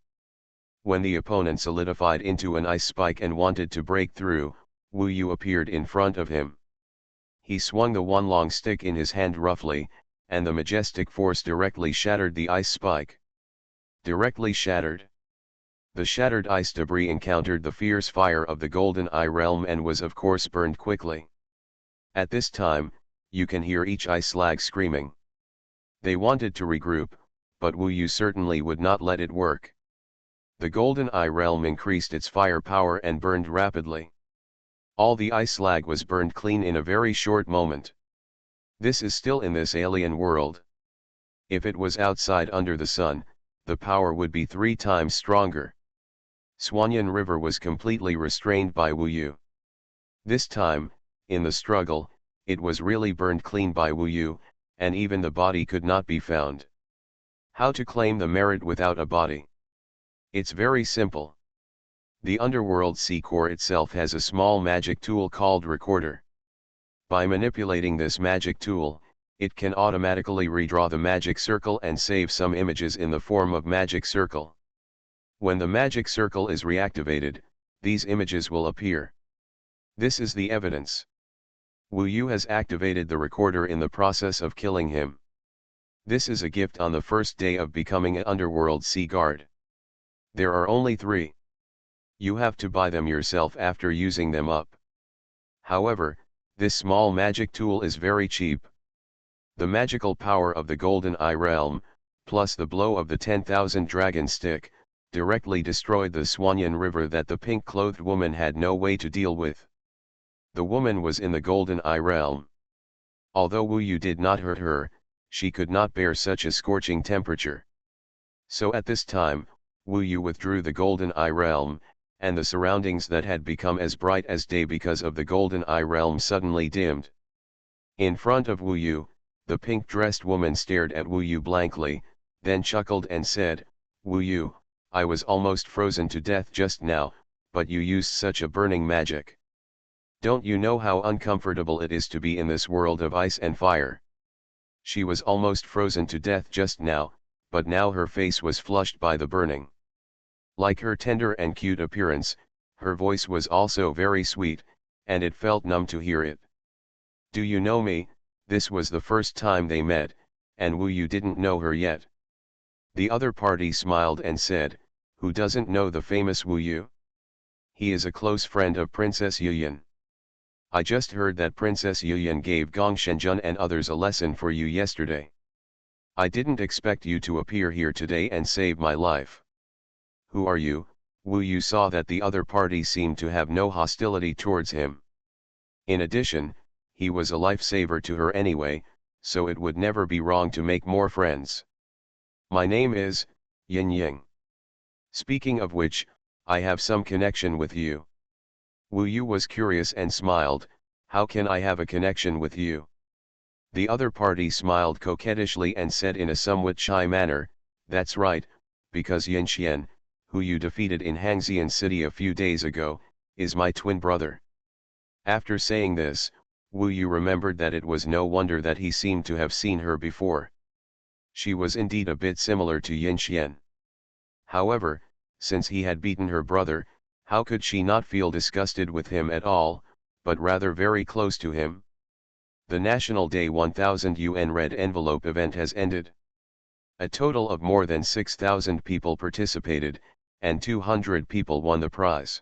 S1: When the opponent solidified into an ice spike and wanted to break through, Wu Yu appeared in front of him. He swung the one long stick in his hand roughly, and the majestic force directly shattered the ice spike. Directly shattered. The shattered ice debris encountered the fierce fire of the Golden Eye Realm and was of course burned quickly. At this time, you can hear each ice slag screaming. They wanted to regroup, but Wu Yu certainly would not let it work. The Golden Eye Realm increased its firepower and burned rapidly. All the ice slag was burned clean in a very short moment. This is still in this alien world. If it was outside under the sun, the power would be 3 times stronger. Xuanhuan River was completely restrained by Wu Yu. This time, in the struggle, it was really burned clean by Wu Yu, and even the body could not be found. How to claim the merit without a body? It's very simple. The Underworld Sea Core itself has a small magic tool called Recorder. By manipulating this magic tool, it can automatically redraw the magic circle and save some images in the form of magic circle. When the magic circle is reactivated, these images will appear. This is the evidence. Wu Yu has activated the recorder in the process of killing him. This is a gift on the first day of becoming an Underworld Sea Guard. There are only 3. You have to buy them yourself after using them up. However, this small magic tool is very cheap. The magical power of the Golden Eye Realm, plus the blow of the 10,000 dragon stick, directly destroyed the Xuanhuan River that the pink-clothed woman had no way to deal with. The woman was in the Golden Eye Realm. Although Wu Yu did not hurt her, she could not bear such a scorching temperature. So at this time, Wu Yu withdrew the Golden Eye Realm, and the surroundings that had become as bright as day because of the golden eye realm suddenly dimmed. In front of Wu Yu, the pink-dressed woman stared at Wu Yu blankly, then chuckled and said, "Wu Yu, I was almost frozen to death just now, but you used such a burning magic. Don't you know how uncomfortable it is to be in this world of ice and fire?" She was almost frozen to death just now, but now her face was flushed by the burning. Like her tender and cute appearance, her voice was also very sweet, and it felt numb to hear it. "Do you know me?" This was the first time they met, and Wu Yu didn't know her yet. The other party smiled and said, "Who doesn't know the famous Wu Yu? He is a close friend of Princess Yuyan. I just heard that Princess Yuyan gave Gong Shenjun and others a lesson for you yesterday. I didn't expect you to appear here today and save my life." "Who are you?" Wu Yu saw that the other party seemed to have no hostility towards him. In addition, he was a lifesaver to her anyway, so it would never be wrong to make more friends. "My name is Yin Ying. Speaking of which, I have some connection with you." Wu Yu was curious and smiled, "How can I have a connection with you?" The other party smiled coquettishly and said in a somewhat shy manner, "That's right, because Yin Xian, who you defeated in Hangxian City a few days ago, is my twin brother." After saying this, Wu Yu remembered that it was no wonder that he seemed to have seen her before. She was indeed a bit similar to Yin Xian. However, since he had beaten her brother, how could she not feel disgusted with him at all, but rather very close to him? The National Day 1000 UN Red Envelope event has ended. A total of more than 6,000 people participated, and 200 people won the prize.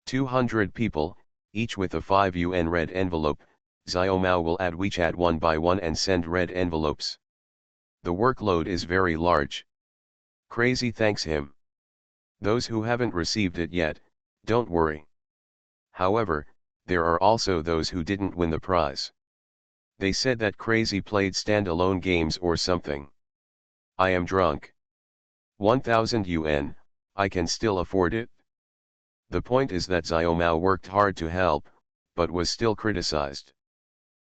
S1: 200 people, each with a 5 UN red envelope. Xiaomao will add WeChat one by one and send red envelopes. The workload is very large. Crazy thanks him. Those who haven't received it yet, don't worry. However, there are also those who didn't win the prize. They said that Crazy played standalone games or something. I am drunk. 1000 UN, I can still afford it. The point is that Xiaomao worked hard to help, but was still criticized.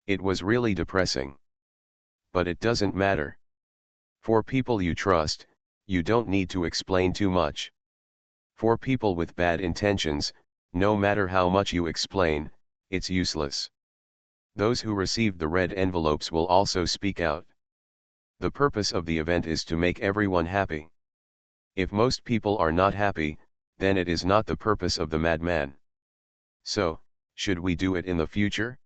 S1: It was really depressing. But it doesn't matter. For people you trust, you don't need to explain too much. For people with bad intentions, no matter how much you explain, it's useless. Those who received the red envelopes will also speak out. The purpose of the event is to make everyone happy. If most people are not happy, then it is not the purpose of the madman. So, should we do it in the future?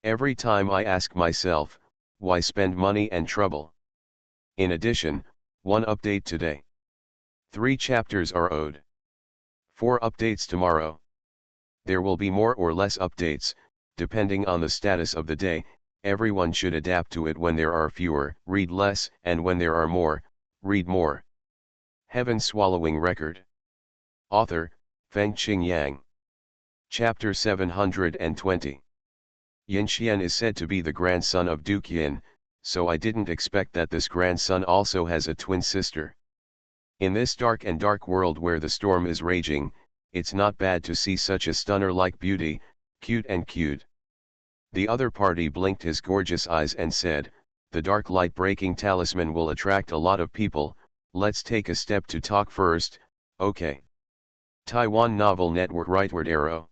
S1: Every time I ask myself, why spend money and trouble? In addition, one update today. 3 chapters are owed. 4 updates tomorrow. There will be more or less updates, depending on the status of the day. Everyone should adapt to it. When there are fewer, read less, and when there are more, read more. Heaven Swallowing Record. Author, Fengqing Yang. Chapter 720. Yin Xian is said to be the grandson of Duke Yin, so I didn't expect that this grandson also has a twin sister. In this dark world where the storm is raging, it's not bad to see such a stunner like beauty, cute and cute. The other party blinked his gorgeous eyes and said, "The dark light breaking talisman will attract a lot of people, let's take a step to talk first, okay." Taiwan Novel Network Rightward Arrow.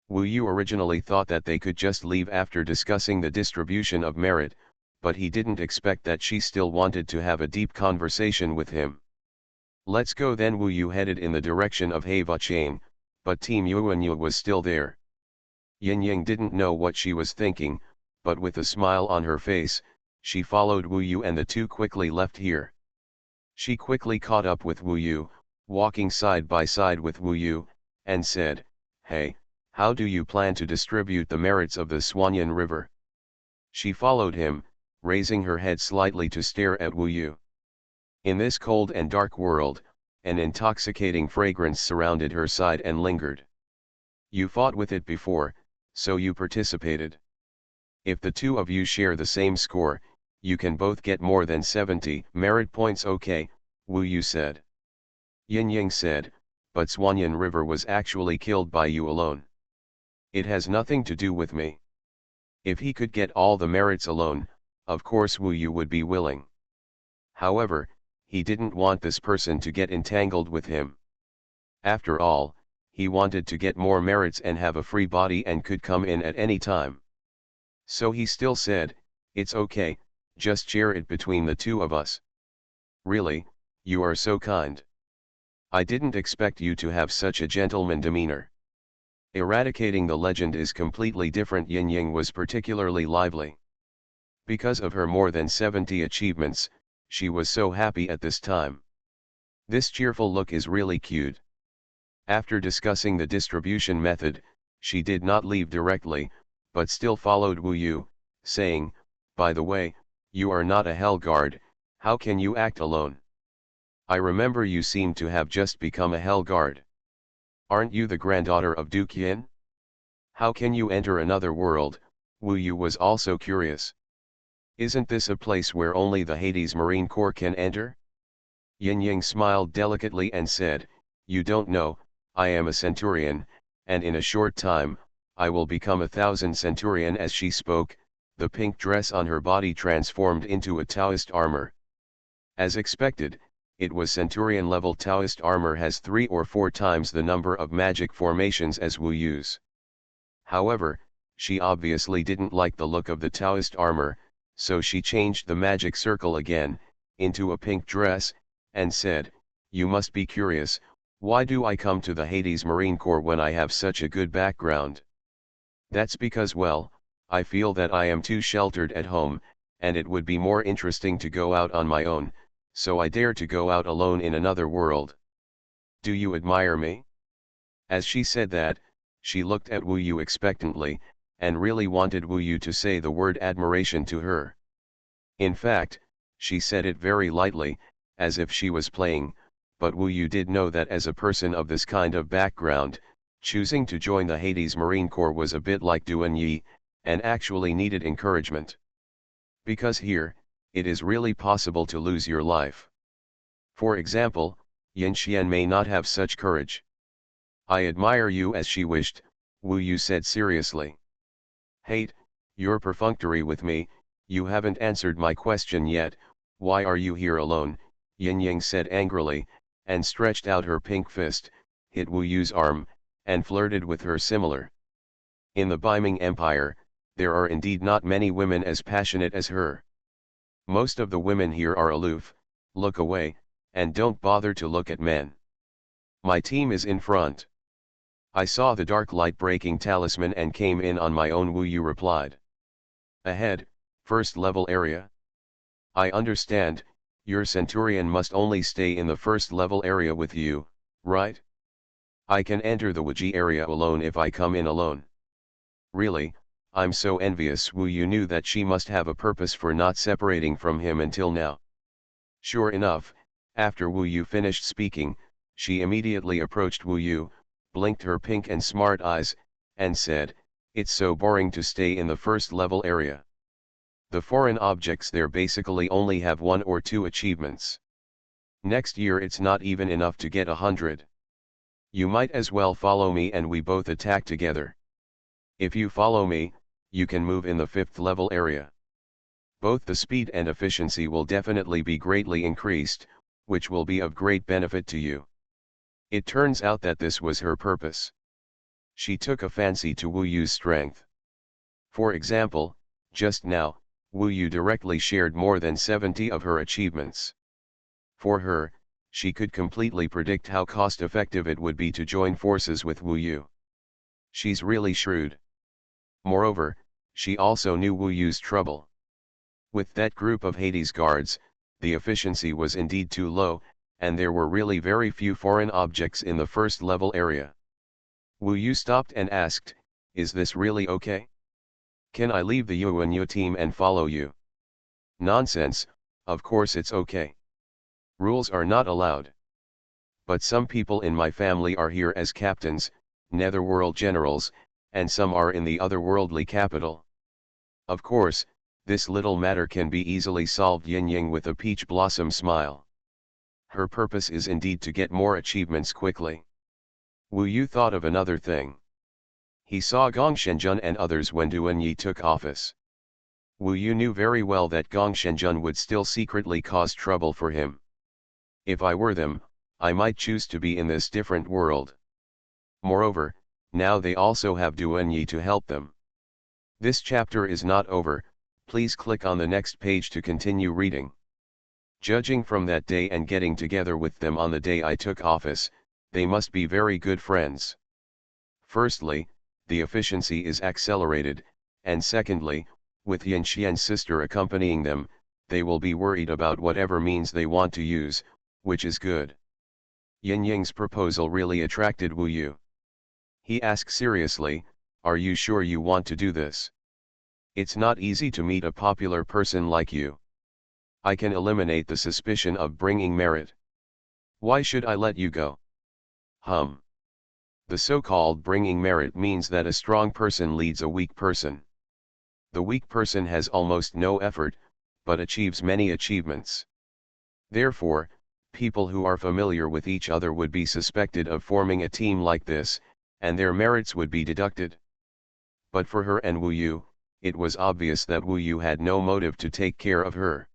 S1: Wu Yu originally thought that they could just leave after discussing the distribution of merit, but he didn't expect that she still wanted to have a deep conversation with him. "Let's go then." Wu Yu headed in the direction of Heva Chain, but Team Yuanyu was still there. Yin Ying didn't know what she was thinking, but with a smile on her face, she followed Wu Yu and the two quickly left here. She quickly caught up with Wu Yu, walking side by side with Wu Yu, and said, "Hey, how do you plan to distribute the merits of the Xuanhuan River?" She followed him, raising her head slightly to stare at Wu Yu. In this cold and dark world, an intoxicating fragrance surrounded her side and lingered. "You fought with it before, so you participated. If the two of you share the same score, you can both get more than 70 merit points. Okay," Wu Yu said. Yin Ying said, but Xuanhuan River was actually killed by you alone. It has nothing to do with me. If he could get all the merits alone, of course Wu Yu would be willing. However, he didn't want this person to get entangled with him. After all, he wanted to get more merits and have a free body and could come in at any time. So he still said, "It's okay, just share it between the two of us." "Really, you are so kind. I didn't expect you to have such a gentleman demeanor." Eradicating the legend is completely different. Yin Yang was particularly lively. Because of her more than 70 achievements, she was so happy at this time. This cheerful look is really cute. After discussing the distribution method, she did not leave directly, but still followed Wu Yu, saying, "By the way, you are not a Hell Guard, how can you act alone? I remember you seem to have just become a Hell Guard. Aren't you the granddaughter of Duke Yin? How can you enter another world?" Wu Yu was also curious. "Isn't this a place where only the Hades Marine Corps can enter?" Yin Yang smiled delicately and said, "You don't know, I am a centurion, and in a short time, I will become 1,000 centurion." As she spoke, the pink dress on her body transformed into a Taoist armor. As expected, it was centurion level. Taoist armor has 3 or 4 times the number of magic formations as Wu Yu's. However, she obviously didn't like the look of the Taoist armor, so she changed the magic circle again, into a pink dress, and said, "You must be curious, why do I come to the Hades Marine Corps when I have such a good background? That's because, well, I feel that I am too sheltered at home, and it would be more interesting to go out on my own, so I dare to go out alone in another world. Do you admire me?" As she said that, she looked at Wu Yu expectantly, and really wanted Wu Yu to say the word admiration to her. In fact, she said it very lightly, as if she was playing, but Wu Yu did know that as a person of this kind of background, choosing to join the Hades Marine Corps was a bit like Duan Yi, and actually needed encouragement. Because here, it is really possible to lose your life. For example, Yin Xian may not have such courage. "I admire you," as she wished, Wu Yu said seriously. "Hate, you're perfunctory with me, you haven't answered my question yet, why are you here alone?" Yin Yang said angrily, and stretched out her pink fist, hit Wu Yu's arm, and flirted with her similar. In the Beiming Empire, there are indeed not many women as passionate as her. Most of the women here are aloof, look away, and don't bother to look at men. "My team is in front. I saw the dark light breaking talisman and came in on my own," Wu Yu replied. "Ahead, first level area." "I understand, your centurion must only stay in the first level area with you, right? I can enter the Wuji area alone if I come in alone." "Really, I'm so envious." Wu Yu knew that she must have a purpose for not separating from him until now. Sure enough, after Wu Yu finished speaking, she immediately approached Wu Yu, blinked her pink and smart eyes, and said, "It's so boring to stay in the first level area. The foreign objects there basically only have 1 or 2 achievements. Next year it's not even enough to get 100. You might as well follow me and we both attack together. If you follow me, you can move in the 5th level area. Both the speed and efficiency will definitely be greatly increased, which will be of great benefit to you." It turns out that this was her purpose. She took a fancy to Wu Yu's strength. For example, just now, Wu Yu directly shared more than 70 of her achievements. For her, she could completely predict how cost-effective it would be to join forces with Wu Yu. She's really shrewd. Moreover, she also knew Wu Yu's trouble. With that group of Hades guards, the efficiency was indeed too low, and there were really very few foreign objects in the first level area. Wu Yu stopped and asked, "Is this really okay? Can I leave the Yuanyu team and follow you?" "Nonsense, of course it's okay. Rules are not allowed. But some people in my family are here as captains, netherworld generals, and some are in the otherworldly capital. Of course, this little matter can be easily solved." Yin Yang with a peach blossom smile. Her purpose is indeed to get more achievements quickly. Wu Yu thought of another thing. He saw Gong Shenjun and others when Duan Yi took office. Wu Yu knew very well that Gong Shenjun would still secretly cause trouble for him. If I were them, I might choose to be in this different world. Moreover, now they also have Duan Yi to help them. This chapter is not over, please click on the next page to continue reading. Judging from that day and getting together with them on the day I took office, they must be very good friends. Firstly, the efficiency is accelerated, and secondly, with Yin Xian's sister accompanying them, they will be worried about whatever means they want to use, which is good. Yin Ying's proposal really attracted Wu Yu. He asked seriously, "Are you sure you want to do this? It's not easy to meet a popular person like you. I can eliminate the suspicion of bringing merit. Why should I let you go?" The so-called bringing merit means that a strong person leads a weak person. The weak person has almost no effort, but achieves many achievements. Therefore, people who are familiar with each other would be suspected of forming a team like this, and their merits would be deducted. But for her and Wu Yu, it was obvious that Wu Yu had no motive to take care of her.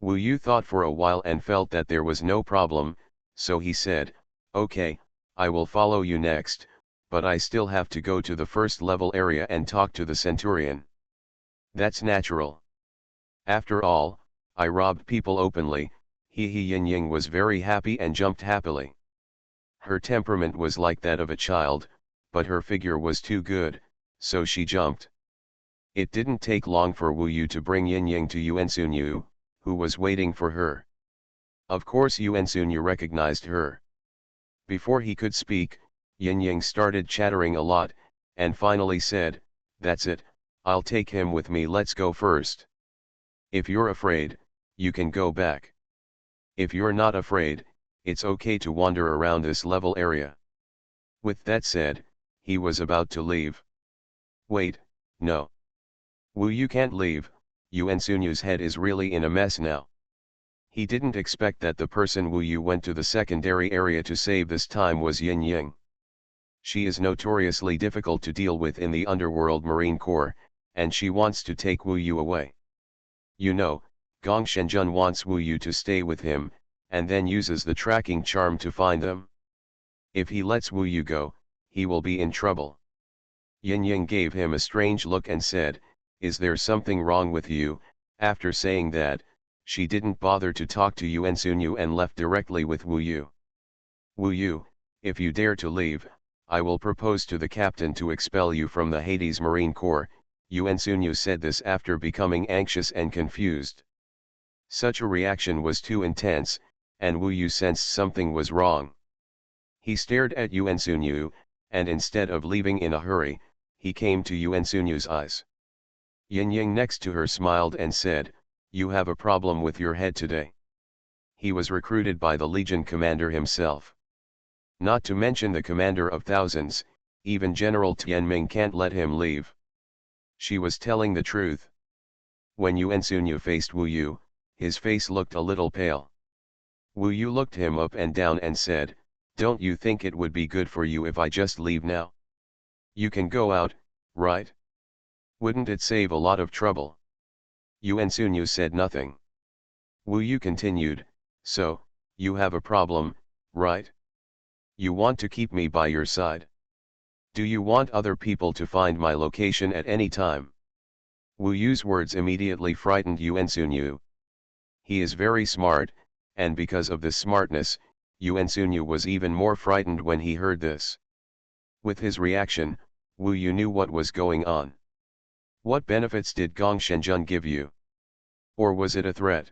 S1: Wu Yu thought for a while and felt that there was no problem, so he said, "Okay, I will follow you next, but I still have to go to the first level area and talk to the centurion." "That's natural. After all, I robbed people openly." Yin Ying was very happy and jumped happily. Her temperament was like that of a child, but her figure was too good, so she jumped. It didn't take long for Wu Yu to bring Yin Ying to Yuan Xunyu, who was waiting for her. Of course Yuan Xunyu recognized her. Before he could speak, Yin Ying started chattering a lot, and finally said, "That's it, I'll take him with me, let's go first. If you're afraid, you can go back. If you're not afraid, it's okay to wander around this level area." With that said, he was about to leave. "Wait, no. Wu Yu can't leave, Yuan Sunyu's head is really in a mess now." He didn't expect that the person Wu Yu went to the secondary area to save this time was Yin Ying. She is notoriously difficult to deal with in the underworld Marine Corps, and she wants to take Wu Yu away. You know, Gong Shenjun wants Wu Yu to stay with him, and then uses the tracking charm to find them. If he lets Wu Yu go, he will be in trouble. Yin Ying gave him a strange look and said, "Is there something wrong with you?" After saying that, she didn't bother to talk to Yuan Xunyu and left directly with Wu Yu. "Wu Yu, if you dare to leave, I will propose to the captain to expel you from the Hades Marine Corps." Yuan Xunyu said this after becoming anxious and confused. Such a reaction was too intense, and Wu Yu sensed something was wrong. He stared at Yuan Xunyu, and instead of leaving in a hurry, he came to Yuan Xunyu's eyes. Yin Ying next to her smiled and said, "You have a problem with your head today." He was recruited by the Legion commander himself. Not to mention the commander of thousands, even General Tianming can't let him leave. She was telling the truth. When Yuan Xunyu faced Wu Yu, his face looked a little pale. Wu Yu looked him up and down and said, "Don't you think it would be good for you if I just leave now? You can go out, right? Wouldn't it save a lot of trouble?" Yuan Xunyu said nothing. Wu Yu continued, "So, you have a problem, right? You want to keep me by your side? Do you want other people to find my location at any time?" Wu Yu's words immediately frightened Yuan Xunyu. He is very smart, and because of this smartness, Yuan Xunyu was even more frightened when he heard this. With his reaction, Wu Yu knew what was going on. What benefits did Gong Shenjun give you? Or was it a threat?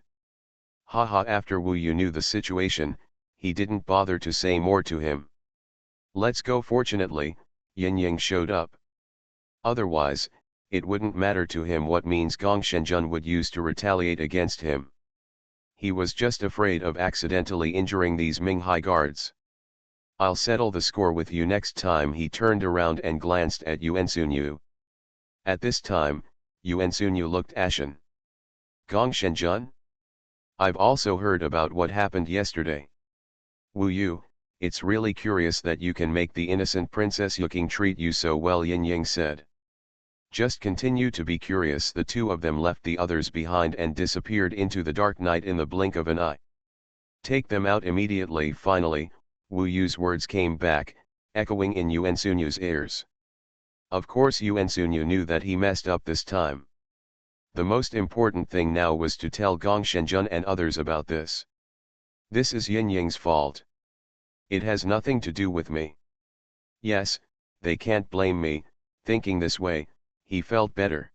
S1: Haha, after Wu Yu knew the situation, he didn't bother to say more to him. "Let's go." Fortunately, Yin Ying showed up. Otherwise, it wouldn't matter to him what means Gong Shenjun would use to retaliate against him. He was just afraid of accidentally injuring these Minghai guards. "I'll settle the score with you next time." He turned around and glanced at Yuan Xunyu. At this time, Yuan Xunyu looked ashen. "Gong Shenjun? I've also heard about what happened yesterday. Wu Yu, It's really curious that you can make the innocent Princess Yuking treat you so well, Yin Yang said. Just continue to be curious. The two of them left the others behind and disappeared into the dark night in the blink of an eye. Take them out immediately. Finally, Wu Yu's words came back, echoing in Yuan Sunyu's ears. Of course Yuan Sunyu knew that he messed up this time. The most important thing now was to tell Gong Shenjun and others about this. This is Yin Yang's fault. It has nothing to do with me. Yes, they can't blame me. Thinking this way, he felt better.